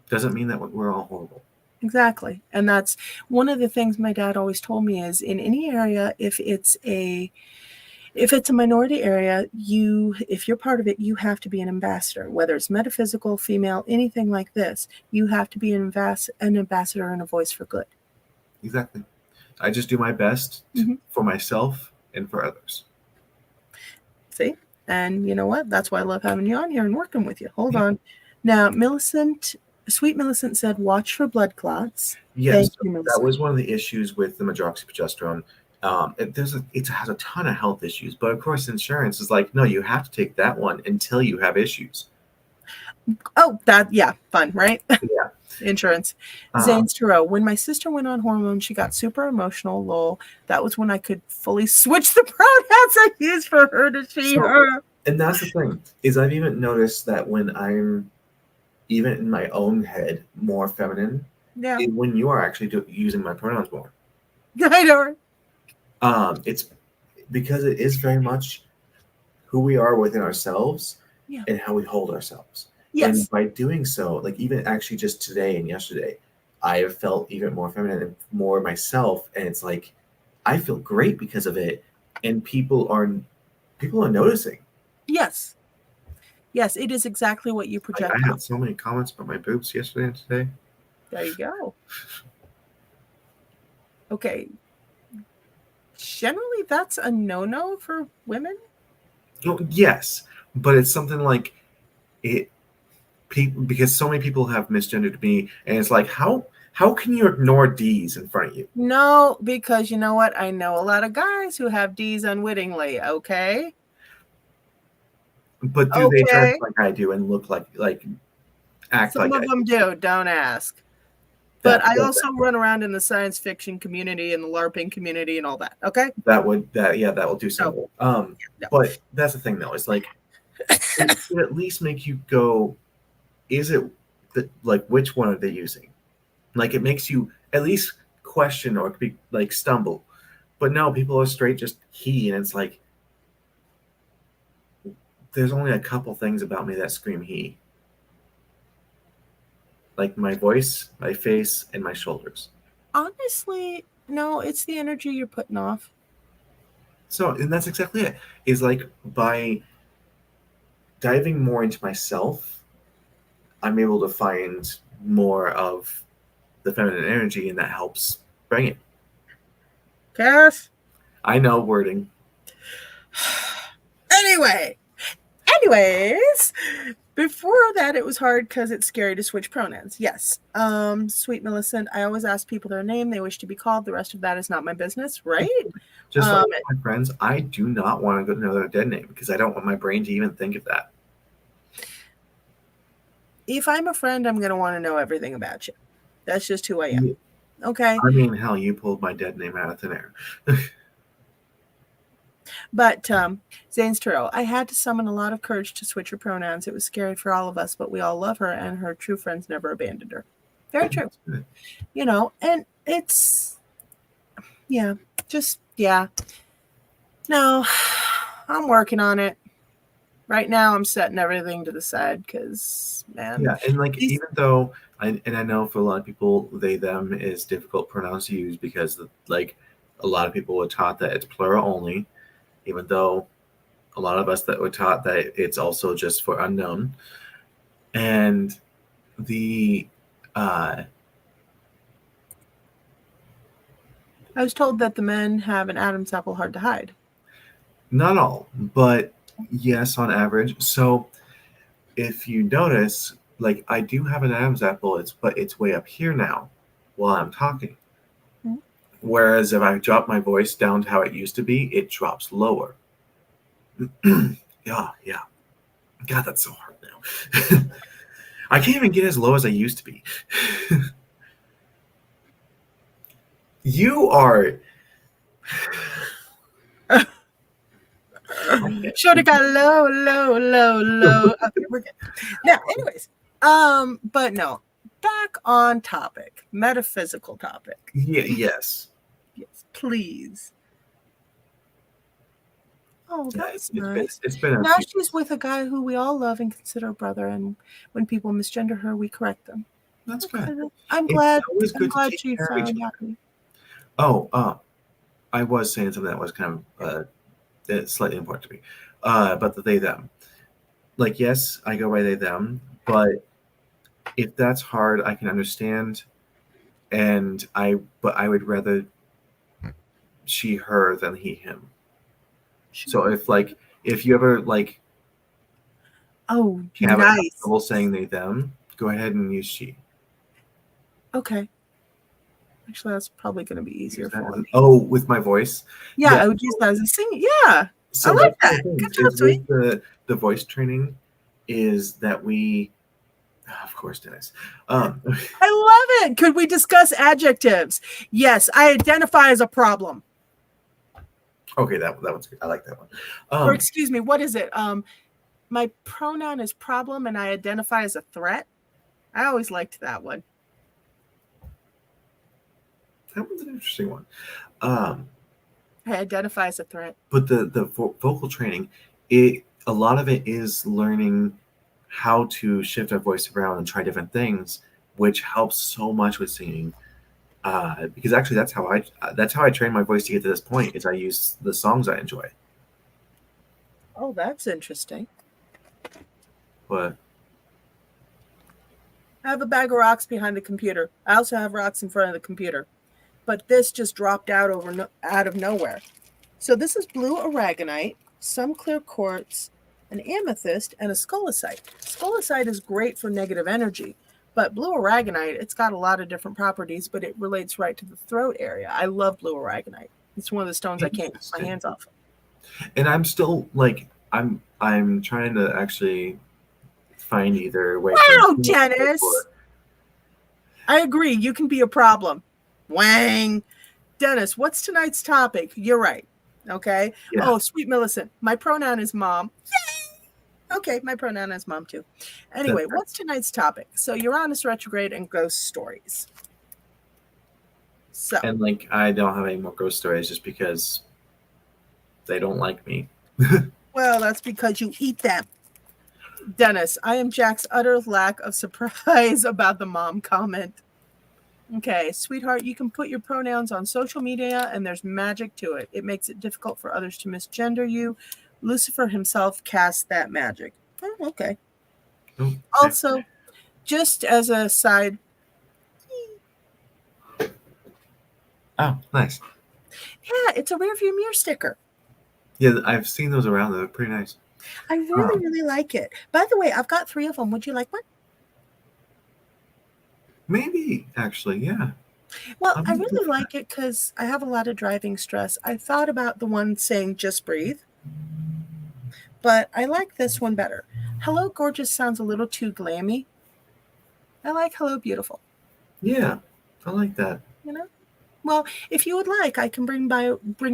Doesn't mean that we're all horrible. Exactly. And that's one of the things my dad always told me is in any area, if it's a minority area, if you're part of it, you have to be an ambassador, whether it's metaphysical, female, anything like this, you have to be an ambassador and a voice for good. Exactly. I just do my best for myself and for others. See? And you know what? That's why I love having you on here and working with you. Hold on. Now, Sweet Millicent said, watch for blood clots. Yes, that was one of the issues with the medroxyprogesterone. It has a ton of health issues, but of course insurance is like, no, you have to take that one until you have issues. Oh, fun, right? Yeah. Insurance. Zane's Tarot. When my sister went on hormones, she got super emotional. Lol. That was when I could fully switch the pronouns I use for her to she, her. And that's the thing, is I've even noticed that when I'm even in my own head more feminine, when you are actually using my pronouns more. I know. It's because it is very much who we are within ourselves and how we hold ourselves. Yes. And by doing so, like even actually just today and yesterday, I have felt even more feminine and more myself. And it's like, I feel great because of it. And people are noticing. Yes. Yes, it is exactly what you project. I had so many comments about my boobs yesterday and today. There you go. Okay. Generally, that's a no-no for women? Well, yes, but it's something like because so many people have misgendered me, and it's like, how can you ignore D's in front of you? No, because you know what? I know a lot of guys who have D's unwittingly, okay? But do they dress like I do and look like act Some like of them do, don't ask. But I also run around in the science fiction community and the LARPing community and all that, okay? That will do something. But that's the thing though, it's like it should at least make you go, is it which one are they using? Like it makes you at least question or be like stumble. But no, people are straight just he, and it's like there's only a couple things about me that scream he. Like my voice, my face, and my shoulders. Honestly, no, it's the energy you're putting off. So, and that's exactly it. Is like by diving more into myself, I'm able to find more of the feminine energy, and that helps bring it. Cass? I know wording. Anyways, before that, it was hard because it's scary to switch pronouns. Yes. Sweet Millicent, I always ask people their name they wish to be called. The rest of that is not my business, right? Just like my friends, I do not want to know their dead name because I don't want my brain to even think of that. If I'm a friend, I'm going to want to know everything about you. That's just who I am. Yeah. Okay. I mean, hell, you pulled my dead name out of thin air. But Zane's Turo, I had to summon a lot of courage to switch her pronouns. It was scary for all of us, but we all love her, and her true friends never abandoned her. Very true. You know, and it's, yeah, just, yeah. No, I'm working on it. Right now, I'm setting everything to the side because, man. Yeah, and like even though, I know for a lot of people, they, them is difficult pronouns to use because like a lot of people were taught that it's plural only, even though a lot of us that were taught that it's also just for unknown. And the I was told that the men have an Adam's apple hard to hide. not all, but yes, on average. So if you notice, like I do have an Adam's apple, but it's way up here now while I'm talking. Mm-hmm. Whereas if I drop my voice down to how it used to be, it drops lower. yeah. God, that's so hard now. I can't even get as low as I used to be. You are. Should have got low. Okay, we're good. Now, anyways, but no, back on topic, metaphysical topic. Yeah, yes, please. Oh, that's nice. It's been now she's with a guy who we all love and consider a brother, and when people misgender her, we correct them. That's good. I'm glad she found happy. Oh, I was saying something that was kind of slightly important to me about the they them. Like, yes, I go by they them, but if that's hard, I can understand, but I would rather she her than he him. So if you ever like, oh, have nice, trouble saying they them, go ahead and use she. Okay. Actually, that's probably going to be easier for me. Oh, with my voice? Yeah, I would use that as a singing. Yeah, so I like that. Good job, sweet. The voice training is that we, of course, Dennis. I love it. Could we discuss adjectives? Yes, I identify as a problem. Okay, that one's good. I like that one. Or excuse me, what is it? My pronoun is problem, and I identify as a threat. I always liked that one. That one's an interesting one. I identify as a threat. But the vocal training, a lot of it is learning how to shift our voice around and try different things, which helps so much with singing. Because actually, that's how I train my voice to get to this point. Is I use the songs I enjoy. Oh, that's interesting. What? I have a bag of rocks behind the computer. I also have rocks in front of the computer. But this just dropped out out of nowhere. So this is blue aragonite, some clear quartz, an amethyst, and a scolecite. Scolecite is great for negative energy, but blue aragonite, it's got a lot of different properties, but it relates right to the throat area. I love blue aragonite. It's one of the stones I can't get my hands off of. And I'm still like I'm trying to actually find either way. Wow, Dennis! I agree. You can be a problem. Wang. Dennis, what's tonight's topic? You're right. Okay. Yeah. Oh, sweet Millicent. My pronoun is mom. Yay! Okay, my pronoun is mom too. Anyway, what's tonight's topic? So Uranus retrograde and ghost stories. So and like I don't have any more ghost stories just because they don't like me. Well, that's because you eat them. Dennis, I am Jack's utter lack of surprise about the mom comment. Okay, sweetheart, you can put your pronouns on social media and there's magic to it. It makes it difficult for others to misgender you. Lucifer himself cast that magic. Oh, okay. Also, just as a side. Oh, nice. Yeah, it's a rear view mirror sticker. Yeah, I've seen those around. They're pretty nice. I really like it. By the way, I've got 3 of them. Would you like one? Maybe, actually, yeah. Well, I'm I good really for like it because I have a lot of driving stress. I thought about the one saying just breathe, but I like this one better. Hello gorgeous sounds a little too glammy. I like hello beautiful. Yeah, I like that. You know? Well, if you would like, I can bring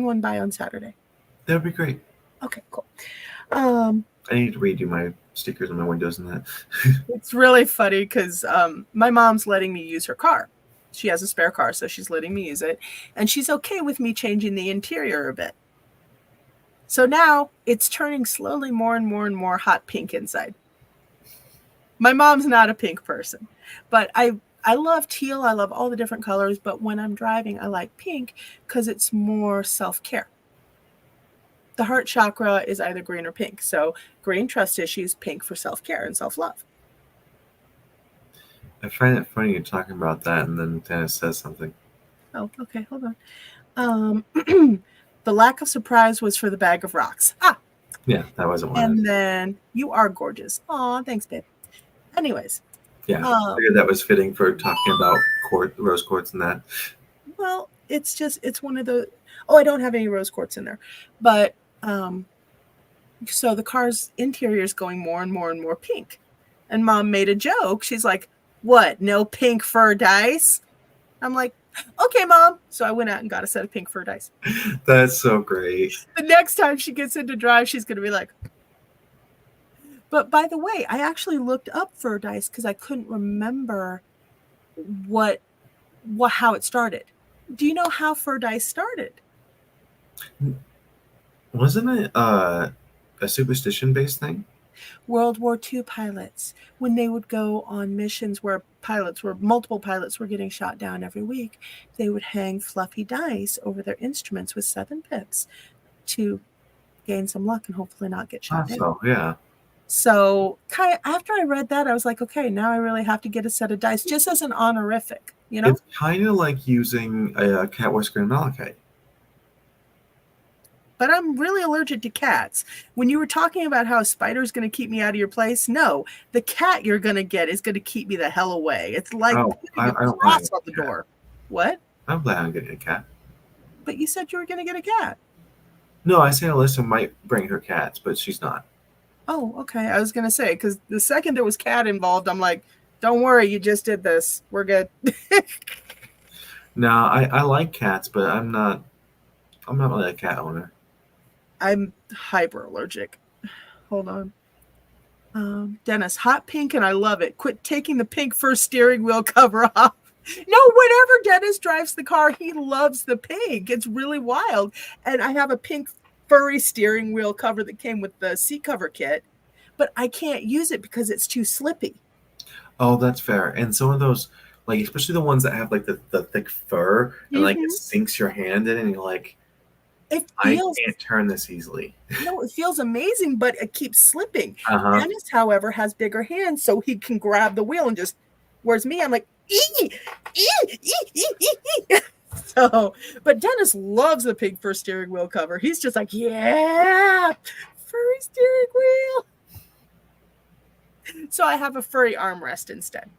one by on Saturday. That would be great. Okay, cool. I need to redo my stickers on my windows and that. It's really funny because my mom's letting me use her car. She has a spare car, so she's letting me use it. And she's okay with me changing the interior a bit. So now it's turning slowly more and more and more hot pink inside. My mom's not a pink person, but I love teal. I love all the different colors. But when I'm driving, I like pink because it's more self-care. The heart chakra is either green or pink. So green, trust issues, pink for self-care and self-love. I find it funny you're talking about that, and then Dennis says something. Oh, okay. Hold on. The lack of surprise was for the bag of rocks. Yeah, that wasn't one. And then you are gorgeous. Aw, thanks, babe. Anyways. Yeah, I figured that was fitting for talking about rose quartz and that. Well, it's one of the. Oh, I don't have any rose quartz in there, but so the car's interior is going more and more and more pink. And Mom made a joke. She's like, "What? No pink fur dice?" I'm like, "Okay, Mom." So I went out and got a set of pink fur dice. That's so great. The next time she gets into drive, she's going to be like. But by the way, I actually looked up fur dice because I couldn't remember how it started. Do you know how fur dice started? Wasn't it a superstition-based thing? World War II pilots, when they would go on missions where multiple pilots were getting shot down every week, they would hang fluffy dice over their instruments with 7 pips to gain some luck and hopefully not get shot down. So, yeah. So after I read that, I was like, okay, now I really have to get a set of dice just as an honorific, you know? It's kind of like using a cat whisker and malachite. But I'm really allergic to cats. When you were talking about how a spider's going to keep me out of your place, no, the cat you're going to get is going to keep me the hell away. It's like I don't cross on the door. What? I'm glad I'm getting a cat. But you said you were going to get a cat. No, I said Alyssa might bring her cats, but she's not. Oh, okay. I was going to say, because the second there was cat involved, I'm like, don't worry, you just did this. We're good. No, I like cats, but I'm not really a cat owner. I'm hyper allergic. Hold on. Dennis, hot pink, and I love it. Quit taking the pink first steering wheel cover off. No, whenever Dennis drives the car, he loves the pink. It's really wild. And I have a pink furry steering wheel cover that came with the seat cover kit, but I can't use it because it's too slippy. Oh, that's fair. And some of those, like especially the ones that have like the thick fur and like it sinks your hand in, and you're like, I can't turn this easily. No, it feels amazing, but it keeps slipping. Uh-huh. Dennis, however, has bigger hands, so he can grab the wheel and just. Whereas me, I'm like, So, but Dennis loves the pink fur steering wheel cover. He's just like, yeah, furry steering wheel. So I have a furry armrest instead.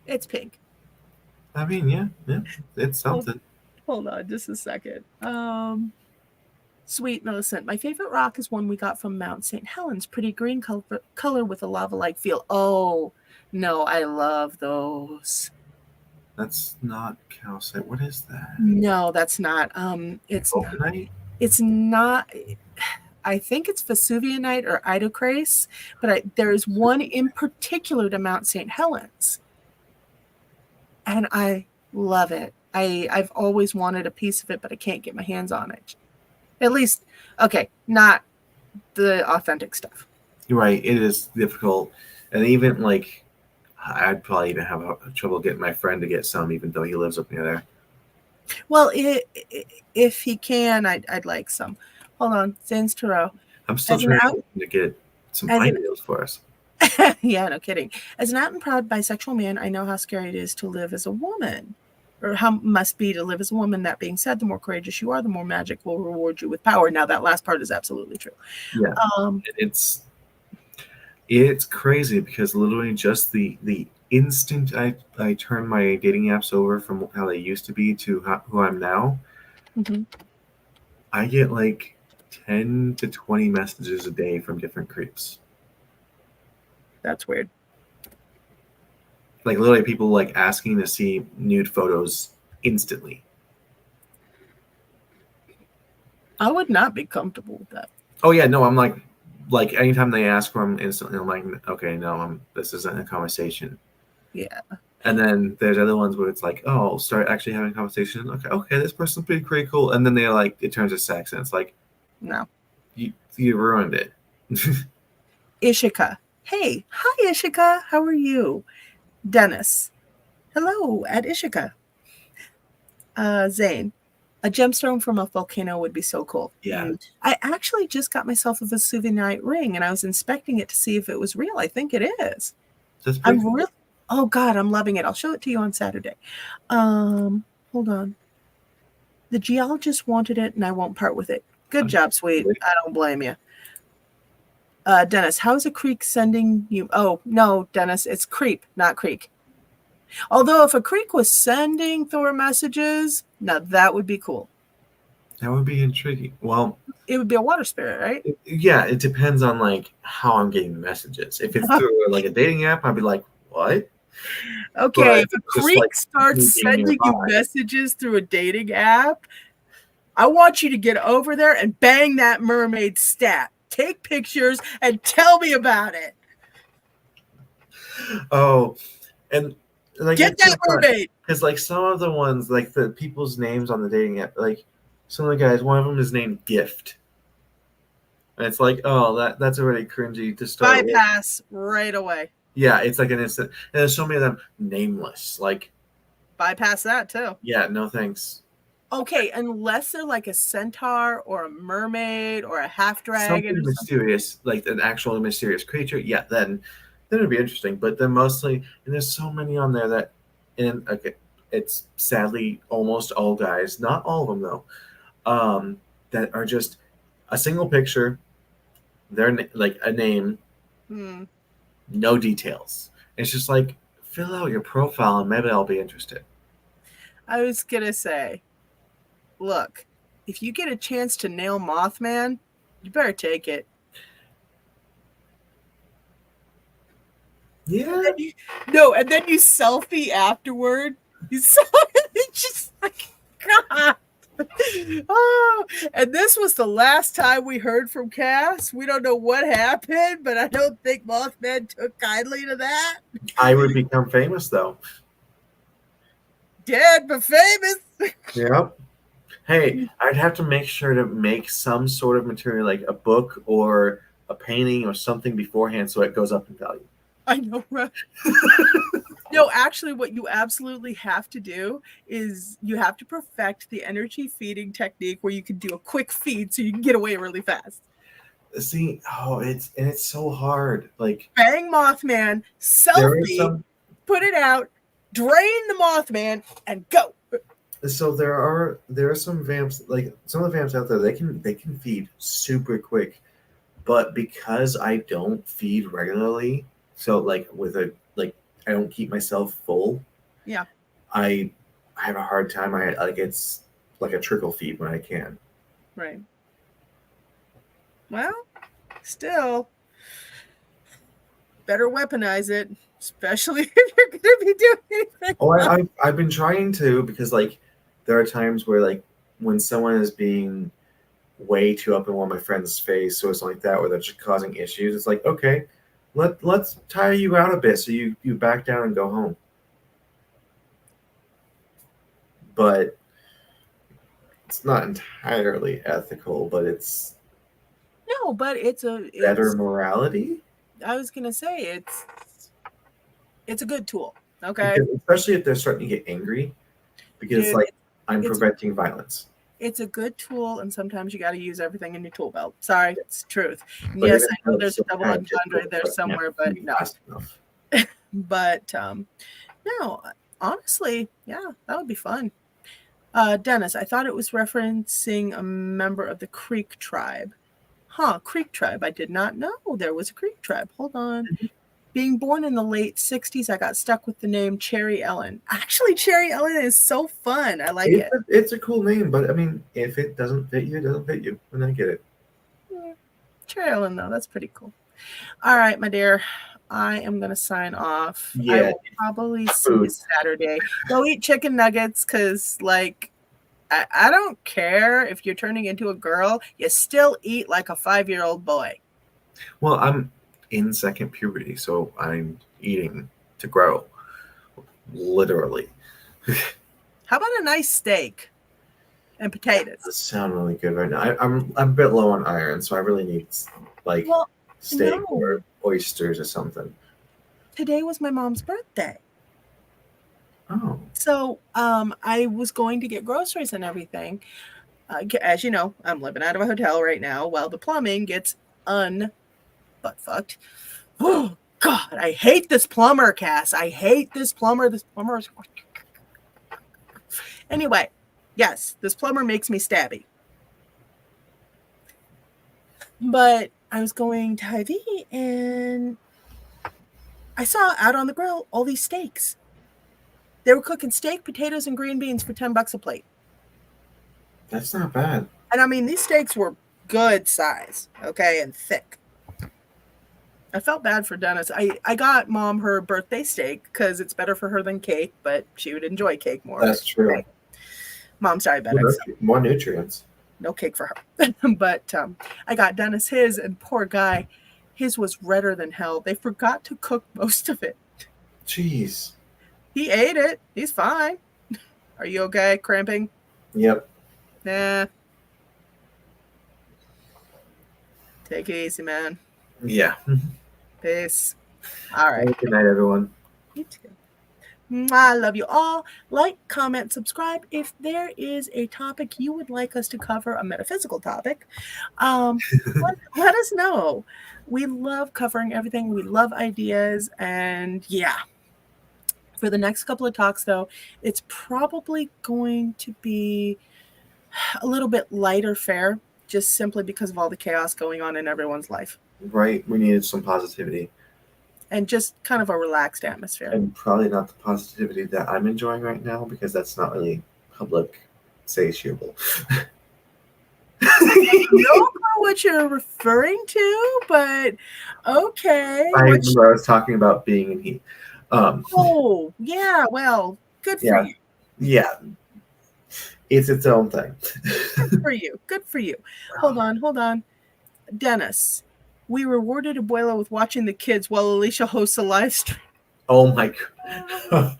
It's pink. I mean, yeah, it's something. Hold on just a second. Sweet Millicent. My favorite rock is one we got from Mount St. Helens. Pretty green color with a lava-like feel. Oh, no, I love those. That's not calcite. What is that? No, that's not. It's Vulcanite? It's not. I think it's Vesuvianite or Idocrase, but there's one in particular to Mount St. Helens, and I love it. I've always wanted a piece of it, but I can't get my hands on it. At least, okay, not the authentic stuff. You're right. It is difficult, and even like I'd probably even have trouble getting my friend to get some, even though he lives up near there. Well, if he can, I'd like some. Hold on, Sans Tarot. I'm still trying to get some ideas for us. Yeah, no kidding. As an out and proud bisexual man, I know how scary it is to live as a woman. or how must be to live as a woman. That being said, the more courageous you are, the more magic will reward you with power. Now, that last part is absolutely true. Yeah, it's crazy because literally just the instant I turn my dating apps over from how they used to be to who I'm now, I get like 10 to 20 messages a day from different creeps. That's weird. Like literally people like asking to see nude photos instantly. I would not be comfortable with that. Oh yeah, no, I'm like anytime they ask for them instantly, I'm like, okay, no, this isn't a conversation. Yeah. And then there's other ones where it's like, oh, start actually having a conversation. Okay, this person's pretty cool. And then they're like, it turns to sex, and it's like, no, you ruined it. Ishika. Hey, hi Ishika. How are you? Dennis. Hello at Ishika. Zane. A gemstone from a volcano would be so cool. Yeah. I actually just got myself a Vesuvianite ring, and I was inspecting it to see if it was real. I think it is. That's pretty cool. Really. Oh God, I'm loving it. I'll show it to you on Saturday. Hold on. The geologist wanted it, and I won't part with it. Good job, sweet. I don't blame you. Dennis, how is a creek sending you? Oh no, Dennis, it's creep, not creek. Although if a creek was sending Thor messages, now that would be cool. That would be intriguing. Well, it would be a water spirit, right? It depends on like how I'm getting the messages. If it's through like a dating app, I'd be like, what? Okay, if a creek starts sending you messages through a dating app, I want you to get over there and bang that mermaid stat. Take pictures and tell me about it. Oh, and like get that mermaid. Because like some of the ones, like the people's names on the dating app, like some of the guys, one of them is named Gift. And it's like, oh, that's already cringy to start bypass with. Right away. Yeah, it's like an instant. And there's so many of them nameless. Like bypass that too. Yeah, no thanks. Okay, unless they're like a centaur or a mermaid or a half dragon. Something mysterious, like an actual mysterious creature. Yeah, then it'd be interesting. But then mostly, and there's so many on there that, and okay, it's sadly almost all guys, not all of them though, that are just a single picture, their like a name, no details. It's just like, fill out your profile and maybe I'll be interested. I was gonna say, look, if you get a chance to nail Mothman, you better take it. Yeah. And then you selfie afterward. It's just like, God. Oh, and this was the last time we heard from Cass. We don't know what happened, but I don't think Mothman took kindly to that. I would become famous, though. Dead, but famous. Yep. Hey, I'd have to make sure to make some sort of material, like a book or a painting or something beforehand, so it goes up in value. I know, right? No, actually, what you absolutely have to do is you have to perfect the energy feeding technique where you can do a quick feed so you can get away really fast. See, it's so hard. Like bang Mothman, selfie, put it out, drain the Mothman, and go. So there are some vamps, like some of the vamps out there, they can feed super quick, but because I don't feed regularly, so like I don't keep myself full. Yeah. I have a hard time. It's like a trickle feed when I can. Right. Well, still better weaponize it, especially if you're going to be doing anything. Oh, I've been trying to, because like there are times where like when someone is being way too up in one of my friend's face or something like that, where they're just causing issues, it's like, okay, let's tire you out a bit so you back down and go home. But it's not entirely ethical, but it's better morality. I was gonna say it's a good tool. Okay, because especially if they're starting to get angry, because I'm preventing violence. It's a good tool, and sometimes you got to use everything in your tool belt. Sorry, it's the truth. Yes, I know there's a double entendre there somewhere, but no. But no, honestly, yeah, that would be fun. Dennis, I thought it was referencing a member of the Creek tribe. Huh, Creek tribe. I did not know there was a Creek tribe. Hold on. Being born in the late 60s, I got stuck with the name Cherry Ellen. Actually, Cherry Ellen is so fun. I like it. It's a cool name, but I mean, if it doesn't fit you, it doesn't fit you. And I get it. Cherry Ellen, though, that's pretty cool. All right, my dear. I am going to sign off. I Yeah. will probably see you Saturday. Go eat chicken nuggets because, like, I don't care if you're turning into a girl. You still eat like a 5-year-old boy. Well, I'm in second puberty, so I'm eating to grow. Literally. How about a nice steak and potatoes? That sound really good right now. I'm a bit low on iron, so I really need like steak or oysters or something. Today was my mom's birthday. Oh. So I was going to get groceries and everything. As you know, I'm living out of a hotel right now while the plumbing gets butt-fucked. Oh, God, I hate this plumber, Cass. I hate this plumber. This plumber is... Anyway, yes, this plumber makes me stabby. But I was going to Hy-Vee and I saw out on the grill all these steaks. They were cooking steak, potatoes, and green beans for $10 a plate. That's not bad. And I mean, these steaks were good size, okay, and thick. I felt bad for Dennis. I got Mom her birthday steak because it's better for her than cake, but she would enjoy cake more. That's true. Right? Mom's diabetic. More nutrients. No cake for her. But I got Dennis his, and poor guy, his was redder than hell. They forgot to cook most of it. Jeez. He ate it. He's fine. Are you okay? Cramping? Yep. Nah. Take it easy, man. Yeah. Peace. All right. Good night, everyone. You too. I love you all. Like, comment, subscribe. If there is a topic you would like us to cover, a metaphysical topic, let us know. We love covering everything. We love ideas. And yeah, for the next couple of talks, though, it's probably going to be a little bit lighter fare, just simply because of all the chaos going on in everyone's life. Right. We needed some positivity. And just kind of a relaxed atmosphere. And probably not the positivity that I'm enjoying right now, because that's not really public satiable. I don't know what you're referring to, but okay. I remember I was talking about being in heat. Oh, yeah. Well, good for you. Yeah. It's its own thing. Good for you. Good for you. Hold on. Dennis, we rewarded Abuela with watching the kids while Alicia hosts a live stream. Oh my God.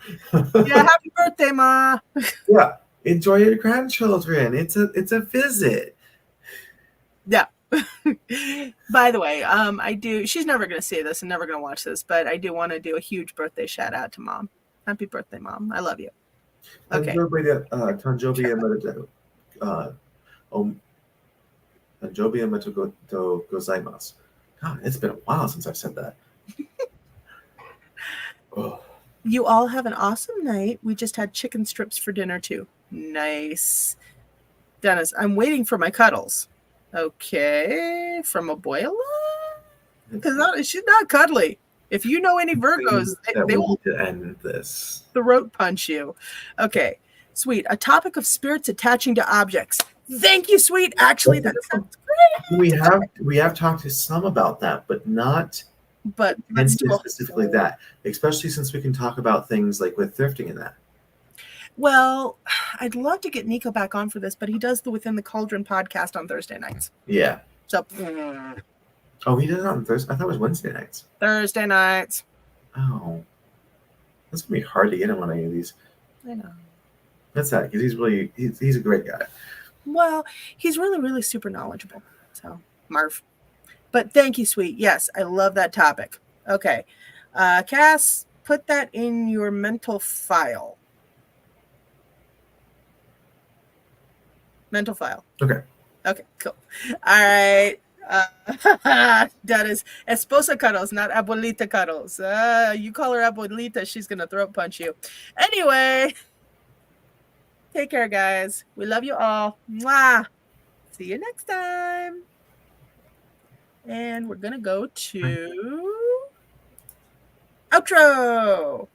Yeah, happy birthday, Ma. Yeah. Enjoy your grandchildren. It's a visit. Yeah. By the way, I do. She's never going to see this and never going to watch this, but I do want to do a huge birthday shout out to Mom. Happy birthday, Mom. I love you. Okay. Tanjobia Meto Gozaimasu. God, it's been a while since I've said that. Oh. You all have an awesome night. We just had chicken strips for dinner, too. Nice. Dennis, I'm waiting for my cuddles. Okay. From Abuela? Because she's not cuddly. If you know any Virgos, they will end this. Throat punch you. Okay. Sweet. A topic of spirits attaching to objects. Thank you, Sweet. Actually, that sounds great. We have talked to some about that, but not let's do specifically that. Especially since we can talk about things like with thrifting and that. Well, I'd love to get Nico back on for this, but he does the Within the Cauldron podcast on Thursday nights. Yeah. So. Oh, he did it on Thursday? I thought it was Wednesday nights. Thursday nights. Oh. That's going to be hard to get him on any of these. I know. That's sad, because he's a great guy. Well, he's really, really super knowledgeable. So, Marv. But thank you, Sweet. Yes, I love that topic. Okay. Cass, put that in your mental file. Mental file. Okay. Okay, cool. All right. That is esposa cuddles, not abuelita cuddles. You call her abuelita, she's going to throat punch you. Anyway, take care, guys. We love you all. Mwah. See you next time. And we're going to go to outro.